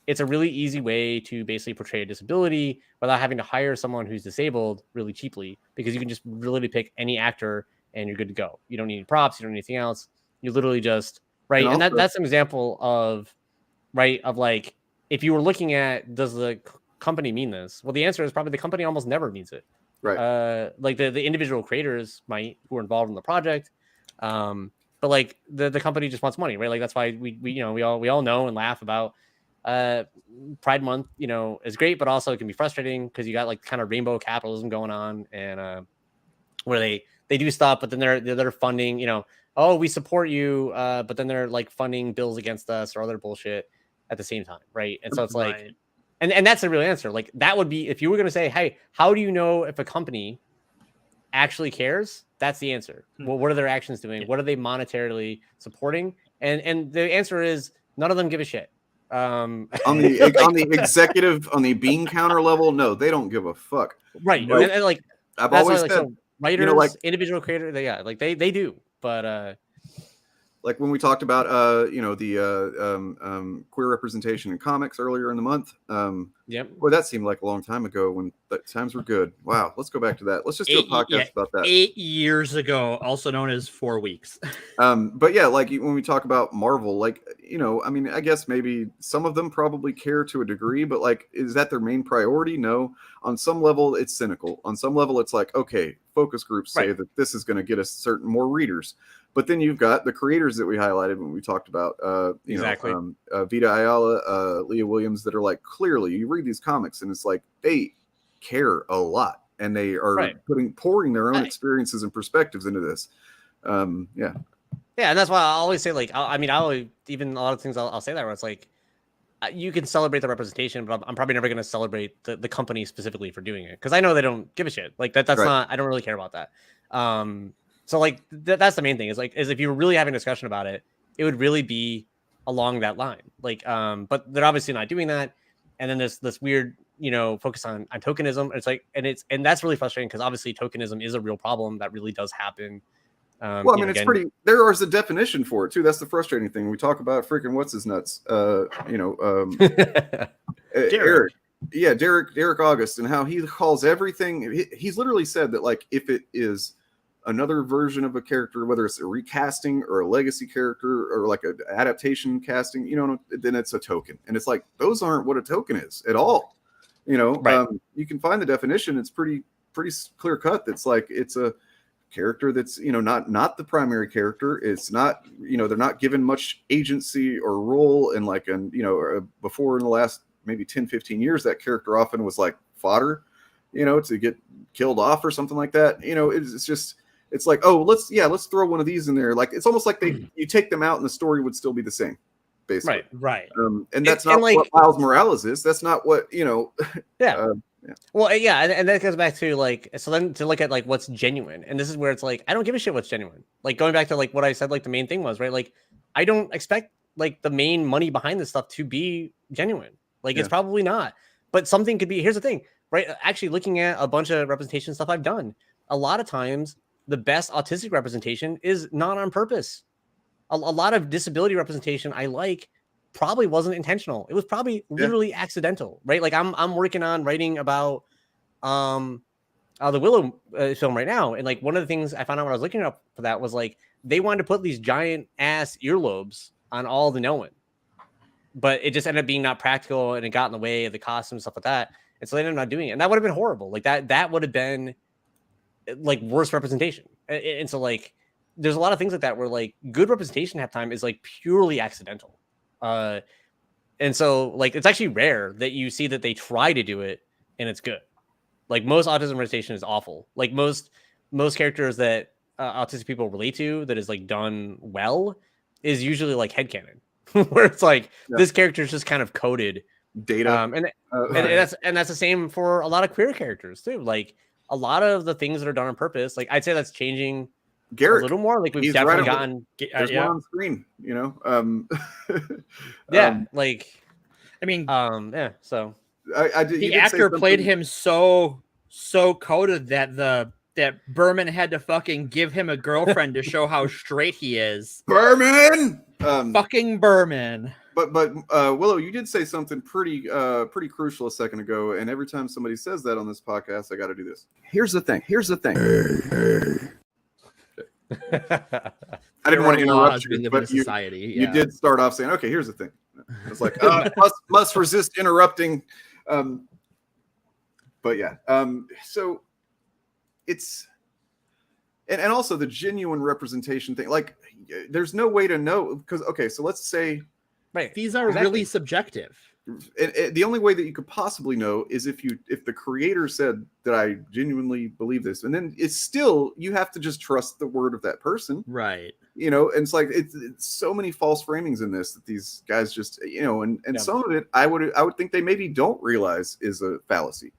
S12: it's a really easy way to basically portray a disability without having to hire someone who's disabled really cheaply, because you can just really pick any actor and you're good to go. You don't need props. You don't need anything else. You literally just, right. And that's an example of, right, of like, if you were looking at, does the company mean this? Well, the answer is probably the company almost never means it.
S10: Right.
S12: Like the individual creators might, who are involved in the project. But like the company just wants money, right? Like that's why we all know and laugh about Pride Month, is great, but also it can be frustrating because you got like kind of rainbow capitalism going on, and where they do stuff, but then they're funding, oh, we support you, but then they're like funding bills against us or other bullshit at the same time, right? And so it's like,
S4: Right.
S12: and that's the real answer. Like that would be, if you were going to say, hey, how do you know if a company actually cares? That's the answer. Well, what are their actions doing? What are they monetarily supporting? And the answer is none of them give a shit.
S10: On the executive, on the bean counter level, no, they don't give a fuck.
S12: Right.
S10: Like,
S12: and like
S10: I've
S12: that's
S10: always
S12: why, like,
S10: said,
S12: so writers,
S10: like
S12: individual creators, they do. But
S10: like when we talked about the queer representation in comics earlier in the month, boy, that seemed like a long time ago when times were good. Wow, let's go back to that. Let's just do a podcast about that.
S4: 8 years ago, also known as 4 weeks.
S10: But yeah, like when we talk about Marvel, like, I mean, I guess maybe some of them probably care to a degree, but like, is that their main priority? No. On some level, it's cynical. On some level, it's like, okay, focus groups say that this is going to get us certain more readers. But then you've got the creators that we highlighted when we talked about, Vita Ayala, Leah Williams, that are like, clearly you read these comics and it's like they care a lot and they are pouring their own experiences and perspectives into this. Yeah,
S12: and that's why I always say, like, I always, even a lot of things I'll say that where it's like, you can celebrate the representation, but I'm probably never going to celebrate the company specifically for doing it, because I know they don't give a shit. Like that's not, I don't really care about that. So like that's the main thing is if you were really having a discussion about it, it would really be along that line. Like, but they're obviously not doing that. And then this weird, focus on tokenism. It's like, and that's really frustrating because obviously tokenism is a real problem that really does happen.
S10: Well, I mean, it's pretty. There is a definition for it too. That's the frustrating thing. We talk about freaking what's his nuts. Derek. Yeah, Derek August, and how he calls everything. He's literally said that, like, if it is another version of a character, whether it's a recasting or a legacy character or like an adaptation casting, then it's a token. And it's like, those aren't what a token is at all. You can find the definition. It's pretty clear cut. That's like, it's a character that's, not the primary character. It's not, they're not given much agency or role. And like, before in the last maybe 10, 15 years, that character often was like fodder, to get killed off or something like that. It's just, it's like, oh, let's throw one of these in there. Like, it's almost like you take them out and the story would still be the same, basically.
S4: Right.
S10: And that's not like, what Miles Morales is. That's not what,
S12: Yeah. Well, yeah. And that goes back to like, so then to look at like what's genuine. And this is where it's like, I don't give a shit what's genuine. Like going back to like what I said, like the main thing was, right? Like, I don't expect like the main money behind this stuff to be genuine. Like it's probably not, but something could be. Here's the thing, right? Actually looking at a bunch of representation stuff I've done, a lot of times the best autistic representation is not on purpose. A lot of disability representation I like probably wasn't intentional. It was probably literally accidental, right? Like I'm working on writing about the Willow film right now, and like one of the things I found out when I was looking up for that was like they wanted to put these giant ass earlobes on all the Noan, but it just ended up being not practical and it got in the way of the costume and stuff like that, and so they ended up not doing it, and that would have been horrible. Like that would have been like worse representation. And so like there's a lot of things like that where like good representation half time is like purely accidental. And so like it's actually rare that you see that they try to do it and it's good. Like most autism representation is awful. Like most characters that autistic people relate to that is like done well is usually like headcanon, where it's like this character is just kind of coded
S10: data,
S12: and that's the same for a lot of queer characters too. Like a lot of the things that are done on purpose, like I'd say that's changing
S10: Garrick,
S12: a little more. Like we've definitely gotten
S10: there's one on screen, you know.
S11: Like I mean,
S12: yeah. So
S11: the actor played him so coded that Berman had to fucking give him a girlfriend to show how straight he is.
S10: Berman,
S11: fucking Berman.
S10: But Willow, you did say something pretty crucial a second ago, and every time somebody says that on this podcast, I got to do this. Here's the thing. Hey. I didn't want to interrupt you, but you did start off saying, "Okay, here's the thing." It's like must resist interrupting. But yeah, so it's and also the genuine representation thing. Like, there's no way to know because so let's say
S11: these are really subjective.
S10: And the only way that you could possibly know is if the creator said that I genuinely believe this, and then it's still you have to just trust the word of that person,
S11: right?
S10: You know, and it's like it's so many false framings in this that these guys just and some of it I would think they maybe don't realize is a fallacy.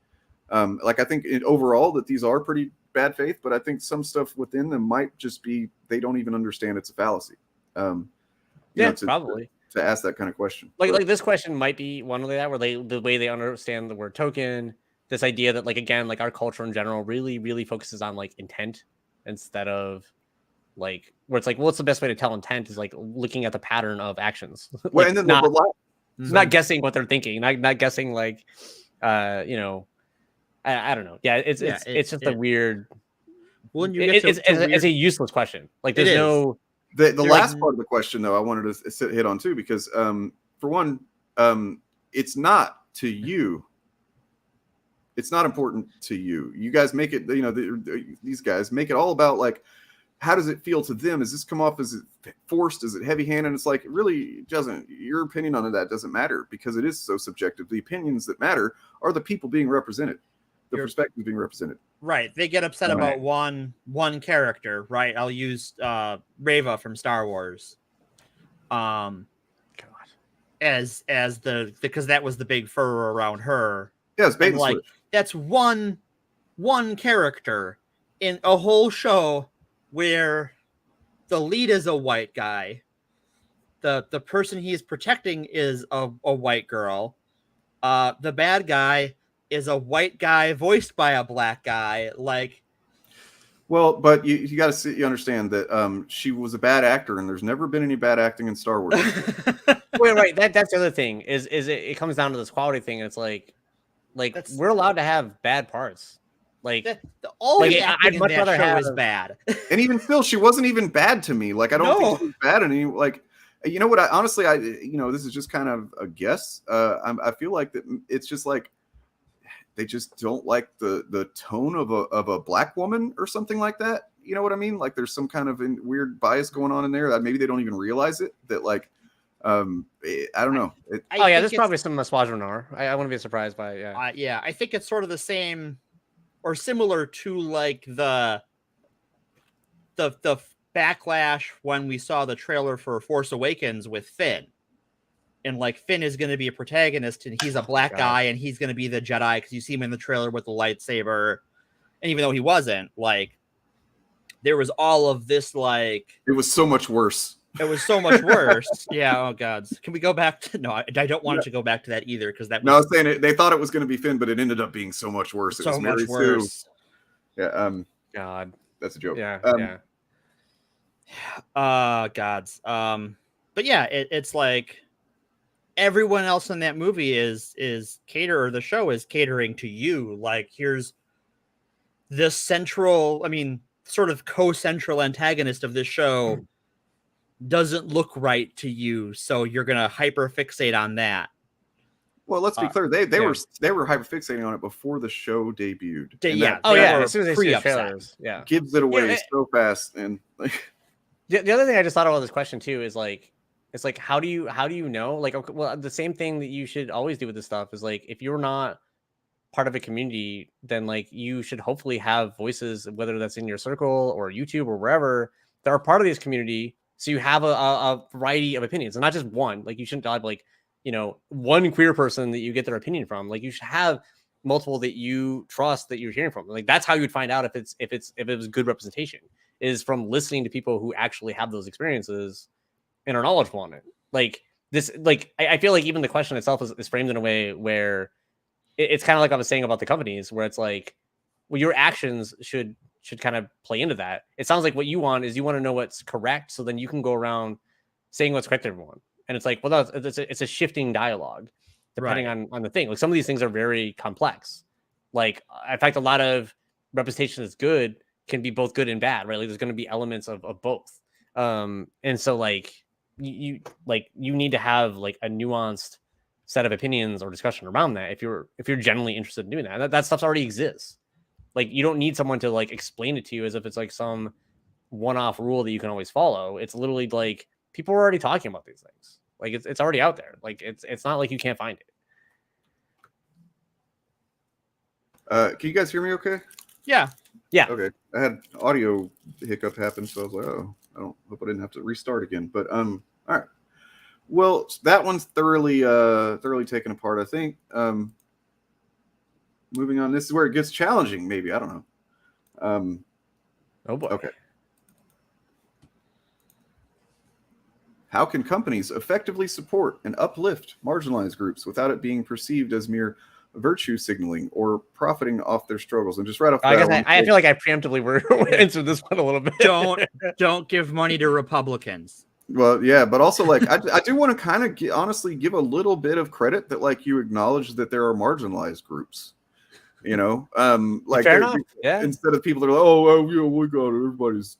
S10: Like I think overall that these are pretty bad faith, but I think some stuff within them might just be they don't even understand it's a fallacy.
S12: Probably.
S10: To ask that kind of question,
S12: like this question might be one of that where the way they understand the word token, this idea that like again like our culture in general really focuses on like intent instead of like where it's like what's the best way to tell intent is like looking at the pattern of actions.
S10: Well, and then
S12: not guessing what they're thinking, not guessing like I don't know. Yeah, it's just a weird.
S11: When you
S12: it's a useless question. Like there's no.
S10: The last part of the question, though, I wanted to hit on too, because for one, it's not to you. It's not important to you. You guys make it, these guys make it all about like, how does it feel to them? Does this come off as forced? Is it heavy-handed? It's like, it really doesn't. Your opinion on that doesn't matter because it is so subjective. The opinions that matter are the people being represented, the perspectives being represented.
S11: Right. They get upset about one character, right? I'll use Reva from Star Wars. As because that was the big furor around her.
S10: Yes, yeah,
S11: like that's one character in a whole show where the lead is a white guy. The person he is protecting is a white girl. The bad guy is a white guy voiced by a black guy. Like,
S10: well, but you got to you understand that she was a bad actor, and there's never been any bad acting in Star Wars.
S12: Wait, right? That's the other thing. Is it comes down to this quality thing. It's like we're allowed to have bad parts. Like
S11: I'd much rather have is bad.
S10: And even still, she wasn't even bad to me. Like I don't think she was bad in any like. You know what? Honestly, this is just kind of a guess. I feel like that it's just like. They just don't like the tone of a black woman or something like that. You know what I mean? Like there's some kind of weird bias going on in there that maybe they don't even realize it. That like, I don't know.
S12: There's probably some misogyny. I wouldn't be surprised by it.
S11: Yeah. I think it's sort of the same or similar to like the backlash when we saw the trailer for Force Awakens with Finn. And like Finn is going to be a protagonist and he's a black guy and he's going to be the Jedi because you see him in the trailer with the lightsaber. And even though he wasn't, like, there was all of this, like...
S10: It was so much worse.
S11: It was so much worse. Yeah, oh God. Can we go back to... No, I don't want it to go back to that either because that was...
S10: No, I was saying it, they thought it was going to be Finn, but it ended up being so much worse. It was Mary Sue. Yeah,
S12: God.
S10: That's a joke.
S12: Yeah,
S11: gods. But yeah, it's like... Everyone else in that movie is the show is catering to you. Like, here's this central, sort of co-central antagonist of this show doesn't look right to you. So you're going to hyper fixate on that.
S10: Well, let's be clear. They were hyper fixating on it before the show debuted.
S12: As soon as they see the trailers,
S10: gives it away so fast. And like,
S12: the other thing I just thought about this question too is like, it's like, how do you know? Like, well, the same thing that you should always do with this stuff is like, if you're not part of a community, then like you should hopefully have voices, whether that's in your circle or YouTube or wherever, that are part of this community. So you have a variety of opinions, and not just one. Like you shouldn't have like, you know, one queer person that you get their opinion from. Like you should have multiple that you trust that you're hearing from. Like that's how you'd find out if it was good representation, is from listening to people who actually have those experiences and are knowledgeable on it. Like this, like I feel like even the question itself is framed in a way where it's kind of like I was saying about the companies, where it's like, well, your actions should kind of play into that. It sounds like what you want is you want to know what's correct, so then you can go around saying what's correct to everyone. And it's like, well, it's a shifting dialogue depending on the thing. Like some of these things are very complex. Like in fact, a lot of representation that's good can be both good and bad, right? Like there's going to be elements of both. And so like you need to have like a nuanced set of opinions or discussion around that if you're genuinely interested in doing that. That stuff already exists. Like you don't need someone to like explain it to you as if it's like some one-off rule that you can always follow. It's literally like people are already talking about these things. Like it's already out there. Like it's not like you can't find it.
S10: Can you guys hear me okay?
S11: Yeah.
S10: Okay. I had audio hiccup happen, so I was like, oh, I don't hope I didn't have to restart again. But all right. Well, that one's thoroughly taken apart, I think. Moving on, this is where it gets challenging, maybe. I don't know.
S12: Oh boy.
S10: Okay. How can companies effectively support and uplift marginalized groups without it being perceived as mere virtue signaling or profiting off their struggles? And just right off the bat,
S12: I feel like I preemptively answered this one a little bit.
S11: Don't give money to Republicans.
S10: Well, yeah, but also like I do want to kind of honestly give a little bit of credit that like you acknowledge that there are marginalized groups. You know, like
S12: fair enough. Yeah.
S10: Instead of people that are like, oh, you know, we got it,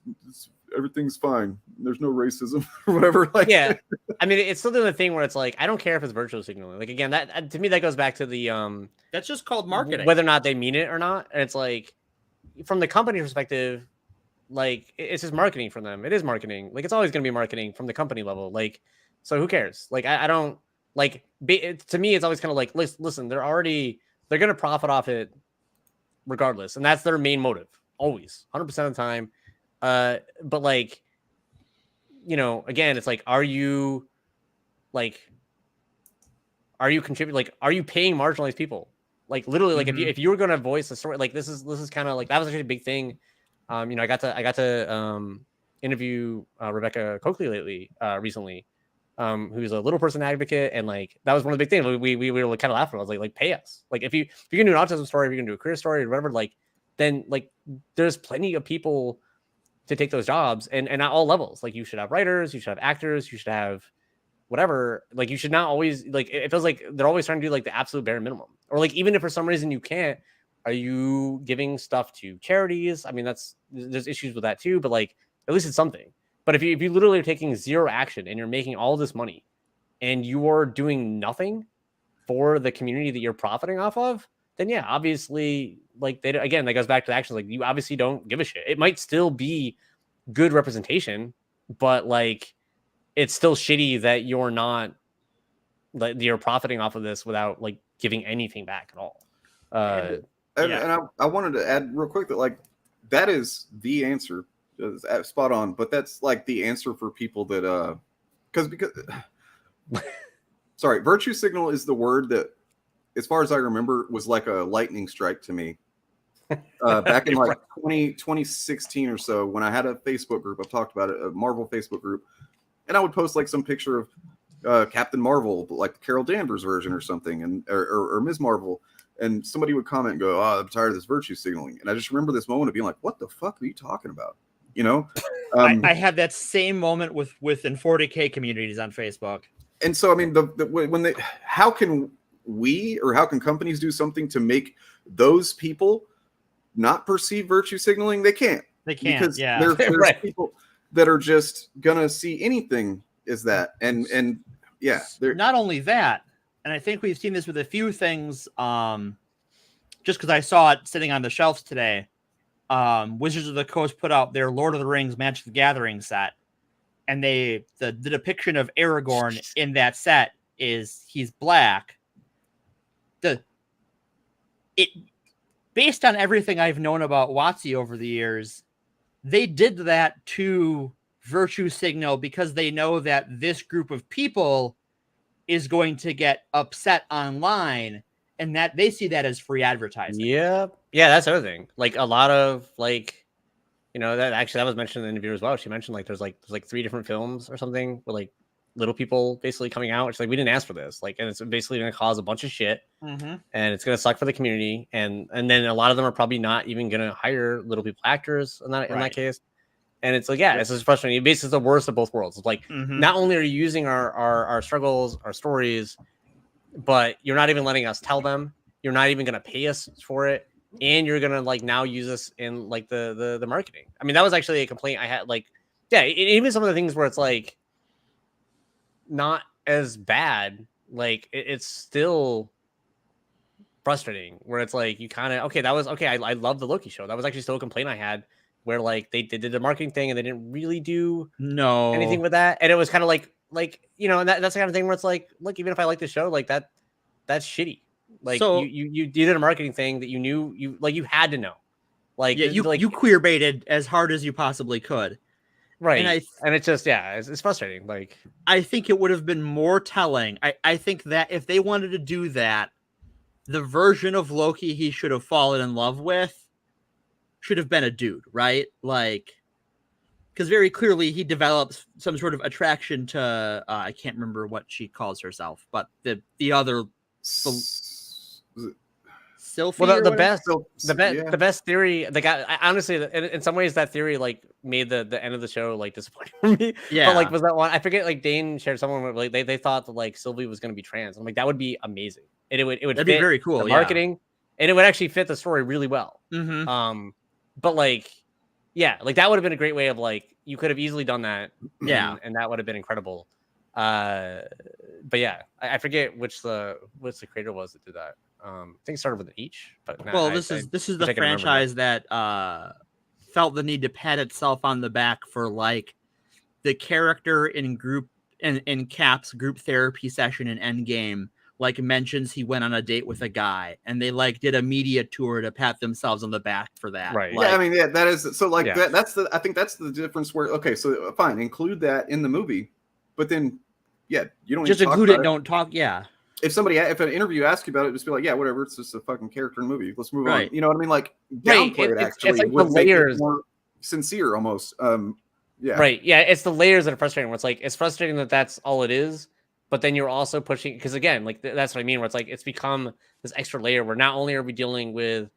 S10: everything's fine, there's no racism or whatever. Like,
S12: yeah, I mean, it's still the thing where it's like I don't care if it's virtual signaling. Like again, that to me that goes back to the
S11: that's just called marketing,
S12: whether or not they mean it or not. And it's like from the company perspective, like it's just marketing for them. It is marketing. Like it's always going to be marketing from the company level. Like so, who cares? Like I don't like. To me, it's always kind of like listen. They're going to profit off it regardless. And that's their main motive, always, 100% of the time. But like, you know, again, it's like, are you contributing? Like, are you paying marginalized people? Like literally, like if you were going to voice a story, like this is kind of like, that was actually a big thing. You know, I got to interview Rebecca Coakley recently. Who's a little person advocate, and like that was one of the big things we were kind of laughing. I was like pay us. Like if you can do an autism story, if you can do a career story or whatever, like then like there's plenty of people to take those jobs and at all levels. Like you should have writers, you should have actors, you should have whatever. Like you should not always like it feels like they're always trying to do like the absolute bare minimum. Or like even if for some reason you can't, are you giving stuff to charities? I mean there's issues with that too, but like at least it's something. But if you literally are taking zero action and you're making all this money and you're doing nothing for the community that you're profiting off of, then yeah, obviously, like that goes back to the actions. Like you obviously don't give a shit. It might still be good representation, but like it's still shitty that you're not like you're profiting off of this without like giving anything back at all.
S10: And I wanted to add real quick that like that is the answer. Spot on, but that's like the answer for people that because sorry, virtue signal is the word that as far as I remember was like a lightning strike to me back in like 2016 or so when I had a Facebook group. I've talked about it, a Marvel Facebook group, and I would post like some picture of Captain Marvel, like Carol Danvers version or something, and or Ms. Marvel, and somebody would comment and go, oh, I'm tired of this virtue signaling. And I just remember this moment of being like, what the fuck are you talking about? You know,
S11: I had that same moment within 40K communities on Facebook.
S10: And so, I mean, how can we or how can companies do something to make those people not perceive virtue signaling? They can't. Because there's right. People that are just gonna see anything as that, and yeah.
S11: Not only that, and I think we've seen this with a few things. Just because I saw it sitting on the shelves today. Wizards of the Coast put out their Lord of the Rings Magic the Gathering set, and the depiction of Aragorn in that set is he's black. it based on everything I've known about WotC over the years, they did that to virtue signal because they know that this group of people is going to get upset online, and that they see that as free advertising.
S12: Yeah, that's the other thing. Like a lot of like, that was mentioned in the interview as well. She mentioned like there's 3 different films or something with like little people basically coming out. It's like we didn't ask for this, like, and it's basically going to cause a bunch of shit, and it's going to suck for the community, and then a lot of them are probably not even going to hire little people actors in that case. And it's like, it's just frustrating. Basically, it's the worst of both worlds. It's like, not only are you using our struggles, our stories, but you're not even letting us tell them. You're not even going to pay us for it. And you're going to like now use us in like the marketing. I mean, that was actually a complaint I had. Like, even some of the things where it's like not as bad, like it's still frustrating where it's like, you kind of, okay, that was okay. I love the Loki show. That was actually still a complaint I had, where like they did the marketing thing and they didn't really do anything with that. And it was kind of like, and that's the kind of thing where it's like, look, even if I like the show, like that's shitty. Like, so, you did a marketing thing that you knew you had to know. Like, you
S11: queer baited as hard as you possibly could.
S12: Right. And it's just, it's frustrating. Like,
S11: I think it would have been more telling. I think that if they wanted to do that, the version of Loki he should have fallen in love with should have been a dude, right? Like, because very clearly he develops some sort of attraction to, I can't remember what she calls herself, but the other Sylphie.
S12: Well, the best theory, the guy, honestly, in some ways that theory like made the end of the show like disappointing for me.
S11: Yeah.
S12: But like, was that one? I forget. Like Dane shared someone where, like they thought that like Sylvie was going to be trans. I'm like, that would be amazing. And it would
S11: that'd be very cool.
S12: The marketing, and it would actually fit the story really well. But like, like that would have been a great way of like, you could have easily done that. And that would have been incredible. But yeah, I forget which the creator was that did that. I think it started with an H. But
S11: this is the franchise that felt the need to pat itself on the back for like the character in Cap's group therapy session in Endgame. Like mentions he went on a date with a guy, and they like did a media tour to pat themselves on the back for that.
S12: Right.
S11: Like,
S10: I mean, that is so like I think that's the difference where, okay, so fine, include that in the movie, but then you don't
S11: just include it. Don't talk. Yeah.
S10: If an interview asks you about it, just be like, whatever. It's just a fucking character in the movie. Let's move on. You know what I mean? Like downplay it actually.
S12: It's like the layers,
S10: more sincere almost.
S12: Right. Yeah. It's the layers that are frustrating. Where it's like, it's frustrating that that's all it is. But then you're also pushing, because again, like that's what I mean, where it's like it's become this extra layer where not only are we dealing with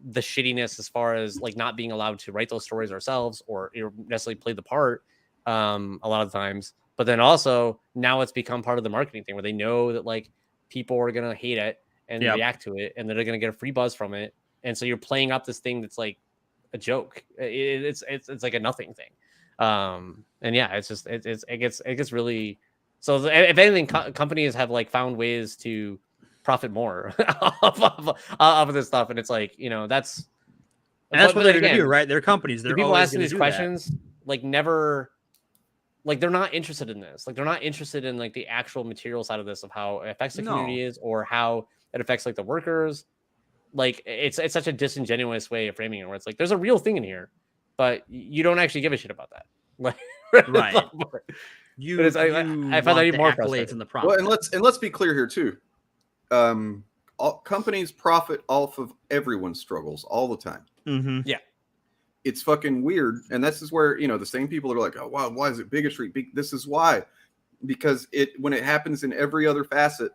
S12: the shittiness as far as like not being allowed to write those stories ourselves or necessarily play the part a lot of times, but then also now it's become part of the marketing thing where they know that like people are gonna hate it and react to it, and they're gonna get a free buzz from it, and so you're playing up this thing that's like a joke. It's like a nothing thing, and it's just it gets really. So if anything, companies have like found ways to profit more off of this stuff, and it's like, that's
S11: what they're gonna do, right? They're companies. They're
S12: people asking these questions like never, like they're not interested in this. Like they're not interested in like the actual material side of this, of how it affects the community is, or how it affects like the workers. Like it's such a disingenuous way of framing it, where it's like there's a real thing in here, but you don't actually give a shit about that. Like
S11: right.
S12: I find that even more frustrating
S11: in the problem.
S10: Well, and let's be clear here too. Companies profit off of everyone's struggles all the time.
S12: Yeah,
S10: it's fucking weird, and this is where the same people are like, oh wow, why is it bigotry? This is why, because when it happens in every other facet,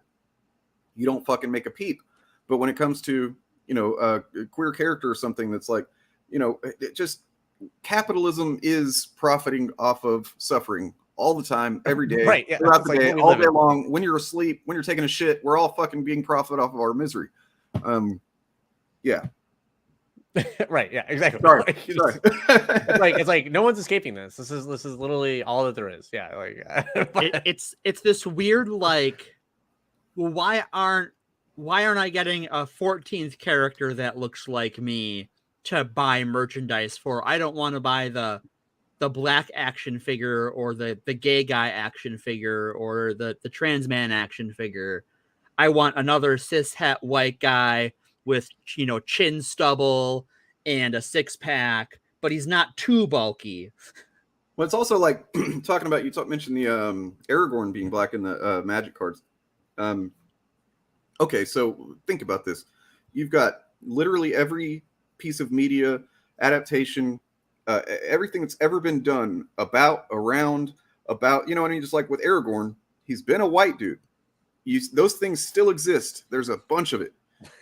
S10: you don't fucking make a peep. But when it comes to a queer character or something that's like, it just capitalism is profiting off of suffering. All the time, every day,
S12: right? Yeah,
S10: throughout the day, all day long. When you're asleep, when you're taking a shit, we're all fucking being profited off of our misery. Yeah.
S12: Right. Yeah. Exactly.
S10: Sorry.
S12: It's like no one's escaping this. This is literally all that there is. Yeah. Like
S11: it's this weird like, well, why aren't I getting a 14th character that looks like me to buy merchandise for? I don't want to buy the black action figure or the gay guy action figure or the trans man action figure. I want another cis het white guy
S4: with, you know, chin stubble and a 6-pack, but he's not too bulky.
S10: Well, it's also like talking about, mentioned the Aragorn being black in the Magic cards. Okay, so think about this. You've got literally every piece of media, adaptation, everything that's ever been done about, you know what I mean? Just like with Aragorn, he's been a white dude. Those things still exist. There's a bunch of it.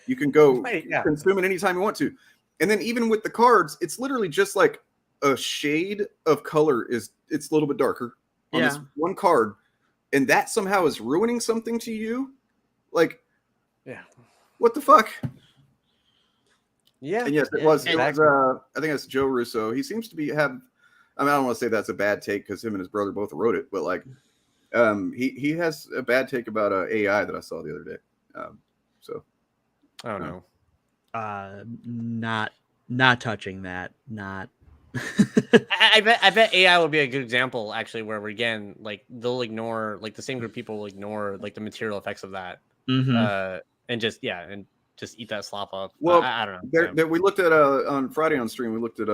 S10: You can go consume it anytime you want to. And then even with the cards, it's literally just like a shade of color it's a little bit darker on this one card. And that somehow is ruining something to you. Like, what the fuck?
S12: Yeah.
S10: And yes, it was. I think it's Joe Russo. He seems to I mean, I don't want to say that's a bad take because him and his brother both wrote it, but like, he has a bad take about AI that I saw the other day. So,
S12: I don't
S4: know. Not touching that. Not.
S12: I bet AI would be a good example actually, where again, like they'll ignore, like the same group of people will ignore like the material effects of that, and just eat that slop up.
S10: Well,
S12: I don't know.
S10: We looked at on Friday on stream. We looked at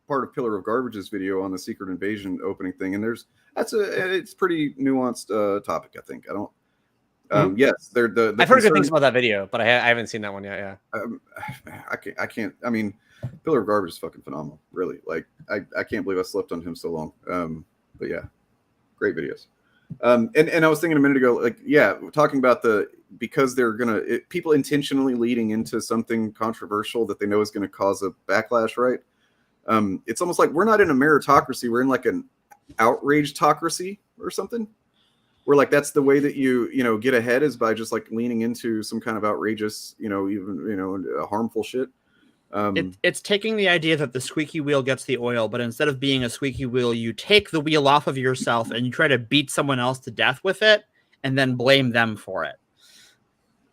S10: part of Pillar of Garbage's video on the Secret Invasion opening thing, and it's pretty nuanced topic. I think I don't. Yes, they're the.
S12: I've heard good things about that video, but I haven't seen that one yet. Yeah,
S10: I can't. I mean, Pillar of Garbage is fucking phenomenal. Really, like I can't believe I slept on him so long. But yeah, great videos. And I was thinking a minute ago, like, talking about because they're people intentionally leading into something controversial that they know is gonna cause a backlash, right? It's almost like we're not in a meritocracy; we're in like an outrage-tocracy or something. Where like that's the way that you get ahead is by just like leaning into some kind of outrageous, harmful shit.
S4: It's taking the idea that the squeaky wheel gets the oil, but instead of being a squeaky wheel, you take the wheel off of yourself and you try to beat someone else to death with it, and then blame them for it.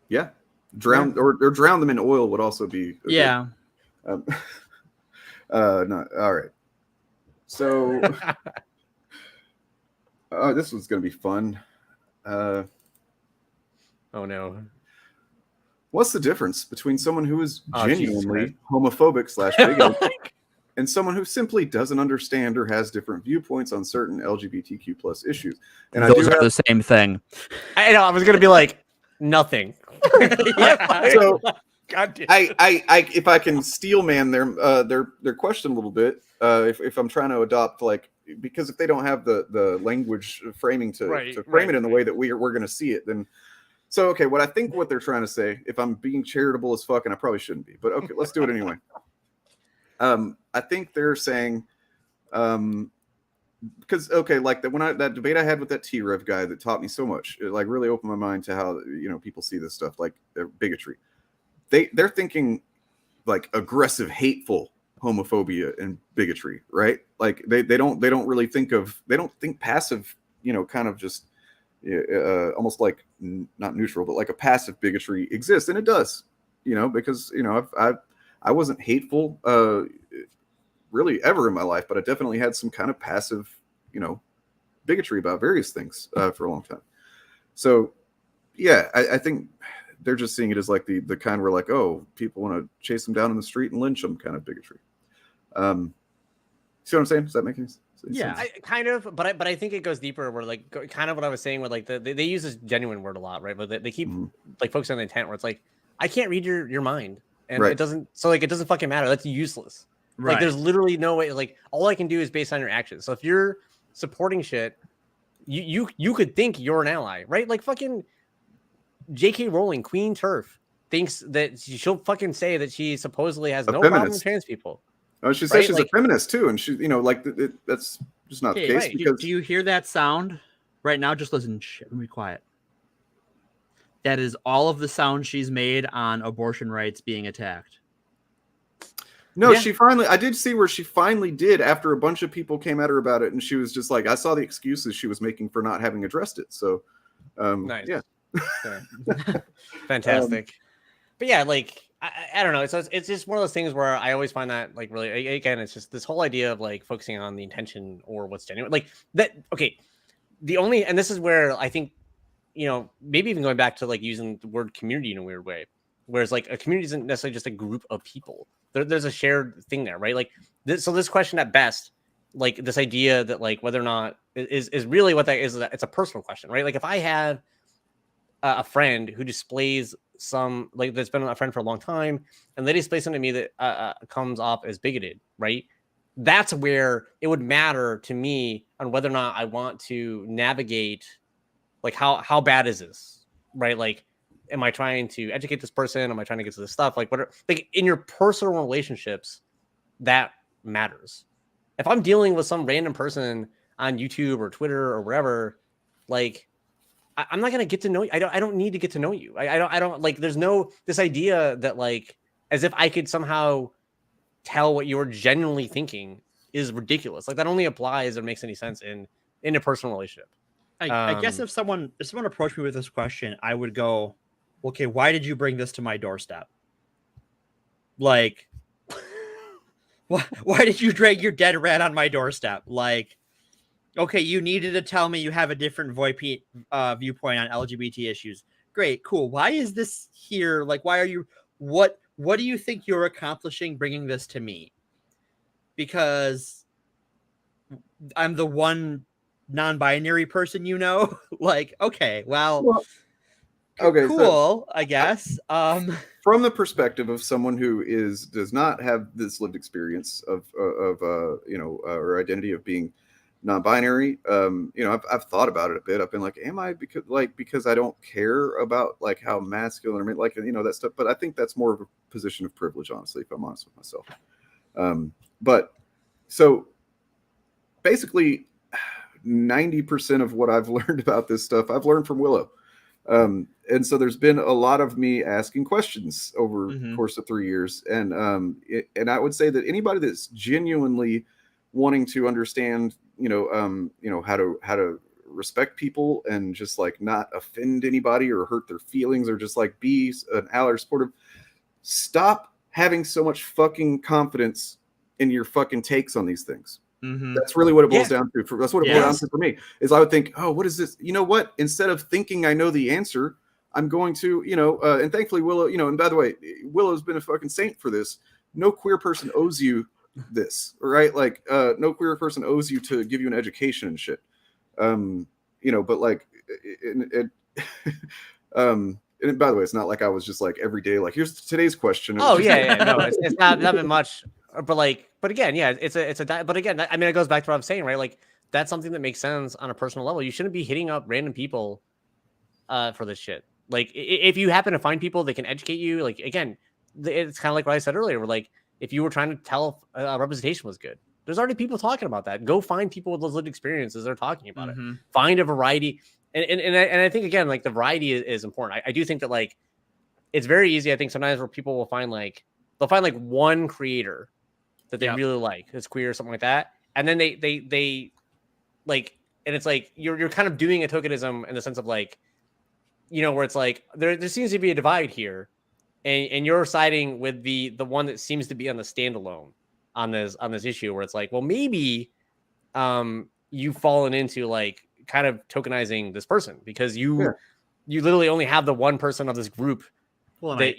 S10: Yeah, drown them in oil would also be
S4: no,
S10: all right. So. Oh, this one's going to be fun.
S12: Oh, no.
S10: What's the difference between someone who is genuinely homophobic / bigoted and someone who simply doesn't understand or has different viewpoints on certain LGBTQ plus issues? And
S4: those are the same thing.
S12: I know. I was going to be like, nothing.
S10: So, if I can steel man their question a little bit, if I'm trying to adopt because if they don't have the language framing to frame it in the way that we're going to see it, then okay, what they're trying to say, if I'm being charitable as fuck, and I probably shouldn't be, but okay, let's do it anyway. I think they're saying, because like that debate I had with that T-Rev guy that taught me so much, it like really opened my mind to how people see this stuff, like bigotry. They're thinking like aggressive, hateful homophobia and bigotry, right? Like they don't really think passive, kind of just almost like not neutral, but like a passive bigotry exists, and it does, because I wasn't hateful really ever in my life, but I definitely had some kind of passive, bigotry about various things for a long time. So yeah, I think they're just seeing it as like the kind where like, oh, people want to chase them down in the street and lynch them kind of bigotry. See what I'm saying? Does that make any sense?
S12: Yeah, kind of, but I think it goes deeper. Where like kind of what I was saying, where like they use this genuine word a lot, right? But they keep like focusing on the intent, where it's like I can't read your mind, and it doesn't fucking matter. That's useless. Right. Like there's literally no way. Like all I can do is based on your actions. So if you're supporting shit, you could think you're an ally, right? Like fucking J.K. Rowling, Queen Turf, thinks that she'll fucking say that she supposedly has no problem with trans people.
S10: Oh, she says she's a feminist too, and she, that's just not the case.
S4: Right.
S10: Because
S4: do you hear that sound right now? Just listen. Shit, be quiet. That is all of the sound she's made on abortion rights being attacked.
S10: No, I did see where she finally did after a bunch of people came at her about it, and she was just like, I saw the excuses she was making for not having addressed it. So,
S12: nice.
S10: Yeah.
S12: Fantastic. But yeah, like I don't know. It's just one of those things where I always find that like really, again, it's just this whole idea of like focusing on the intention or what's genuine. Like that. Okay. And this is where I think, maybe even going back to like using the word community in a weird way. Whereas like a community isn't necessarily just a group of people. There's a shared thing there, right? Like this question at best, like this idea that like whether or not is really what that is, it's a personal question, right? Like if I have a friend who displays some, like that's been a friend for a long time, and they display something to me that comes off as bigoted, right? That's where it would matter to me on whether or not I want to navigate, like how bad is this, right? Like, am I trying to educate this person? Am I trying to get to this stuff? Like, what? Like in your personal relationships, that matters. If I'm dealing with some random person on YouTube or Twitter or wherever, like I'm not gonna get to know you. I don't need to get to know you. I don't like. There's no this idea that like as if I could somehow tell what you're genuinely thinking is ridiculous. Like that only applies or makes any sense in a personal relationship.
S4: I guess if someone approached me with this question, I would go, okay, why did you bring this to my doorstep? Like, why did you drag your dead rat on my doorstep? Like, okay, you needed to tell me you have a different viewpoint on LGBT issues. Great, cool. Why is this here? Like, why are you? What do you think you're accomplishing bringing this to me? Because I'm the one non-binary person, you know. Like, okay, well okay, cool. So, I guess.
S10: From the perspective of someone who does not have this lived experience of or identity of being non-binary, I've thought about it a bit. I've been like, am I because I don't care about like how masculine or like that stuff. But I think that's more of a position of privilege, honestly, if I'm honest with myself. But so basically 90% of what I've learned about this stuff, I've learned from Willow. And so there's been a lot of me asking questions over the course of 3 years. And I would say that anybody that's genuinely wanting to understand, how to respect people and just like not offend anybody or hurt their feelings or just like be an ally or supportive, stop having so much fucking confidence in your fucking takes on these things. That's really what it boils down to. That's what it boils down to for me. Is I would think, oh, what is this? You know what? Instead of thinking I know the answer, I'm going to, and thankfully Willow, and by the way, Willow's been a fucking saint for this. No queer person owes you this, right? Like, no queer person owes you to give you an education and shit. But like, and by the way, it's not like I was just like every day, like, here's today's question.
S12: No, it's not been much. But again, but again, I mean, it goes back to what I'm saying, right? Like that's something that makes sense on a personal level. You shouldn't be hitting up random people for this shit. Like if you happen to find people that can educate you, like again, it's kind of like what I said earlier, where like if you were trying to tell representation was good, there's already people talking about that. Go find people with those lived experiences that are talking about it. Find a variety, and I think again, like the variety is important. I do think that like it's very easy. I think sometimes where people will find they'll find one creator that they really like, that's queer or something like that, and then they like, and it's like you're kind of doing a tokenism in the sense of like, where it's like there seems to be a divide here, and you're siding with the one that seems to be on the standalone on this issue, where it's like, well, maybe you've fallen into like kind of tokenizing this person because you literally only have the one person of this group that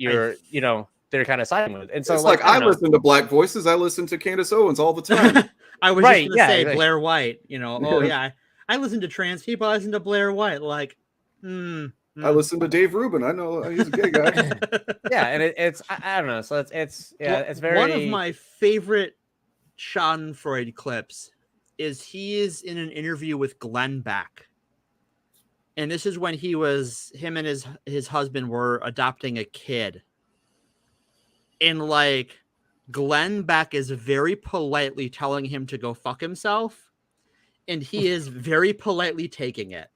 S12: they're kind of siding with. And so
S10: it's like I listen to Black Voices, I listen to Candace Owens all the time.
S4: I was just gonna say Blair White, I listen to trans people, I listen to Blair White, like
S10: I listen to Dave Rubin, I know he's a gay guy.
S12: And it's I don't know, so it's very.
S4: One of my favorite Schadenfreude clips is he is in an interview with Glenn Beck, and this is when him and his husband were adopting a kid. And like Glenn Beck is very politely telling him to go fuck himself, and he is very politely taking it.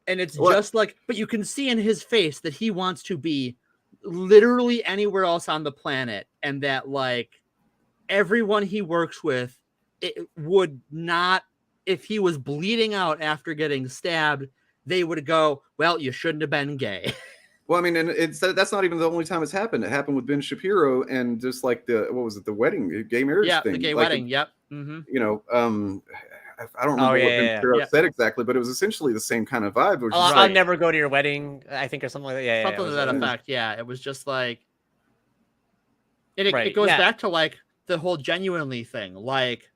S4: And it's just like, but you can see in his face that he wants to be literally anywhere else on the planet, and that like everyone he works with, it would not, if he was bleeding out after getting stabbed, they would go, well, you shouldn't have been gay.
S10: Well, I mean, and that's not even the only time it's happened. It happened with Ben Shapiro and just like the wedding, gay marriage thing.
S4: Yeah, the gay wedding. Yep. Mm-hmm.
S10: I don't remember
S12: Yeah.
S10: what said exactly, but it was essentially the same kind of vibe. Which
S12: I'll never go to your wedding, I think, or something like that. Yeah,
S11: something to that effect. Yeah, it was just like, it goes back to like the whole genuinely thing. Like,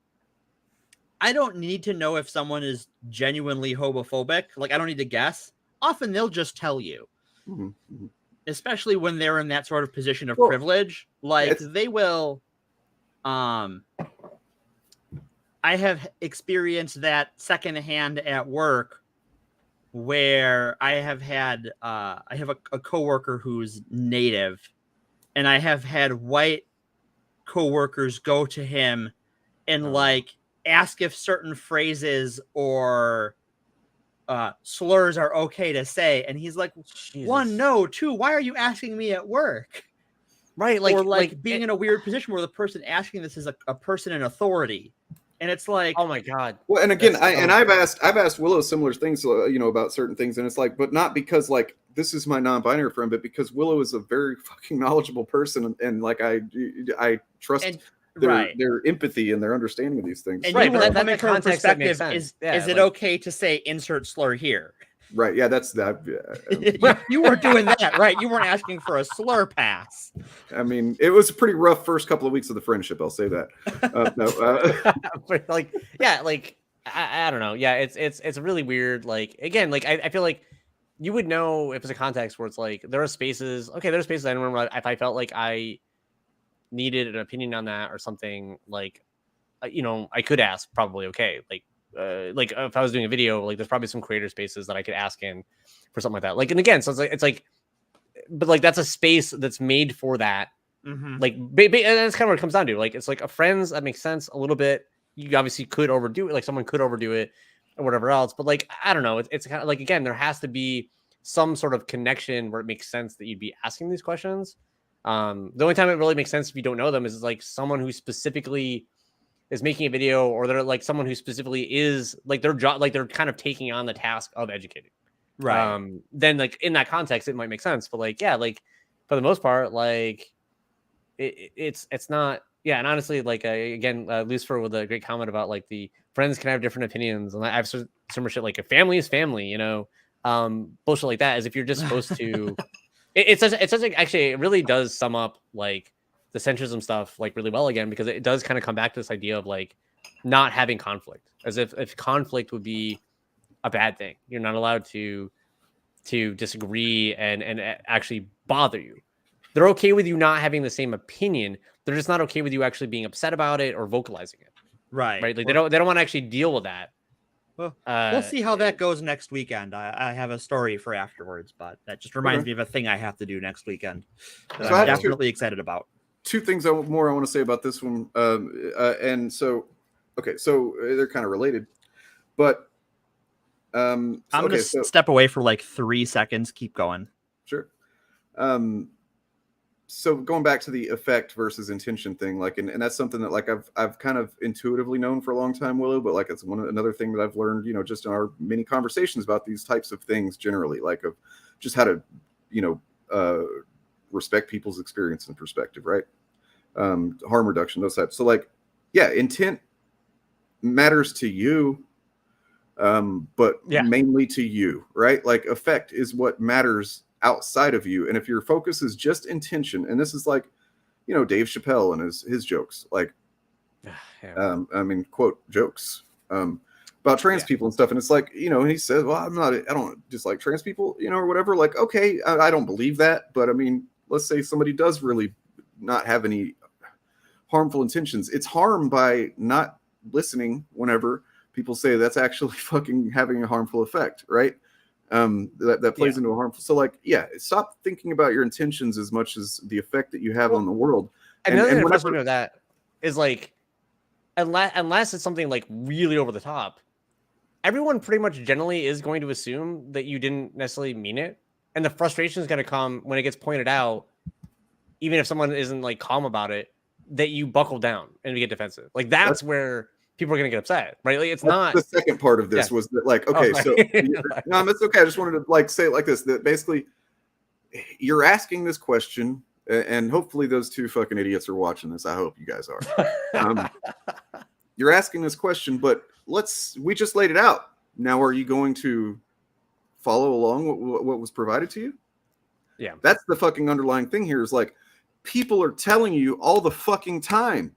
S11: I don't need to know if someone is genuinely homophobic. Like, I don't need to guess. Often they'll just tell you, especially when they're in that sort of position of privilege. Like, they will. I have experienced that secondhand at work, where I have had I have a coworker who's native, and I have had white coworkers go to him and like ask if certain phrases or slurs are okay to say, and he's like,
S12: Jesus.
S11: 1, no, 2, why are you asking me at work?
S12: Right,
S11: like being in a weird position where the person asking this is a person in authority, and it's like,
S12: oh my god.
S10: Well, and again, I've asked Willow similar things, about certain things, and it's like, but not because like this is my non-binary friend, but because Willow is a very fucking knowledgeable person, and like I trust their empathy and their understanding of these things.
S11: And but that context perspective is it okay to say insert slur here?
S10: Right. Yeah, that's that.
S11: You were doing that, right? You weren't asking for a slur pass.
S10: I mean, it was a pretty rough first couple of weeks of the friendship. I'll say that.
S12: But like, yeah, like I don't know. Yeah, it's really weird. Like, again, like I feel like you would know if it's a context where it's like there are spaces. Okay, there are spaces I remember if I felt like I needed an opinion on that or something. Like, I could ask probably. Okay, like if I was doing a video, like there's probably some creator spaces that I could ask in for something like that. Like, and again, so it's like, but like that's a space that's made for that. Like, and that's kind of what it comes down to. Like, it's like a friends, that makes sense a little bit. You obviously could overdo it. Like, someone could overdo it or whatever else. But like, I don't know. It's kind of like, again, there has to be some sort of connection where it makes sense that you'd be asking these questions. The only time it really makes sense if you don't know them is like someone who specifically is making a video, or they're like someone who specifically is like their job, like they're kind of taking on the task of educating.
S11: Right.
S12: Then like in that context, it might make sense. But like, yeah, like for the most part, like it's not. Yeah. And honestly, like again, Lucifer with a great comment about like the friends can have different opinions. And I've some shit like a family is family, bullshit like that, as if you're just supposed to, it's such like, actually, it really does sum up like the centrism stuff like really well again, because it does kind of come back to this idea of like not having conflict, as if conflict would be a bad thing. You're not allowed to disagree and actually bother you. They're okay with you not having the same opinion. They're just not okay with you actually being upset about it or vocalizing it.
S11: Right.
S12: Like they don't want to actually deal with that.
S11: Well, we'll see how that goes next weekend. I have a story for afterwards, but that just reminds me of a thing I have to do next weekend that I'm definitely excited about.
S10: Two things more I want to say about this one. And so, okay, so they're kind of related, but
S11: I'm going to step away for like 3 seconds. Keep going.
S10: Sure. So going back to the effect versus intention thing, like, and that's something that like I've kind of intuitively known for a long time, Willow, but like it's another thing that I've learned, just in our many conversations about these types of things generally, like of just how to, respect people's experience and perspective, right? Harm reduction, those types. So like, yeah, intent matters to you, but mainly to you, right? Like effect is what matters outside of you. And if your focus is just intention, and this is like, Dave Chappelle and his jokes, like, quote jokes, about trans people and stuff. And it's like, he says, well, I don't dislike trans people, or whatever. Like, okay, I don't believe that. But I mean, let's say somebody does really not have any harmful intentions. It's harm by not listening whenever people say that's actually fucking having a harmful effect, right? That plays into a harmful. So like, stop thinking about your intentions as much as the effect that you have on the world.
S12: And the other thing of that is like, unless it's something like really over the top, everyone pretty much generally is going to assume that you didn't necessarily mean it. And the frustration is going to come when it gets pointed out, even if someone isn't like calm about it, that you buckle down and you get defensive. Like that's where people are going to get upset, right? Like it's not
S10: the second part of this was that like, okay, so no, it's okay. I just wanted to like say it like this, that basically you're asking this question, and hopefully those two fucking idiots are watching this. I hope you guys are. you're asking this question, but we just laid it out. Now, are you going to follow along what was provided to you?
S12: Yeah.
S10: That's the fucking underlying thing here is like, people are telling you all the fucking time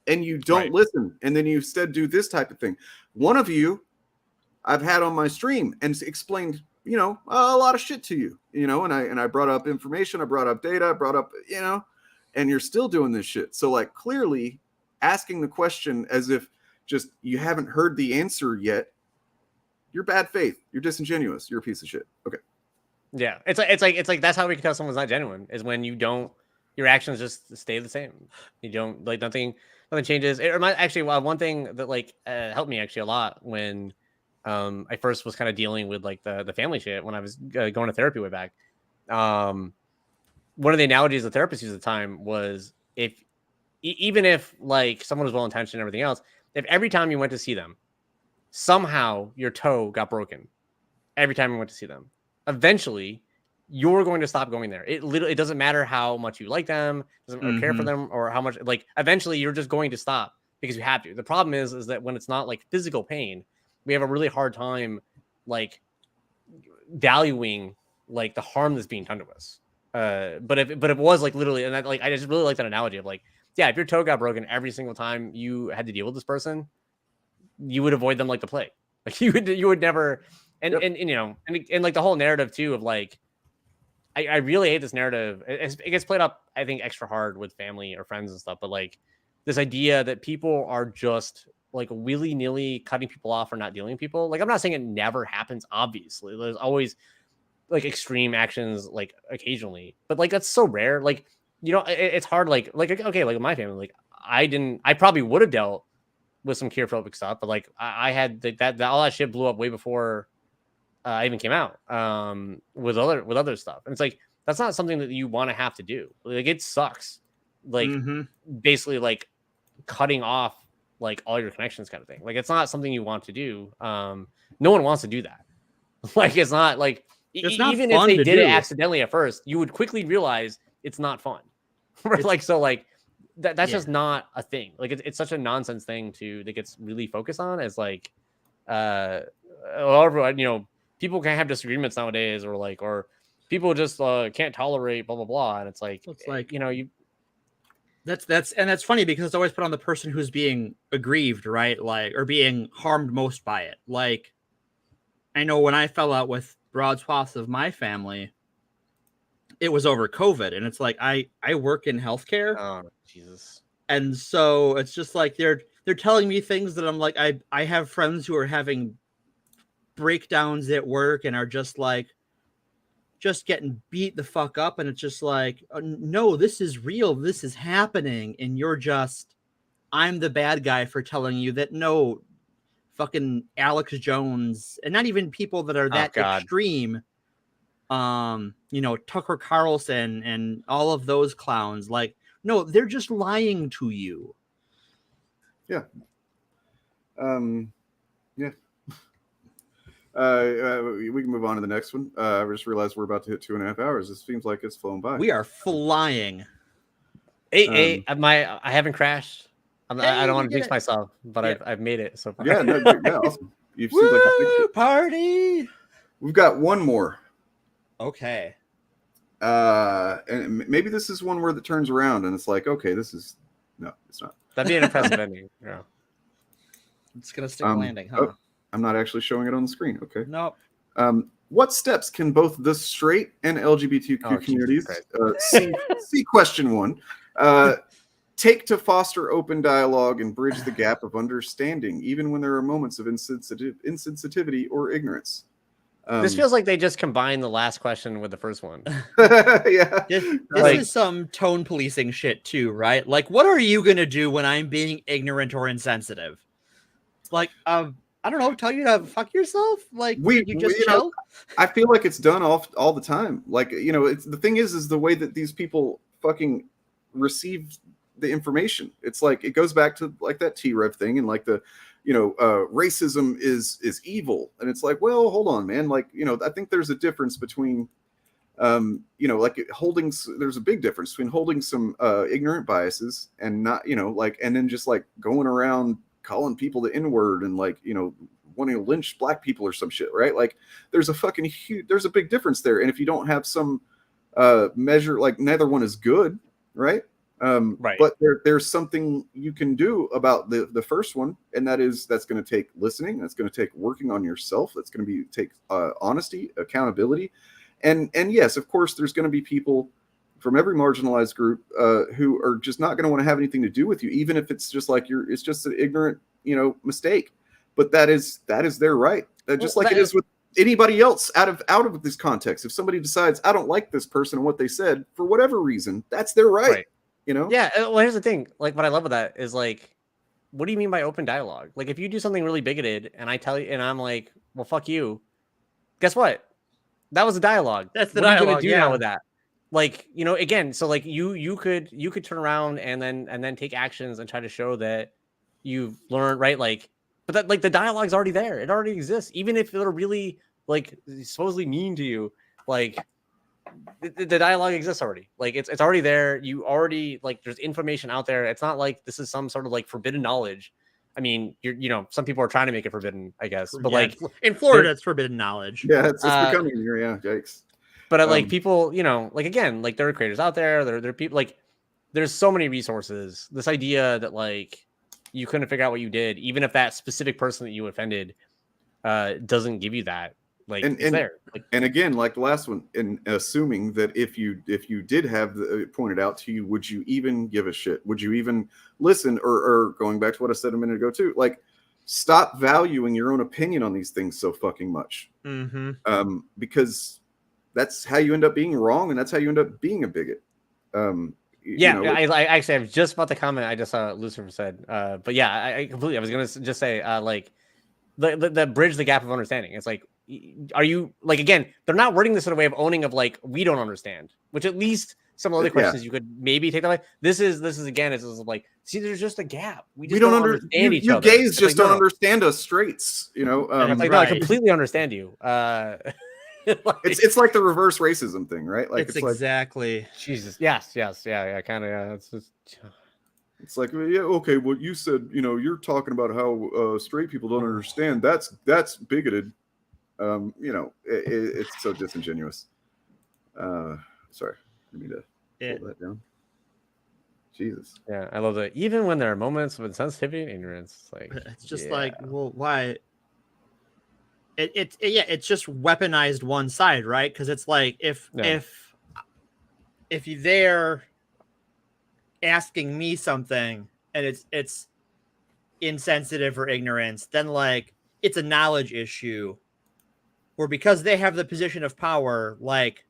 S10: and you don't listen. And then you instead do this type of thing. One of you I've had on my stream and explained, you know, a lot of shit to you, you know, and I brought up information, I brought up data, I brought up, you know, and you're still doing this shit. So like clearly asking the question as if just you haven't heard the answer yet, you're bad faith, you're disingenuous, you're a piece of shit. Okay.
S12: Yeah. It's like that's how we can tell someone's not genuine, is when you don't, your actions just stay the same. You don't, like, nothing changes. It reminds, actually, one thing that like helped me actually a lot when I first was kind of dealing with like the family shit when I was going to therapy way back. One of the analogies the therapist used at the time was, even if like someone was well intentioned and everything else, if every time you went to see them, somehow your toe got broken, every time you went to see them, eventually you're going to stop going there. It doesn't matter how much you like them, doesn't care for them, or how much, like, eventually you're just going to stop because you have to. The problem is that when it's not like physical pain, we have a really hard time like valuing like the harm that's being done to us. But if it was like literally, and I just really like that analogy of like, yeah, if your toe got broken every single time you had to deal with this person, you would avoid them like the plague. Like you would never, and you know, and like the whole narrative too of like, I really hate this narrative. It gets played up, I think, extra hard with family or friends and stuff. But like this idea that people are just like willy-nilly cutting people off or not dealing with people. Like, I'm not saying it never happens. Obviously, there's always like extreme actions, like occasionally, but like that's so rare. Like, you know, it's hard. Like okay, like my family, like I probably would have dealt with some queerphobic stuff, but like I had that all that shit blew up way before I even came out with other stuff. And it's like, that's not something that you want to have to do. Like, it sucks. Like basically like cutting off like all your connections kind of thing. Like, it's not something you want to do. No one wants to do that. Like, it's not like,
S4: it's not
S12: even
S4: fun
S12: if they
S4: to
S12: did
S4: do
S12: it accidentally at first, you would quickly realize it's not fun. Right? Like, so like that's just not a thing. Like, it's such a nonsense thing that gets really focused on as like everyone, you know, people can have disagreements nowadays, or people just can't tolerate blah blah blah, and it's like you know,
S4: that's funny because it's always put on the person who's being aggrieved, right? Like, or being harmed most by it. Like, I know when I fell out with broad swaths of my family, it was over COVID, and it's like I work in healthcare.
S12: Oh Jesus!
S4: And so it's just like they're telling me things that I'm like, I have friends who are having breakdowns at work and are just getting beat the fuck up, and it's just like, no, this is real, this is happening, and I'm the bad guy for telling you that. No, fucking Alex Jones, and not even people that are that extreme, you know, Tucker Carlson and all of those clowns, like, no, they're just lying to you.
S10: Yeah. Yeah. We can move on to the next one. I just realized we're about to hit 2.5 hours. It seems like it's flown by.
S4: We are flying.
S12: I haven't crashed. I don't want to jinx myself, but I've made it so far.
S10: Yeah, awesome. You've seemed like a
S4: party.
S10: We've got one more.
S4: Okay.
S10: And maybe this is one where it turns around and it's like, okay, no, it's not.
S12: That'd be an impressive ending. Yeah.
S4: It's gonna stick landing, huh?
S10: Oh, I'm not actually showing it on the screen. Okay.
S4: Nope.
S10: What steps can both the straight and LGBTQ communities see question 1 take to foster open dialogue and bridge the gap of understanding, even when there are moments of insensitivity or ignorance?
S12: This feels like they just combined the last question with the first one.
S10: Yeah.
S4: This is some tone policing shit too, right? Like, what are you going to do when I'm being ignorant or insensitive? Like, I don't know, tell you to fuck yourself? Like, you just chill?
S10: Know, I feel like it's done all the time. Like, you know, the thing is the way that these people fucking receive the information. It's like, it goes back to like that T-Rev thing and like the, you know, racism is evil. And it's like, well, hold on, man. Like, you know, I think there's a difference between, you know, like there's a big difference between holding some ignorant biases and not, you know, like, and then just like going around calling people the N-word and like, you know, wanting to lynch black people or some shit, right? Like there's a big difference there. And if you don't have some measure, like neither one is good, right?
S12: Right.
S10: But there's something you can do about the first one, and that's going to take listening. That's going to take working on yourself. That's going to take honesty, accountability, and yes, of course, there's going to be people from every marginalized group who are just not going to want to have anything to do with you, even if it's just like it's just an ignorant, you know, mistake. But that is their right. Just like it is with anybody else out of this context. If somebody decides I don't like this person and what they said for whatever reason, that's their right. You know?
S12: Yeah. Well, here's the thing. Like, what I love with that is like, what do you mean by open dialogue? Like, if you do something really bigoted and I tell you, and I'm like, well, fuck you. Guess what? That was a dialogue.
S11: That's the
S12: what
S11: dialogue.
S12: Are you gonna do now with that? Like, you know, again, so like you could turn around and then take actions and try to show that you've learned, right? Like, but that like the dialogue's already there. It already exists. Even if they're really like supposedly mean to you, like. The dialogue exists already. Like it's already there. You already like there's information out there. It's not like this is some sort of like forbidden knowledge. I mean, you know, some people are trying to make it forbidden, I guess. But like
S11: in Florida, it's forbidden knowledge.
S10: Yeah, it's becoming here. Yeah, yikes.
S12: But like people, you know, like again, like there are creators out there. There are people like there's so many resources. This idea that like you couldn't figure out what you did, even if that specific person that you offended doesn't give you that. Like it's there. Like,
S10: and again, like the last one, and assuming that if you did have pointed out to you, would you even give a shit? Would you even listen? Or going back to what I said a minute ago too, like stop valuing your own opinion on these things so fucking much.
S11: Mm-hmm.
S10: Because that's how you end up being wrong, and that's how you end up being a bigot.
S12: Yeah, you know, I actually I was just about to comment. I just saw Lucifer said, but yeah, I completely. I was gonna just say like the bridge the gap of understanding. It's like. Are you like again? They're not wording this in a way of owning of like we don't understand, which at least some other questions you could maybe take that way. This is again. It's like see, there's just a gap. We just don't understand each other.
S10: You gays just don't understand us straights. You know,
S12: like, no, I completely understand you.
S10: Like, it's like the reverse racism thing, right? Like
S11: it's exactly
S12: like, Jesus. Yes, yeah, kind of. Yeah, it's just.
S10: It's like, yeah, okay. Well, you said, you know, you're talking about how straight people don't understand. That's bigoted. You know, it's so disingenuous. Sorry, I need to pull that down. Jesus.
S12: Yeah, I love that. Even when there are moments of insensitivity and ignorance, like
S11: it's just like, well, why? It's just weaponized one side, right? Because it's like if you there asking me something and it's insensitive or ignorance, then like it's a knowledge issue. Or because they have the position of power, like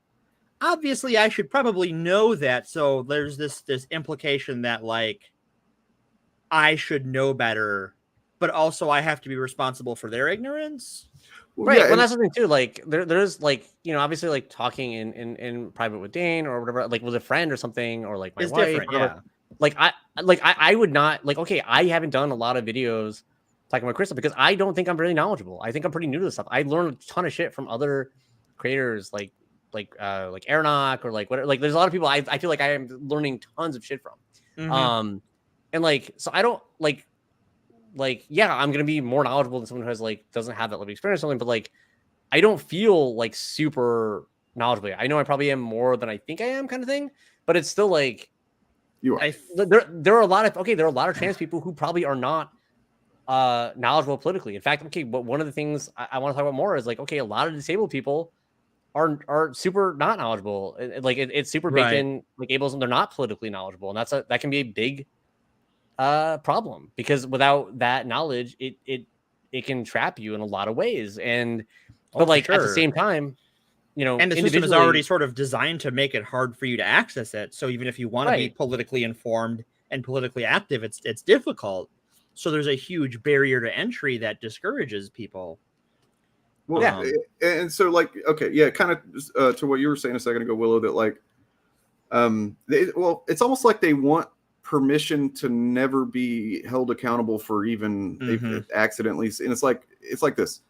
S11: obviously I should probably know that. So there's this implication that like I should know better, but also I have to be responsible for their ignorance.
S12: Right. Yeah, well, that's the thing too. Like there's like, you know, obviously like talking in private with Dane or whatever, like with a friend or something, or like my wife.
S11: Different, yeah.
S12: Like I would not like, okay, I haven't done a lot of videos talking about Crystal because I don't think I'm really knowledgeable. I think I'm pretty new to this stuff. I learned a ton of shit from other creators like Aeronock or like whatever. Like there's a lot of people I feel like I am learning tons of shit from.
S11: Mm-hmm.
S12: And like so I don't like yeah, I'm gonna be more knowledgeable than someone who has like doesn't have that lived experience or something, but like I don't feel like super knowledgeable. I know I probably am more than I think I am, kind of thing, but it's still like
S10: you are.
S12: There are a lot of trans people who probably are not knowledgeable politically. In fact, okay, but one of the things I want to talk about more is like, okay, a lot of disabled people are super not knowledgeable. It's super baked in like ableism. They're not politically knowledgeable, and that can be a big problem because without that knowledge, it can trap you in a lot of ways. And but like at the same time, you know,
S11: and the system is already sort of designed to make it hard for you to access it. So even if you want to be politically informed and politically active, it's difficult. So there's a huge barrier to entry that discourages people.
S10: Well, yeah, and so like, okay, yeah, kind of to what you were saying a second ago, Willow, that like, it's almost like they want permission to never be held accountable for even accidentally, and it's like this.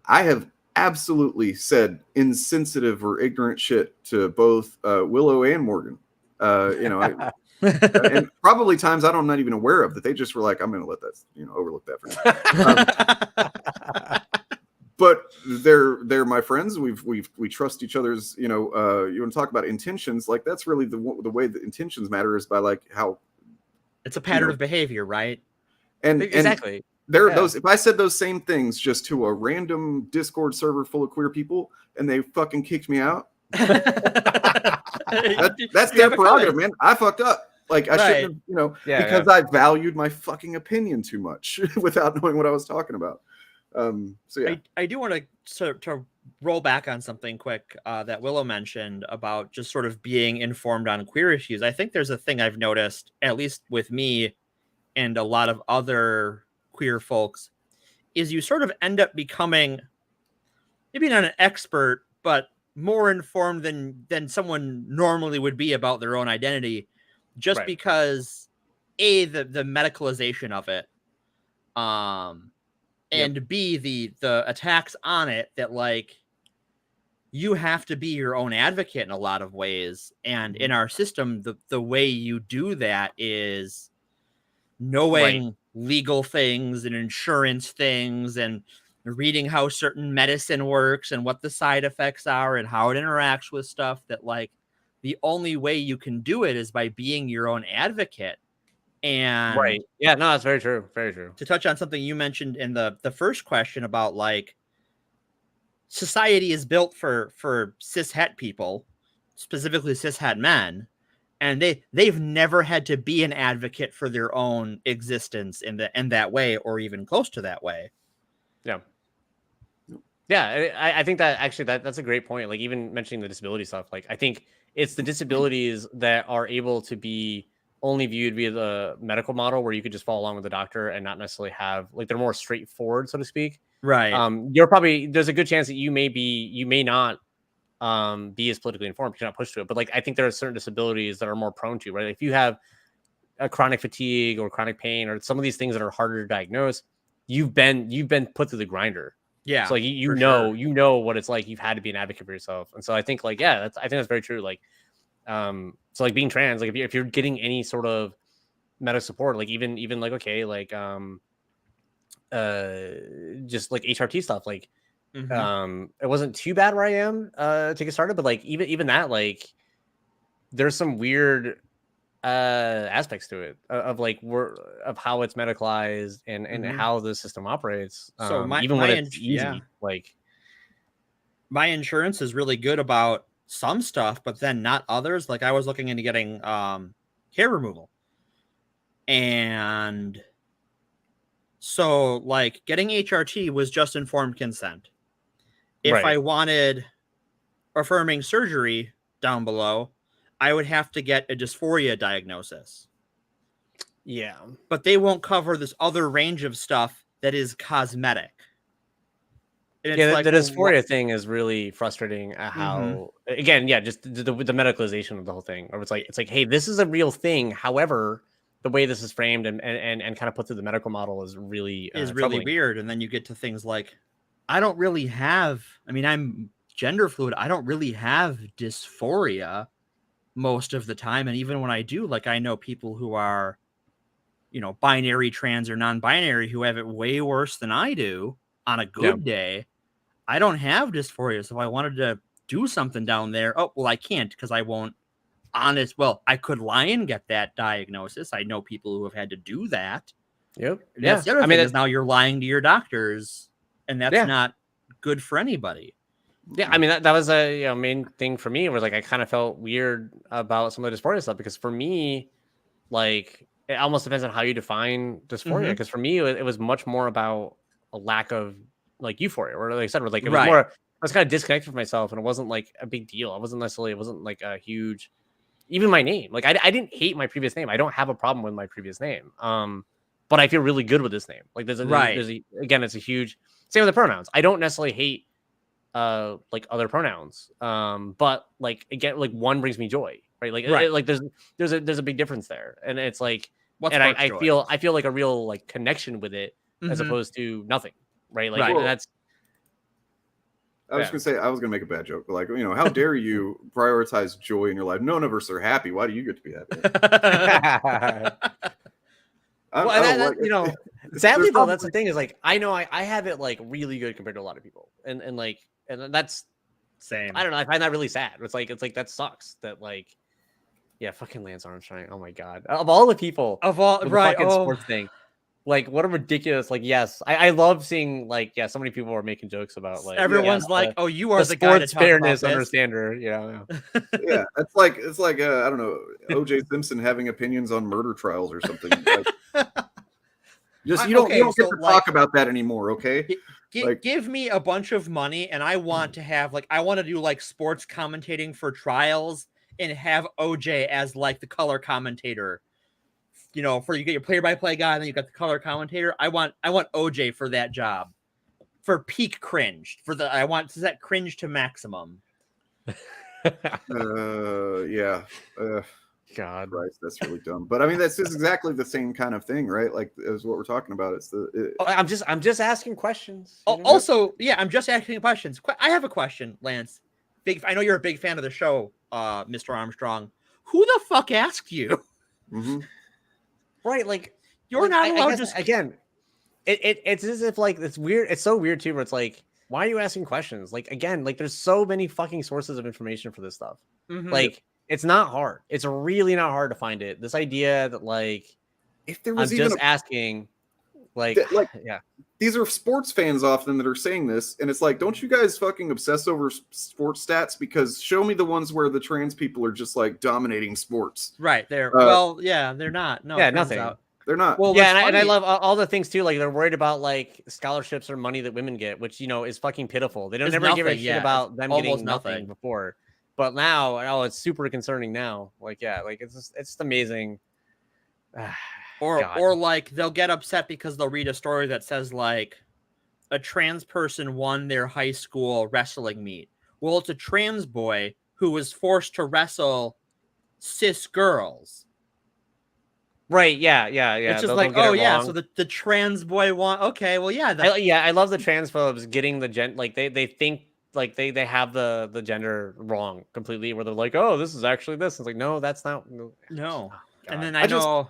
S10: I have absolutely said insensitive or ignorant shit to both Willow and Morgan. You know, And probably times I'm not even aware of that. They just were like, I'm going to let that, overlook that for now. But they're my friends. We trust each other's, you want to talk about intentions. Like that's really the way that intentions matter is by like how
S11: it's a pattern of behavior, right?
S10: And
S12: exactly.
S10: Those, if I said those same things just to a random Discord server full of queer people and they fucking kicked me out, that's their prerogative, man. I fucked up. Like I shouldn't have, because I valued my fucking opinion too much without knowing what I was talking about. So yeah,
S11: I do want to roll back on something quick that Willow mentioned about just sort of being informed on queer issues. I think there's a thing I've noticed, at least with me and a lot of other queer folks, is you sort of end up becoming maybe not an expert, but more informed than someone normally would be about their own identity, just because the medicalization of it, and B, the attacks on it, that like you have to be your own advocate in a lot of ways. And in our system, the way you do that is knowing legal things and insurance things and reading how certain medicine works and what the side effects are and how it interacts with stuff, that like the only way you can do it is by being your own advocate. And
S12: yeah, no, that's very true. Very true.
S11: To touch on something you mentioned in the first question about like society is built for cis het people, specifically cis het men, and they've never had to be an advocate for their own existence in that way, or even close to that way.
S12: I think that actually that's a great point. Like even mentioning the disability stuff, like I think it's the disabilities that are able to be only viewed via the medical model, where you could just follow along with the doctor and not necessarily have like, they're more straightforward, so to speak.
S11: Right.
S12: There's a good chance that you may not be as politically informed because you're not pushed to it. But like, I think there are certain disabilities that are more prone to, right? Like if you have a chronic fatigue or chronic pain or some of these things that are harder to diagnose, you've been put through the grinder.
S11: Yeah.
S12: So like you know what it's like. You've had to be an advocate for yourself. And so I think like, I think that's very true. Like, so like being trans, like if you're getting any sort of medical support, like even like, okay, like, just like HRT stuff, like, it wasn't too bad where I am, to get started, but like, even that, like there's some weird, aspects to it of like of how it's medicalized and how the system operates.
S11: So
S12: even when it's easy, like
S11: my insurance is really good about some stuff, but then not others. Like I was looking into getting hair removal, and so like getting HRT was just informed consent. If I wanted affirming surgery down below, I would have to get a dysphoria diagnosis.
S12: Yeah,
S11: but they won't cover this other range of stuff that is cosmetic.
S12: And like, the dysphoria thing is really frustrating. How again, just the medicalization of the whole thing, or it's like, hey, this is a real thing. However, the way this is framed and kind of put through the medical model is really
S11: weird. And then you get to things like, I'm gender fluid. I don't really have dysphoria most of the time. And even when I do, like I know people who are, binary, trans, or non-binary who have it way worse than I do on a good day. I don't have dysphoria. So if I wanted to do something down there, I can't because I won't. I could lie and get that diagnosis. I know people who have had to do that.
S12: Yep.
S11: That's the other thing is now you're lying to your doctors, and that's not good for anybody.
S12: Yeah, I mean that was a main thing for me. Was like I kind of felt weird about some of the dysphoria stuff because for me, like it almost depends on how you define dysphoria. Because for me, it was much more about a lack of like euphoria, or like I said, it was more. I was kind of disconnected from myself, and it wasn't like a big deal. It wasn't like a huge. Even my name, like I didn't hate my previous name. I don't have a problem with my previous name. But I feel really good with this name. Like again, it's a huge. Same with the pronouns. I don't necessarily hate like other pronouns. But like again, like one brings me joy, right? Like there's a big difference there, and it's like, I feel like a real like connection with it as opposed to nothing, right? Like that's.
S10: I was gonna say I was gonna make a bad joke, but like, you know, how dare you prioritize joy in your life? None of us are happy. Why do you get to be happy?
S12: You know, sadly though, that's the thing is like I know I have it like really good compared to a lot of people, and that's
S11: same.
S12: I don't know. I find that really sad. It's like that sucks that like. Yeah, fucking Lance Armstrong. Oh my god. Of all the people, fucking sports thing. Like, what a ridiculous, like, yes. I love seeing, like, yeah, so many people are making jokes about, like,
S11: everyone's like, oh, you are the guy to talk
S12: fairness
S11: about this.
S12: understander. Yeah.
S10: Yeah, it's like I don't know, O.J. Simpson having opinions on murder trials or something. Like, just you don't get to talk about that anymore, okay?
S11: Give me a bunch of money, and I want to have, like, I want to do, like, sports commentating for trials and have OJ as like the color commentator, you know, for you get your play-by-play guy, and then you got the color commentator. I want OJ for that job, for peak cringe. I want to set cringe to maximum.
S10: Yeah.
S12: God,
S10: Christ, that's really dumb. But I mean, that's just exactly the same kind of thing, right? Like, is what we're talking about. It's
S12: I'm just asking questions.
S11: Also, yeah, I'm just asking questions. I have a question, Lance. I know you're a big fan of the show, Mr. Armstrong. Who the fuck asked you?
S10: Mm-hmm.
S12: Right, like
S11: you're not allowed to.
S12: Again, it's as if like it's weird. It's so weird too, where it's like, why are you asking questions? Like again, like there's so many fucking sources of information for this stuff.
S11: Mm-hmm.
S12: Like it's not hard. It's really not hard to find it. This idea that like
S10: if there was
S12: I'm
S10: even
S12: just asking, like yeah.
S10: These are sports fans often that are saying this, and it's like, don't you guys fucking obsess over sports stats? Because show me the ones where the trans people are just like dominating sports.
S11: Right. They're they're not. No,
S12: yeah, nothing.
S10: They're not.
S12: Well, yeah, and I love all the things too. Like they're worried about like scholarships or money that women get, which you know is fucking pitiful. They don't never give a shit about them getting nothing before, but now, it's super concerning now. Like like it's just amazing.
S11: Or like they'll get upset because they'll read a story that says like a trans person won their high school wrestling meet. Well, it's a trans boy who was forced to wrestle cis girls.
S12: Right? Yeah.
S11: It's just like, oh yeah, so the trans boy won. Okay, well yeah,
S12: I love the transphobes getting the like they think like they have the gender wrong completely, where they're like, oh, this is actually this. It's like, no, that's not.
S11: No. And then I know.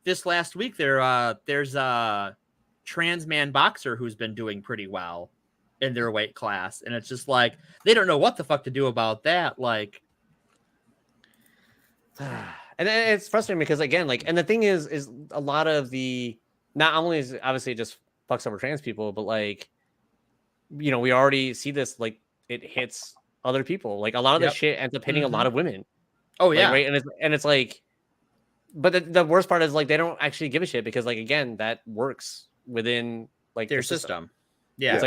S11: This last week, there's a trans man boxer who's been doing pretty well in their weight class, and it's just like they don't know what the fuck to do about that. Like,
S12: and it's frustrating because again, like, and the thing is a lot of the not only is obviously it just fucks over trans people, but like, you know, we already see this like it hits other people. Like a lot of this shit ends up hitting a lot of women.
S11: Oh yeah,
S12: like, right, and it's like. But the worst part is like they don't actually give a shit because like again that works within like
S11: their system. Yeah,
S12: it's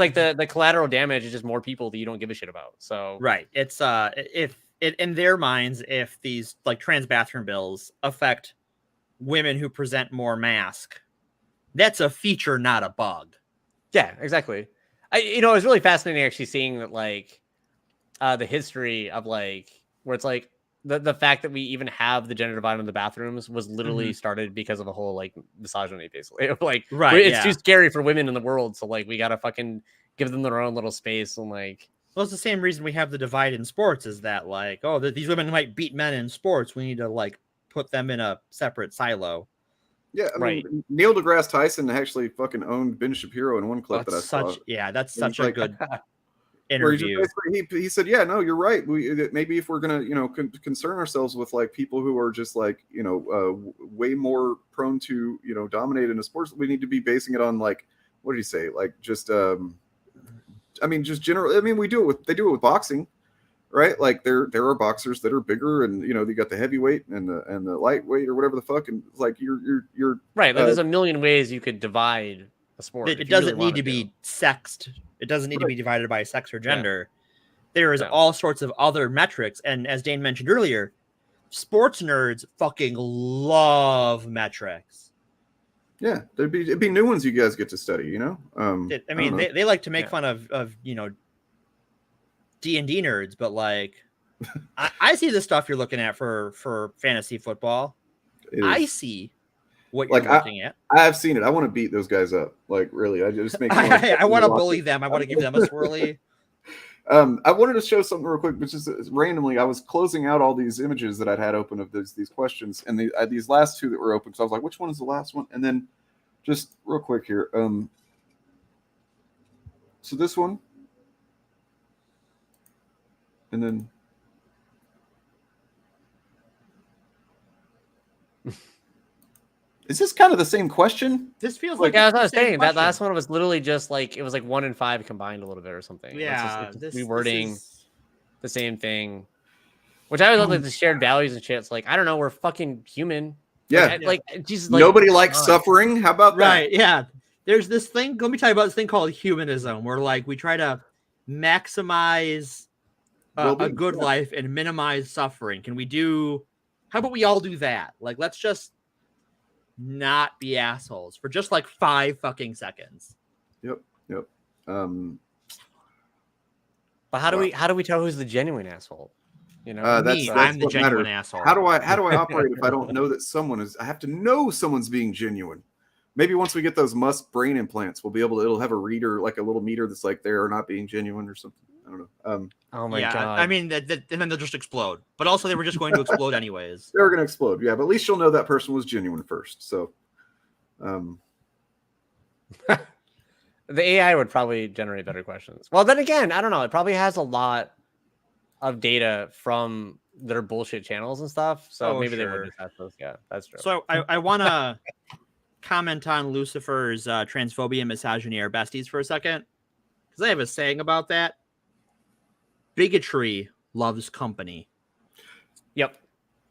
S12: like the collateral damage is just more people that you don't give a shit about. So
S11: right, it's if it in their minds, if these like trans bathroom bills affect women who present more mask, that's a feature, not a bug.
S12: Yeah, exactly. It was really fascinating actually seeing that like the history of like where it's like. The fact that we even have the gender divide in the bathrooms was literally started because of a whole like misogyny, basically. Like,
S11: right,
S12: it's too scary for women in the world, so like we gotta fucking give them their own little space and like.
S11: Well, it's the same reason we have the divide in sports is that like, oh, these women might beat men in sports. We need to like put them in a separate silo.
S10: Yeah, I mean, Neil deGrasse Tyson actually fucking owned Ben Shapiro in one clip that I saw.
S11: Yeah, that's such a good. Interview.
S10: He said, yeah, no, you're right. Maybe if we're gonna concern ourselves with like people who are just like way more prone to dominate in a sports, we need to be basing it on like, what did he say, like just I mean just general. I mean they do it with boxing, right? Like there are boxers that are bigger and they got the heavyweight and the lightweight or whatever the fuck, and like you're
S12: right. Like, there's a million ways you could divide a sport.
S11: It doesn't need to be sexed. It doesn't need to be divided by sex or gender. There is all sorts of other metrics. And as Dane mentioned earlier, sports nerds fucking love metrics.
S10: Yeah, it'd be new ones you guys get to study,
S11: I mean, they like to make fun of D&D nerds, but like I see the stuff you're looking at for fantasy football. I see what you're looking at.
S10: I've seen it. I want to beat those guys up. Like, really. I just make
S11: I want to bully them. I want to give them a swirly.
S10: I wanted to show something real quick, which is randomly, I was closing out all these images that I'd had open of these questions, and these last two that were open. So I was like, which one is the last one? And then just real quick here. So this one, and then. Is this kind of the same question?
S11: This feels like
S12: I was saying that last one was literally just like it was like 1 and 5 combined a little bit or something.
S11: Yeah,
S12: it's just rewording the same thing, which I always love, like the shared values and shit. It's like I don't know, we're fucking human.
S10: Yeah,
S12: like Jesus.
S10: Nobody likes suffering. How about that?
S11: Right? Yeah. There's this thing. Let me tell you about this thing called humanism, where like we try to maximize a good life and minimize suffering. Can we do? How about we all do that? Like, let's just not be assholes for just like 5 fucking seconds.
S10: Yep.
S12: But how do we tell who's the genuine asshole? You know,
S11: I'm the genuine asshole.
S10: How do I operate if I don't know that someone is? I have to know someone's being genuine. Maybe once we get those Musk brain implants, we'll be able to. It'll have a reader, like a little meter that's like they are not being genuine or something. I don't know.
S12: Oh my god!
S11: I mean, and then they'll just explode. But also, they were just going to explode anyways.
S10: They were going to explode, yeah. But at least you'll know that person was genuine first. So,
S12: the AI would probably generate better questions. Well, then again, I don't know. It probably has a lot of data from their bullshit channels and stuff. So maybe they would just have those. Yeah, that's true.
S11: So I want to comment on Lucifer's transphobia and misogyny are besties for a second, because I have a saying about that. Bigotry loves company.
S12: Yep.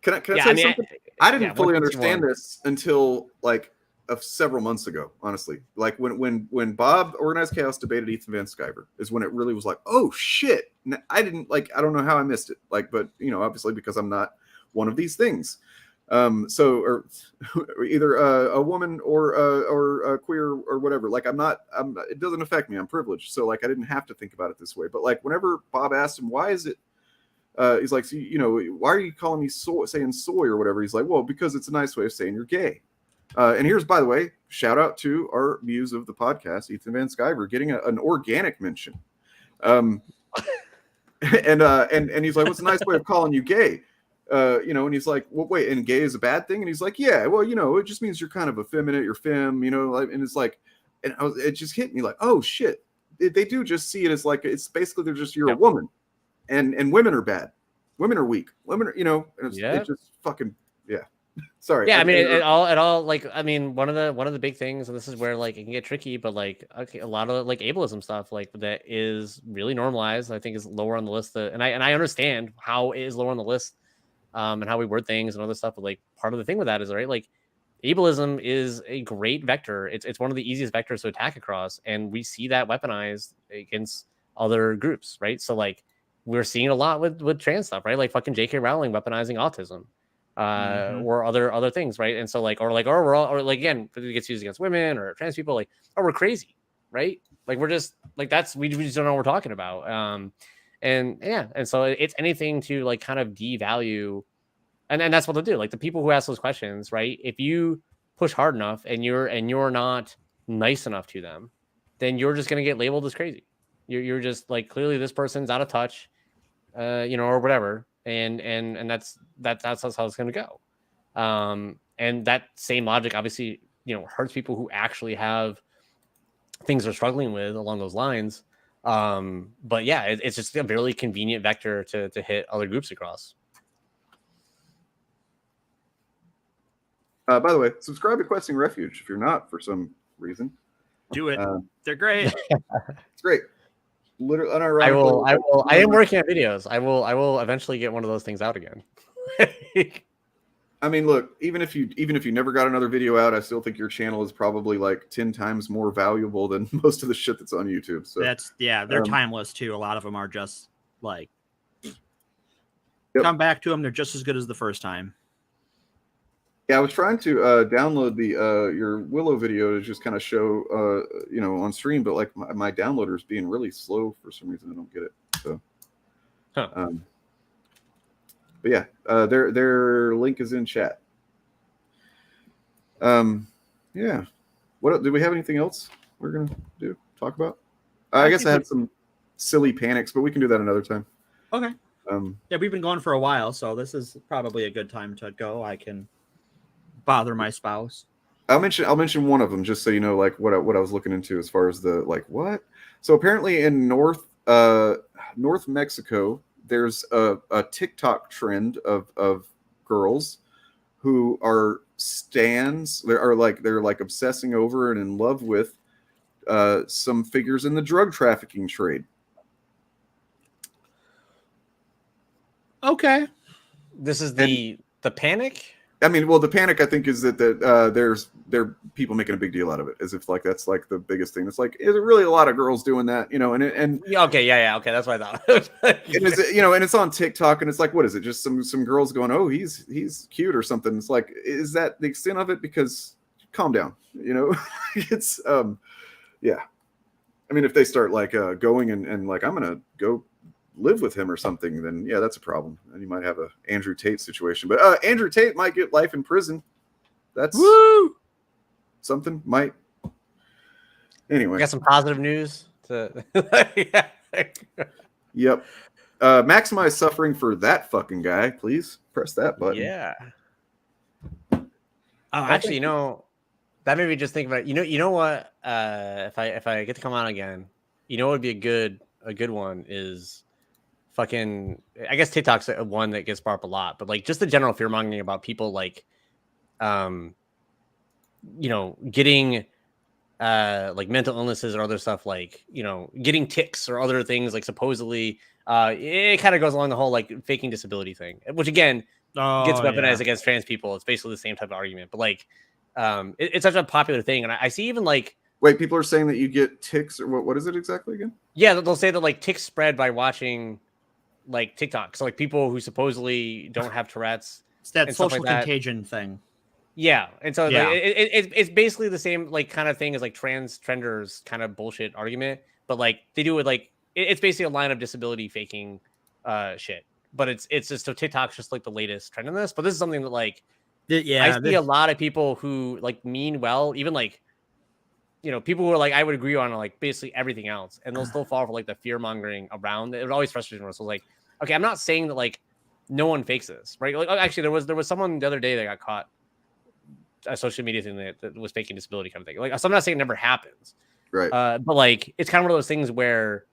S10: Can I say something? I didn't fully understand this until like several months ago, honestly. Like when Bob Organized Chaos debated Ethan Van Sciver is when it really was like, oh shit. I don't know how I missed it. Like, but obviously because I'm not one of these things. Or either a woman or a queer or whatever. Like it doesn't affect me. I'm privileged. So like, I didn't have to think about it this way. But like, whenever Bob asked him, why is it, he's like, so, why are you calling me saying soy or whatever? He's like, well, because it's a nice way of saying you're gay. And here's, by the way, shout out to our muse of the podcast, Ethan Van Sciver, getting an organic mention. And he's like, what's a nice way of calling you gay? And he's like, well, wait, and gay is a bad thing? And he's like, yeah, well, it just means you're kind of effeminate, you're femme, and it's like, it just hit me like, oh shit, they do just see it as like, it's basically, you're a woman, and women are bad, women are weak, women are, and it's just fucking, yeah. Sorry.
S12: Yeah, I mean, it all like, I mean, one of the big things, and this is where like it can get tricky, but like, okay, a lot of like ableism stuff like that is really normalized. I think is lower on the list, and I understand how it is lower on the list. And how we word things and other stuff. But like part of the thing with that is, right, like ableism is a great vector. It's one of the easiest vectors to attack across. And we see that weaponized against other groups, right? So like we're seeing a lot with trans stuff, right? Like fucking J.K. Rowling weaponizing autism or other things, right? And so like, or we're all, or like, again, it gets used against women or trans people, like, oh, we're crazy, right? Like we're just like, we just don't know what we're talking about. And so it's anything to like kind of devalue, and that's what they'll do. Like the people who ask those questions, right? If you push hard enough and you're not nice enough to them, then you're just gonna get labeled as crazy. You're just like, clearly this person's out of touch, or whatever, and that's how it's gonna go. And that same logic obviously hurts people who actually have things they're struggling with along those lines. But yeah, it's just a really convenient vector to hit other groups across.
S10: By the way, subscribe to Questing Refuge if you're not for some reason.
S11: Do it. They're great.
S10: It's great. Literally,
S12: I am working on videos. I will eventually get one of those things out again.
S10: I mean, look, even if you never got another video out, I still think your channel is probably like 10 times more valuable than most of the shit that's on YouTube. So
S11: they're timeless too. A lot of them are just like, come back to them. They're just as good as the first time.
S10: Yeah, I was trying to download the your Willow video to just kind of show on stream, but like my downloader is being really slow for some reason. I don't get it. So, but yeah, their link is in chat. Yeah. What do we have anything else we're gonna talk about? I guess I had some silly panics, but we can do that another time.
S4: Okay. Yeah, we've been going for a while, so this is probably a good time to go. I can bother my spouse.
S10: I'll mention one of them just so you know, like what I was looking into as far as the like what. So apparently in North Mexico, there's a TikTok trend of girls who are stans. They're like obsessing over and in love with some figures in the drug trafficking trade.
S4: Okay.
S12: This is the panic.
S10: I mean, well, the panic I think is that there are people making a big deal out of it, as if like that's like the biggest thing. It's like, is there really a lot of girls doing that? You know, and
S12: okay, yeah, okay, that's what I thought.
S10: And it's, you know, and it's on TikTok, and it's like, what is it? Just some girls going, oh, he's cute or something. It's like, is that the extent of it? Because calm down, you know. It's yeah. I mean, if they start like going and like I'm gonna go live with him or something, then yeah, that's a problem. And you might have a Andrew Tate situation. But Andrew Tate might get life in prison. That's
S12: woo
S10: something. Might anyway.
S12: We got some positive news to yeah.
S10: Yep. Maximize suffering for that fucking guy, please. Press that button.
S12: Yeah. Oh, actually, you know, that made me just think about it. You know what? If I get to come on again, you know what would be a good one is fucking, I guess TikTok's one that gets brought up a lot, but like just the general fear mongering about people like you know, getting like mental illnesses or other stuff, like, you know, getting tics or other things, like supposedly it kind of goes along the whole like faking disability thing, which again gets weaponized against trans people. It's basically the same type of argument, but like it's such a popular thing. And I see even like,
S10: wait, people are saying that you get tics, or what is it exactly again?
S12: Yeah, they'll say that like tics spread by watching like TikTok. So like people who supposedly don't have Tourette's,
S4: it's that social contagion thing.
S12: Yeah, and so like, it's basically the same like kind of thing as like trenders kind of bullshit argument, but like they do it like it's basically a line of disability faking shit. But it's just so TikTok's just like the latest trend in this. But this is something that like I see a lot of people who like mean well, even like, you know, people who are like I would agree on like basically everything else, and they'll still fall for like the fear mongering around it. It always frustrates me. So like, okay, I'm not saying that like no one fakes this, right? Like actually there was someone the other day that got caught a social media thing that was faking disability kind of thing. Like, so I'm not saying it never happens,
S10: right?
S12: But like it's kind of one of those things where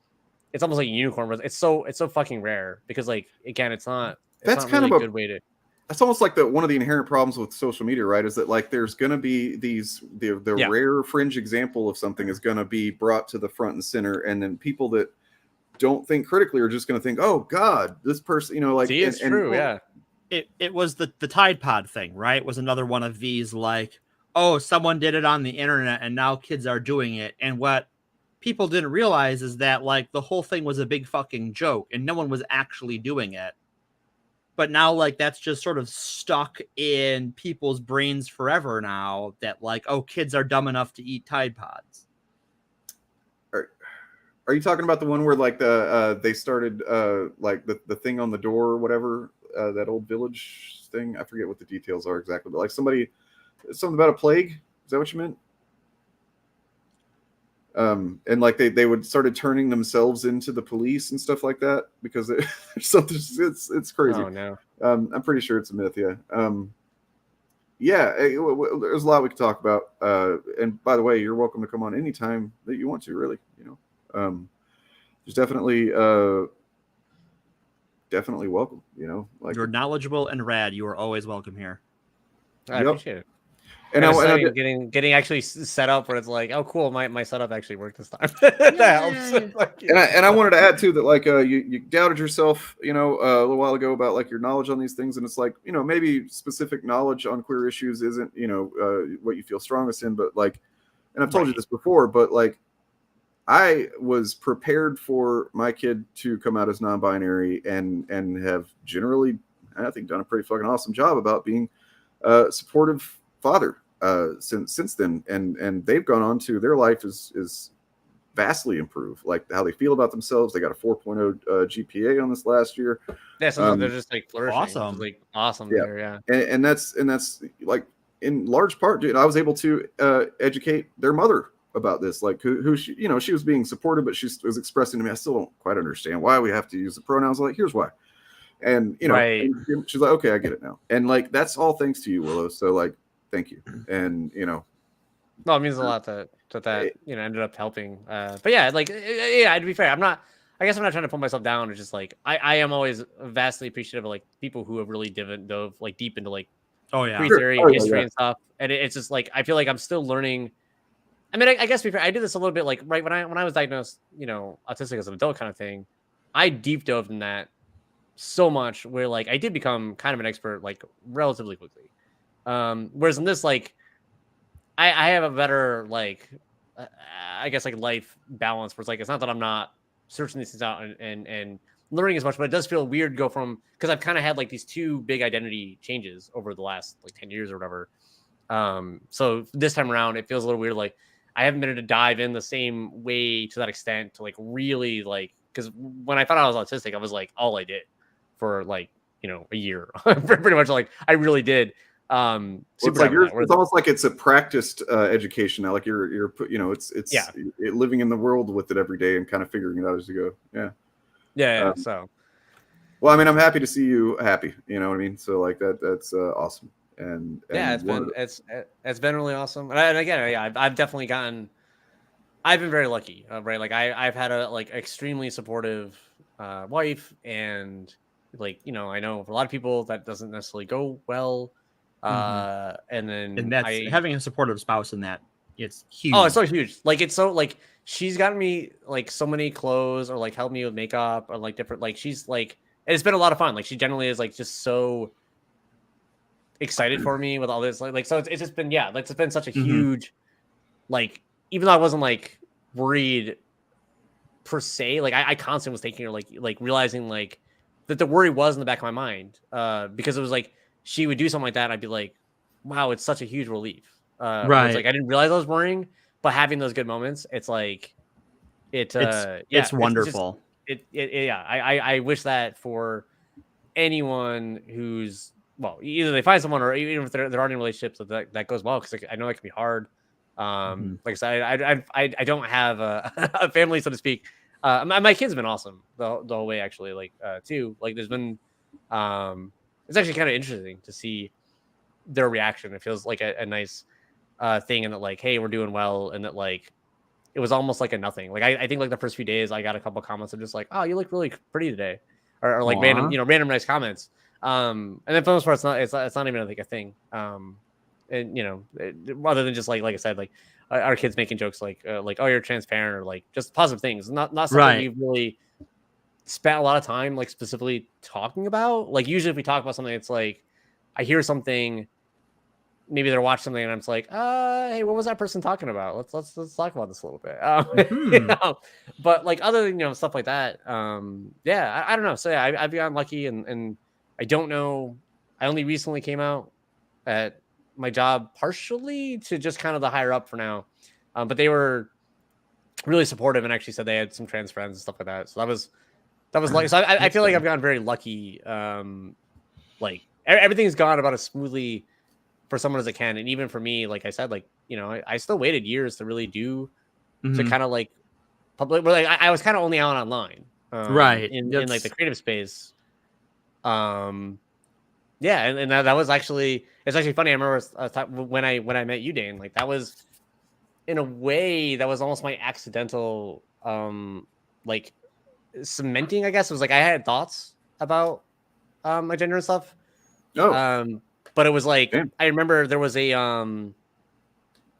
S12: it's almost like a unicorn, but it's so fucking rare because like again, it's not
S10: that's
S12: not
S10: kind
S12: really
S10: of
S12: a good way to.
S10: That's almost like one of the inherent problems with social media, right? Is that like there's going to be the rare fringe example of something is going to be brought to the front and center, and then people that don't think critically are just going to think, "Oh God, this person," you know, like.
S12: See, it's true, yeah.
S4: It was the Tide Pod thing, right? It was another one of these like, oh, someone did it on the internet, and now kids are doing it. And what people didn't realize is that like the whole thing was a big fucking joke, and no one was actually doing it. But now, like, that's just sort of stuck in people's brains forever now that, like, oh, kids are dumb enough to eat Tide Pods.
S10: Are you talking about the one where, like, they started, like, the thing on the door or whatever, that old village thing? I forget what the details are exactly, but, like, something about a plague? Is that what you meant? And like they would started turning themselves into the police and stuff like that because it's crazy.
S12: Oh no.
S10: I'm pretty sure it's a myth. Yeah. There's a lot we could talk about. And by the way, you're welcome to come on anytime that you want to, really, you know, there's definitely welcome, you know, like
S4: you're knowledgeable and rad. You are always welcome here.
S12: I appreciate it. And getting actually set up where it's like, oh, cool, my setup actually worked this time. That helps.
S10: And I wanted to add too that like you doubted yourself, you know, a little while ago about like your knowledge on these things, and it's like, you know, maybe specific knowledge on queer issues isn't, you know, what you feel strongest in, but like, and I've told you this before, but like, I was prepared for my kid to come out as non-binary and have generally, I think, done a pretty fucking awesome job about being a supportive father since then, and they've gone on to their life is vastly improved, like how they feel about themselves. They got a 4.0 GPA on this last year.
S12: Yeah, so they're just like flourishing.
S4: Awesome.
S12: Like awesome.
S10: Yeah.
S12: There, yeah.
S10: And that's like in large part, dude, I was able to educate their mother about this, like who she, you know, she was being supportive, but she was expressing to me, I still don't quite understand why we have to use the pronouns. Like, here's why. And, you know, and she's like, okay, I get it now. And like, that's all thanks to you, Willow. So like, thank you. And, you know,
S12: no, it means a lot that you know, ended up helping. But yeah, like, yeah, to be fair, I guess I'm not trying to put myself down. It's just like, I am always vastly appreciative of like people who have really dove like deep into like pre-theory and history and stuff. And it's just like, I feel like I'm still learning. I mean, I guess to be fair, I did this a little bit like right when I was diagnosed, you know, autistic as an adult kind of thing. I deep dove in that so much where like I did become kind of an expert like relatively quickly. Whereas in this, like, I have a better like I guess like life balance where it's like it's not that I'm not searching these things out and learning as much, but it does feel weird to go from, because I've kind of had like these two big identity changes over the last like 10 years or whatever. So this time around it feels a little weird, like I haven't been able to dive in the same way to that extent to like really like, because when I found out I was autistic, I was like all I did for like, you know, a year. Pretty much like I really did.
S10: It's like it's almost like it's a practiced education now. Like you're you know, it's living in the world with it every day and kind of figuring it out as you go. Yeah.
S12: So,
S10: well, I mean, I'm happy to see you happy. You know what I mean? So like that's awesome. And
S12: yeah, it's been really awesome. And again, yeah, I've definitely I've been very lucky, right? Like I've had a like extremely supportive wife, and like, you know, I know for a lot of people that doesn't necessarily go well. And
S4: that's having a supportive spouse in that, it's huge.
S12: Oh, it's so huge. Like it's so like she's gotten me like so many clothes or like helped me with makeup or like different, like she's like, and it's been a lot of fun. Like she generally is like just so excited for me with all this like so it's just been, yeah, like it's been such a huge like, even though I wasn't like worried per se, like I constantly was thinking, or like realizing like that the worry was in the back of my mind, because it was like she would do something like that and I'd be like, wow, it's such a huge relief. Right. It's like I didn't realize I was worrying, but having those good moments, it's like it's
S4: wonderful.
S12: I wish that for anyone who's, well, either they find someone or even if they're already in relationships that goes well, because like, I know that can be hard. Like I said, I don't have a family, so to speak. My kids have been awesome the whole way, actually. Like too, like there's been it's actually kind of interesting to see their reaction. It feels like a nice thing, and that like, hey, we're doing well, and that like it was almost like a nothing. Like I think like the first few days I got a couple comments of just like, oh, you look really pretty today, or like random nice comments. And then for the most part, it's not even like a thing. And you know, rather than just like I said, like our kids making jokes like oh, you're transparent, or like just positive things, not something we've really spent a lot of time like specifically talking about. Like usually if we talk about something, it's like I hear something, maybe they're watching something and I'm just like, hey, what was that person talking about? Let's talk about this a little bit. You know? But like other than, you know, stuff like that, yeah, I don't know. So yeah, I've gotten lucky, and I don't know. I only recently came out at my job partially to just kind of the higher up for now. But they were really supportive and actually said they had some trans friends and stuff like that. So that was like, so I feel like I've gotten very lucky. Like everything's gone about as smoothly for someone as it can. And even for me, like I said, like, you know, I still waited years to really do to kind of like public, but like I was kind of only out online, in like the creative space. Yeah, and that was actually, it's actually funny. I remember when I met you, Dane. Like that was, in a way, that was almost my accidental, like cementing. I guess it was like I had thoughts about my gender and stuff. But it was like I remember there was a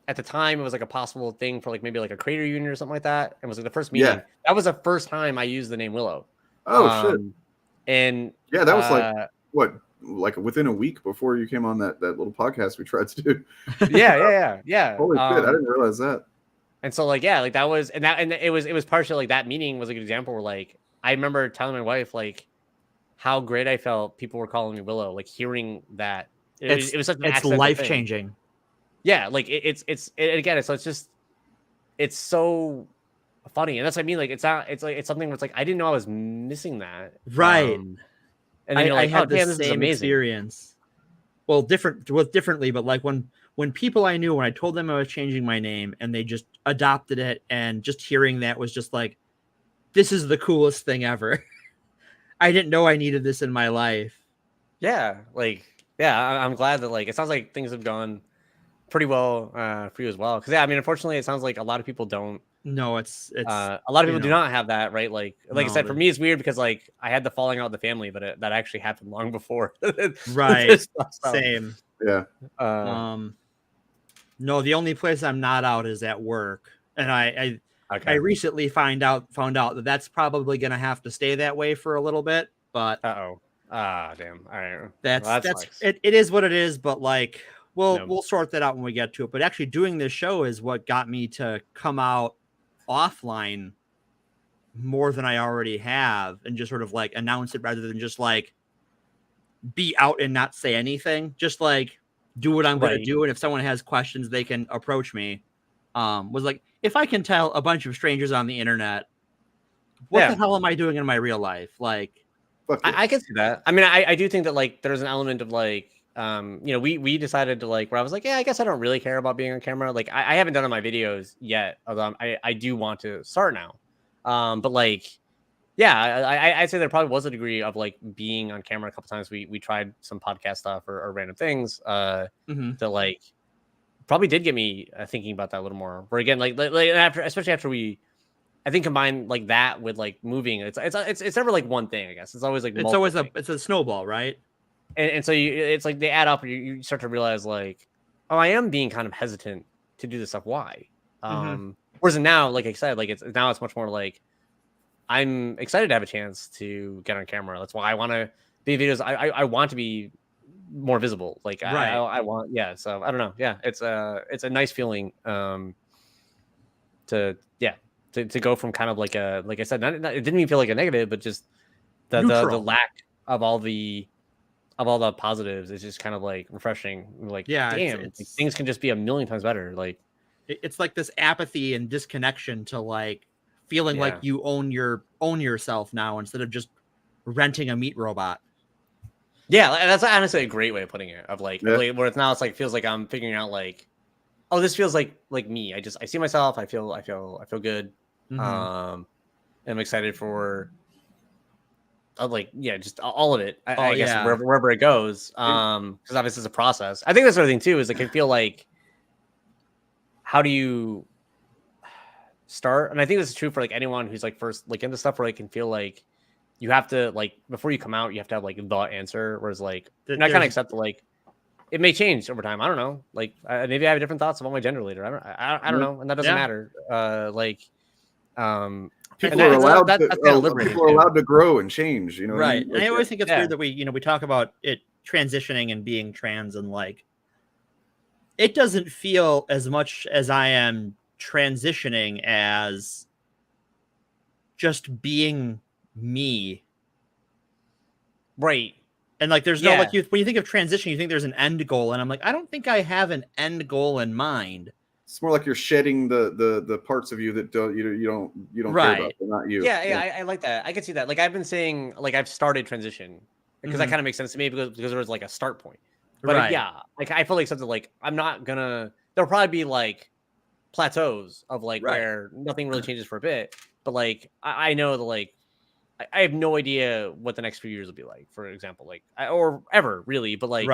S12: at the time it was like a possible thing for like maybe like a creator union or something like that. It was like the first meeting. That was the first time I used the name Willow.
S10: Shit.
S12: And
S10: yeah, that was like what, like within a week before you came on that little podcast we tried to do.
S12: Yeah.
S10: Holy shit, I didn't realize that.
S12: And so like, yeah, like that was, and it was partially like that meeting was a good example where like I remember telling my wife like how great I felt people were calling me Willow, like hearing that it was such an
S4: life changing.
S12: Yeah, like it's again, so it's just, it's so funny, and that's what I mean. Like it's something where it's like I didn't know I was missing that,
S4: right?
S12: And then
S4: I had the same experience. Well, differently, but like when when people I knew, when I told them I was changing my name and they just adopted it, and just hearing that was just like, this is the coolest thing ever. I didn't know I needed this in my life.
S12: Yeah, like, yeah, I'm glad that, like, it sounds like things have gone pretty well for you as well. Because, yeah, I mean, unfortunately, it sounds like a lot of people don't.
S4: No, it's
S12: a lot of people do not have that, right? Like
S4: No,
S12: I said, for me, it's weird because, like, I had the falling out with the family, but that actually happened long before.
S4: Right. Same.
S10: Yeah.
S4: No, the only place I'm not out is at work, and I recently found out that that's probably going to have to stay that way for a little bit. But
S12: damn. All right.
S4: That's it is what it is. But like, we'll sort that out when we get to it. But actually, doing this show is what got me to come out offline more than I already have, and just sort of like announce it rather than just like be out and not say anything. Just like do what I'm going to do, and if someone has questions, they can approach me. Was like, if I can tell a bunch of strangers on the internet, what the hell am I doing in my real life? Like,
S12: I can see that. I mean, I do think that, like, there's an element of, like, we decided to, like, where I was like, yeah, I guess I don't really care about being on camera. Like, I haven't done it in my videos yet, although I do want to start now. But like, yeah, I'd say there probably was a degree of, like, being on camera a couple times. We tried some podcast stuff or random things that, like, probably did get me thinking about that a little more. Where again, like especially after we, I think, combine like that with like moving. It's never like one thing. I guess it's always like
S4: it's a snowball, right?
S12: And so it's like they add up, and you start to realize like, oh, I am being kind of hesitant to do this stuff. Why? Whereas now, like I said, like it's much more like I'm excited to have a chance to get on camera. That's why I want to be videos. I want to be more visible. Like I want, so I don't know. Yeah, it's a nice feeling to go from kind of like I said, it didn't even feel like a negative, but just the lack of all the positives is just kind of like refreshing. Like, damn, like, things can just be a million times better. Like,
S4: it's like this apathy and disconnection to like feeling like you own yourself now instead of just renting a meat robot.
S12: Yeah, that's honestly a great way of putting it. Of like, where it's now, it's like feels like I'm figuring out like, oh, this feels like me. I see myself. I feel good. I'm excited for, just all of it. I guess wherever it goes. Because obviously it's a process. I think that's the other thing too. Is like I feel like, how do you start? And I think this is true for like anyone who's like first like into stuff, where I can feel like you have to, like, before you come out, you have to have like the answer. Whereas like, and I kind of accept that, like, it may change over time. I don't know. Like, maybe I have different thoughts about my gender later. I don't know, and that doesn't matter.
S10: People are allowed to grow and change. You know,
S4: right?
S10: Like,
S4: and I always think it's weird that we talk about it transitioning and being trans, and like, it doesn't feel as much as I am transitioning as just being me,
S12: right?
S4: And like, there's no like, when you think of transition, you think there's an end goal, and I'm like, I don't think I have an end goal in mind.
S10: It's more like you're shedding the parts of you that you don't care about. They're not you.
S12: I like that. I can see that. Like, I've been saying, like, I've started transition because that kind of makes sense to me because there was like a start point. But like, I feel like something like I'm not gonna. There'll probably be like plateaus of like where nothing really changes for a bit. But like, I know that like, I have no idea what the next few years will be like, for example, like, or ever really, but like,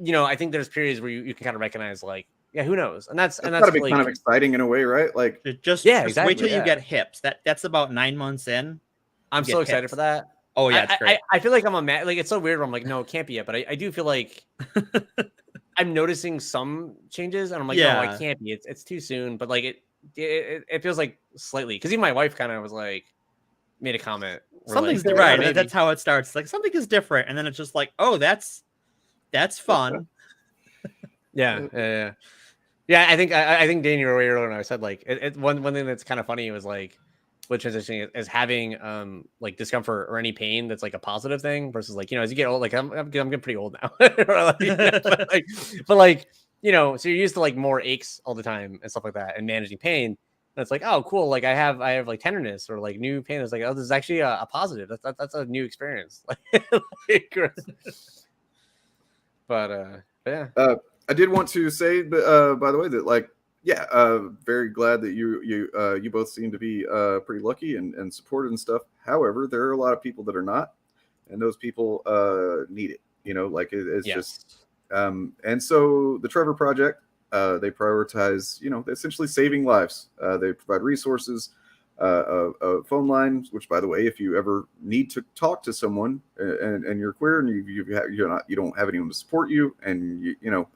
S12: you know, I think there's periods where you can kind of recognize like, who knows? And that's
S10: gotta be
S12: like,
S10: kind of exciting in a way, right? Like,
S4: exactly, wait till you get hips. That's about 9 months in.
S12: I'm so excited for that.
S4: Oh yeah, it's great.
S12: I feel like I'm like, it's so weird where I'm like, no, it can't be yet, but I do feel like I'm noticing some changes, and I'm like, no, I can't be. It's too soon, but like it feels like slightly, because even my wife kind of was like, made a comment.
S4: Something's
S12: like,
S4: right. That's how it starts. Like, something is different, and then it's just like, oh, that's fun.
S12: Yeah. I think Dane, you were way earlier when I said like one thing that's kind of funny was like with transitioning is having like discomfort or any pain that's like a positive thing versus like, you know, as you get old, like I'm getting pretty old now. but like, you know, so you're used to like more aches all the time and stuff like that and managing pain. And it's like, oh, cool. Like I have like tenderness or like new pain. It's like, oh, this is actually a positive. That's a new experience. But yeah.
S10: I did want to say, by the way, that like, yeah, very glad that you both seem to be pretty lucky and supported and stuff. However, there are a lot of people that are not, and those people need it. You know, like it's just. And so the Trevor Project, they prioritize, you know, essentially saving lives. They provide resources, a phone line, which, by the way, if you ever need to talk to someone and you're queer and you don't have anyone to support you, and you know,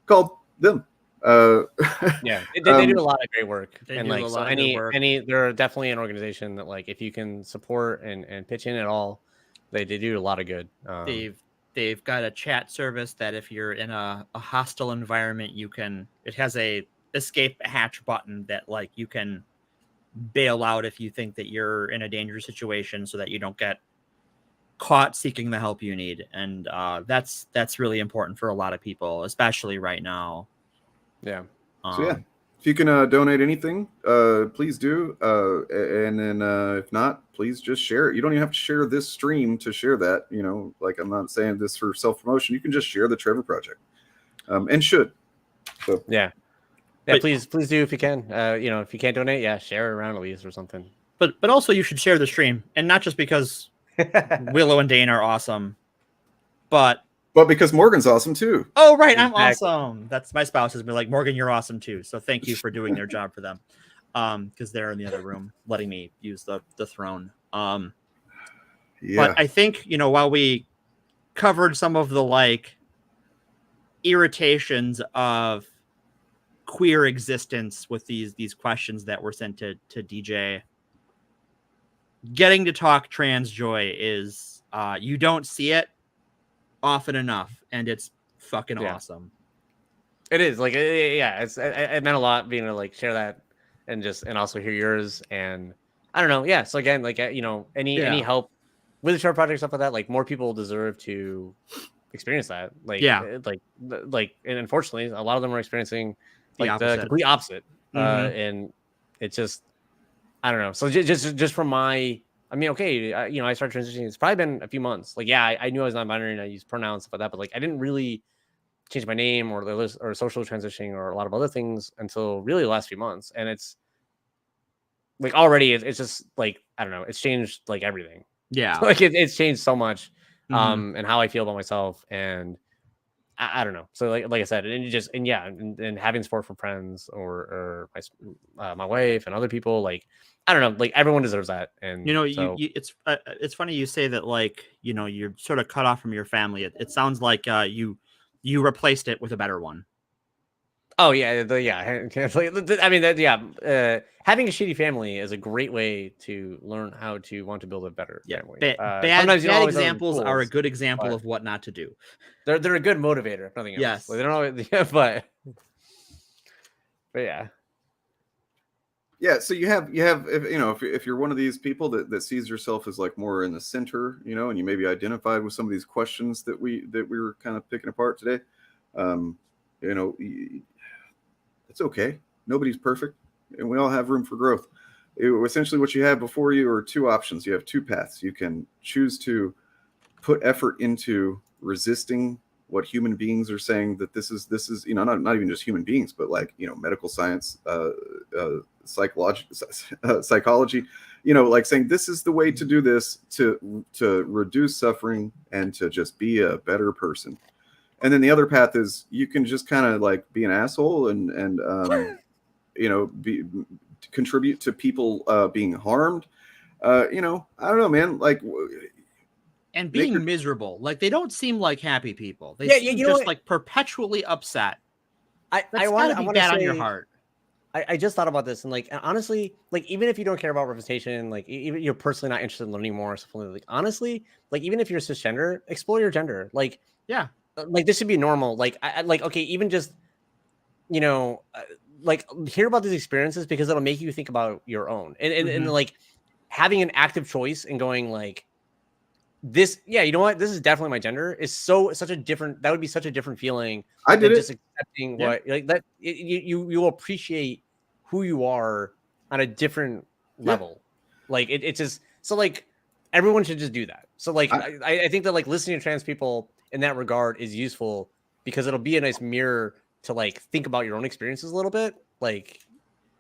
S10: call them.
S12: Yeah, they do a lot of great work.
S11: They
S12: and
S11: do
S12: like
S11: a
S12: so
S11: lot of good work.
S12: they're definitely an organization that, like, if you can support and pitch in at all, they do a lot of good.
S11: They've got a chat service that if you're in a hostile environment, it has a escape hatch button that like you can bail out if you think that you're in a dangerous situation so that you don't get caught seeking the help you need. And that's really important for a lot of people, especially right now.
S12: Yeah.
S10: So yeah, if you can donate anything, please do. And then if not, please just share it. You don't even have to share this stream to share that. You know, like, I'm not saying this for self-promotion. You can just share the Trevor Project, and should. So
S12: yeah, please do if you can. You know, if you can't donate, share it around at least or something.
S11: But also you should share the stream, and not just because Willow and Dane are awesome, but
S10: because Morgan's awesome too.
S11: Oh, right. I'm awesome. That's my spouse has been like, Morgan, you're awesome too. So thank you for doing their job for them. Because they're in the other room letting me use the throne. But I think, you know, while we covered some of the like irritations of queer existence with these questions that were sent to DJ, getting to talk trans joy is you don't see it often enough, and it's fucking awesome.
S12: It is like, it meant a lot being able to like share that and also hear yours. And I don't know, so again, like, you know, any help with the Trevor Project, stuff like that, like, more people deserve to experience that. Like, and unfortunately a lot of them are experiencing like the complete opposite. And it's just, I don't know. So just from my, I mean, okay, you know, I started transitioning. It's probably been a few months. Like, I knew I was non-binary and I used pronouns, stuff like that, but like, I didn't really change my name or social transitioning or a lot of other things until really the last few months. And it's like, already it's just like, I don't know, it's changed like everything.
S11: Yeah.
S12: Like it's changed so much, and how I feel about myself. And I don't know. So like I said, and having support from friends or my wife and other people, like, I don't know, like, everyone deserves that. And
S11: you know, it's funny you say that, like, you know, you're sort of cut off from your family. It sounds like you replaced it with a better one.
S12: Oh yeah, I mean, having a shitty family is a great way to learn how to want to build a better family.
S11: Bad examples are a good example of what not to do.
S12: They're a good motivator, if nothing else.
S11: Yes,
S12: like, they don't always, but yeah.
S10: Yeah, so you have if, you know, if you're one of these people that sees yourself as like more in the center, you know, and you maybe identified with some of these questions that we were kind of picking apart today, you know, it's okay. Nobody's perfect, and we all have room for growth. Essentially, what you have before you are two options. You have two paths. You can choose to put effort into resisting what human beings are saying, that this is, you know, not even just human beings, but like, you know, medical science, psychology, you know, like saying this is the way to do this to reduce suffering and to just be a better person. And then the other path is you can just kind of like be an asshole and you know, contribute to people being harmed. You know, I don't know, man, like,
S11: and being miserable. Like, they don't seem like happy people. They seem just like perpetually upset. I want to be bad on your heart.
S12: I just thought about this, and like, honestly, like, even if you don't care about representation, like, even you're personally not interested in learning more, something like, honestly, like, even if you're cisgender, explore your gender. Like, like, this should be normal. Like, like, okay, even just, you know, like, hear about these experiences because it'll make you think about your own, and like, having an active choice and going like, this, you know what, this is definitely my gender, is such a different, that would be such a different feeling.
S10: I did
S12: just accepting what, like, that you will appreciate who you are on a different level. Like, it's just, so like, everyone should just do that. So like, I think that like listening to trans people in that regard is useful because it'll be a nice mirror to like think about your own experiences a little bit. Like,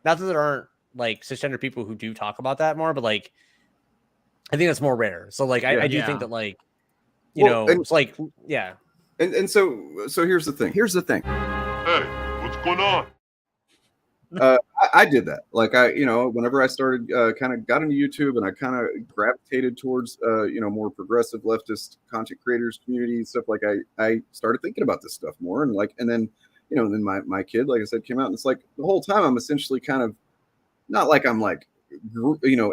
S12: not that there aren't like cisgender people who do talk about that more, but like I think that's more rare. So like I do think that like it's like
S10: And so here's the thing.
S8: Hey, what's going on?
S10: I did that. Like whenever I started kind of got into YouTube and I kind of gravitated towards more progressive leftist content creators community stuff, like I started thinking about this stuff more and then my kid, like I said, came out, and it's like the whole time I'm essentially kind of not like I'm like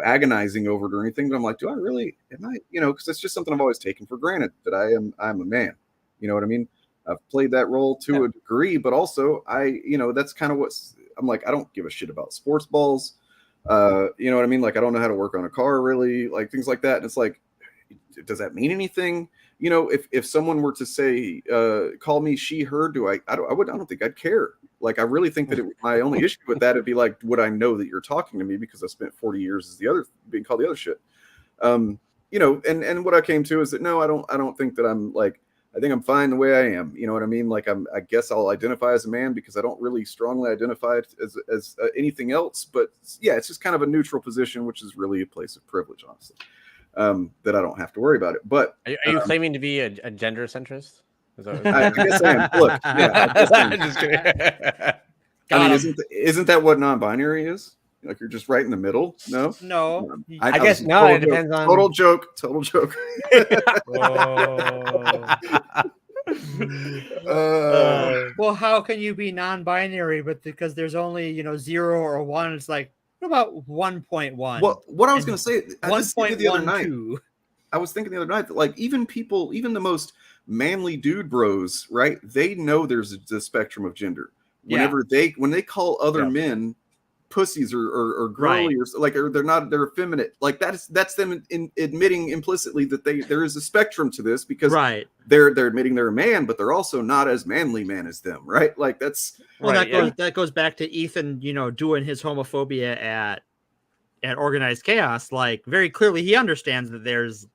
S10: agonizing over it or anything, but I'm like, because it's just something I've always taken for granted that I'm a man. You know what I mean? I've played that role to a degree, but also that's kind of what's I'm like, I don't give a shit about sports balls. You know what I mean? Like, I don't know how to work on a car, really, like things like that. And it's like, does that mean anything? If someone were to say, call me she, her, I don't think I'd care. Like, I really think that my only issue with that would be like, would I know that you're talking to me because I spent 40 years as being called the other shit. And what I came to is that, no, I don't think that I'm like, I think I'm fine the way I am. You know what I mean? Like I guess I'll identify as a man because I don't really strongly identify as anything else. But yeah, it's just kind of a neutral position, which is really a place of privilege, honestly, that I don't have to worry about it. But
S12: are you claiming to be a gender centrist?
S10: I guess I am. Look, yeah, I'm just kidding. I mean, isn't that what non-binary is? Like you're just right in the middle? No.
S12: I guess no. It depends on
S10: total joke.
S11: Well, how can you be non-binary? But because there's only 0 or 1, it's like what about 1.1?
S10: Well, what I was going to say,
S11: 1.12.
S10: I was thinking the other night that like even the most manly dude bros, right? They know there's a spectrum of gender. Whenever when they call other men pussies or girly or they're effeminate, like that's them admitting implicitly that there is a spectrum to this because they're admitting they're a man, but they're also not as manly man as them, right? Like that's
S11: that goes back to Ethan, doing his homophobia at Organized Chaos. Like very clearly he understands that there's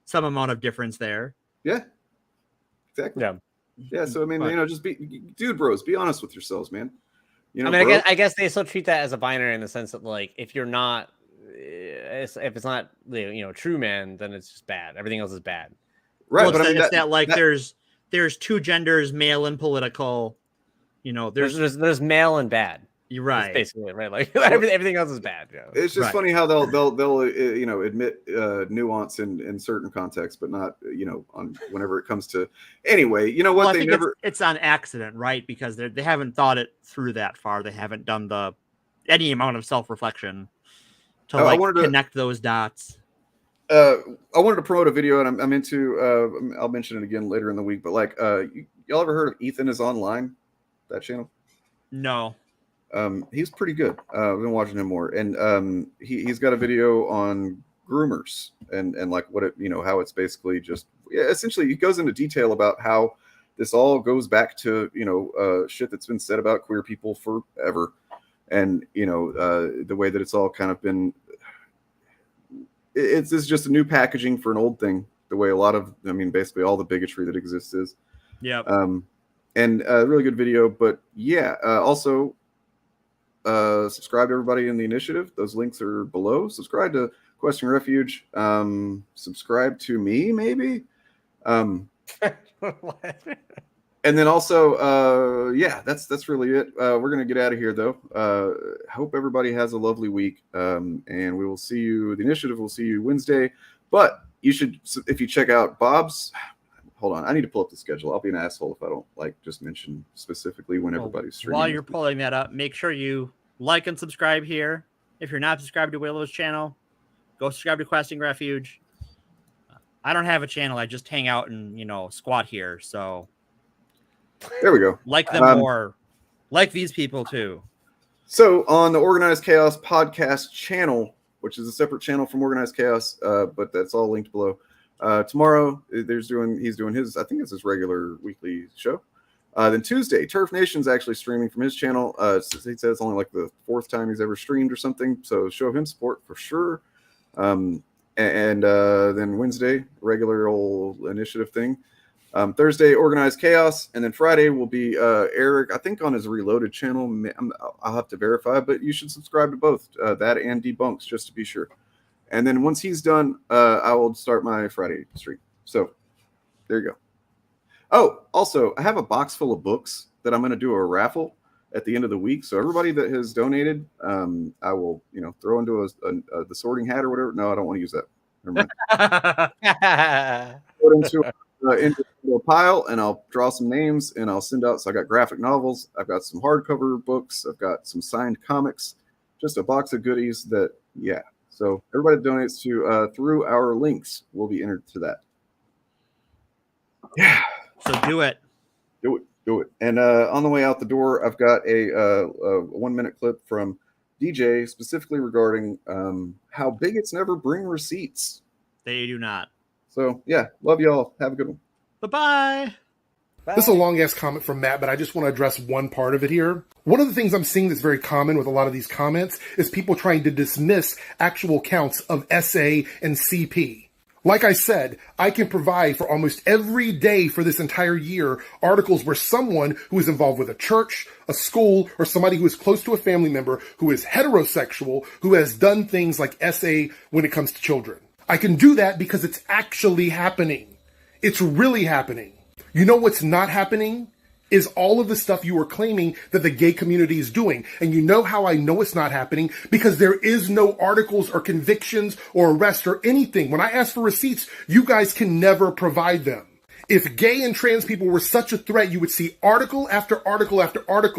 S11: some amount of difference there.
S10: Yeah, exactly. Yeah. So I mean, just be dude bros, be honest with yourselves, man.
S12: I guess they still treat that as a binary in the sense that like if you're not, if it's not true man, then it's just bad. Everything else is bad.
S10: Right.
S11: Well, it's that like there's two genders, male and political.
S12: There's male and bad.
S11: You're right.
S12: That's basically right. Like everything else is bad. Yeah.
S10: It's just funny how they'll admit nuance in certain contexts, but not on whenever it comes to anyway. You know what?
S11: Well, I think it's on accident, right? Because they haven't thought it through that far. They haven't done any amount of self-reflection to connect those dots.
S10: I wanted to promote a video, and I'm into. I'll mention it again later in the week. But like, y'all ever heard of Ethan is Online? That channel?
S11: No.
S10: He's pretty good. I've been watching him more, and he's got a video on groomers and like what it how it's basically just essentially he goes into detail about how this all goes back to shit that's been said about queer people forever, and the way that it's all kind of been. It's just a new packaging for an old thing. The way a lot of basically all the bigotry that exists is.
S11: Yeah.
S10: And a really good video, but yeah, also. Subscribe to everybody in the initiative. Those links are below. Subscribe to Questing Refuge. Subscribe to me, maybe. And then also, that's really it. We're gonna get out of here though. Hope everybody has a lovely week. And we will see you. The initiative will see you Wednesday. But you should, if you check out Bob's. Hold on, I need to pull up the schedule. I'll be an asshole if I don't just mention specifically when everybody's streaming.
S11: While you're pulling that up, make sure you like and subscribe here. If you're not subscribed to Willow's channel, go subscribe to Questing Refuge. I don't have a channel. I just hang out and squat here. So
S10: there we go.
S11: Like them more. Like these people too.
S10: So on the Organized Chaos podcast channel, which is a separate channel from Organized Chaos, but that's all linked below. Tomorrow he's doing his, I think it's his regular weekly show. Then Tuesday, Turf Nation's actually streaming from his channel. He says it's only like the 4th time he's ever streamed or something. So show him support for sure. And then Wednesday, regular old initiative thing. Thursday, Organized Chaos, and then Friday will be Eric, I think on his Reloaded channel. I'll have to verify, but you should subscribe to both that and Debunks just to be sure. And then once he's done, I will start my Friday stream. So there you go. Oh, also, I have a box full of books that I'm going to do a raffle at the end of the week. So everybody that has donated, I will, throw into the sorting hat or whatever. No, I don't want to use that. Never mind. Put into a pile, and I'll draw some names, and I'll send out. So I got graphic novels, I've got some hardcover books, I've got some signed comics, just a box of goodies that, yeah. So everybody that donates to through our links will be entered to that. Yeah.
S11: So do it.
S10: Do it. And on the way out the door, I've got a 1-minute clip from DJ specifically regarding how bigots never bring receipts.
S11: They do not.
S10: So, yeah, love y'all. Have a good one.
S11: Bye-bye.
S6: This is a long-ass comment from Matt, but I just want to address one part of it here. One of the things I'm seeing that's very common with a lot of these comments is people trying to dismiss actual counts of SA and CP. Like I said, I can provide for almost every day for this entire year articles where someone who is involved with a church, a school, or somebody who is close to a family member who is heterosexual, who has done things like SA when it comes to children. I can do that because it's actually happening. It's really happening. You know what's not happening? Is all of the stuff you are claiming that the gay community is doing. And you know how I know it's not happening? Because there is no articles or convictions or arrests or anything. When I ask for receipts, you guys can never provide them. If gay and trans people were such a threat, you would see article after article after article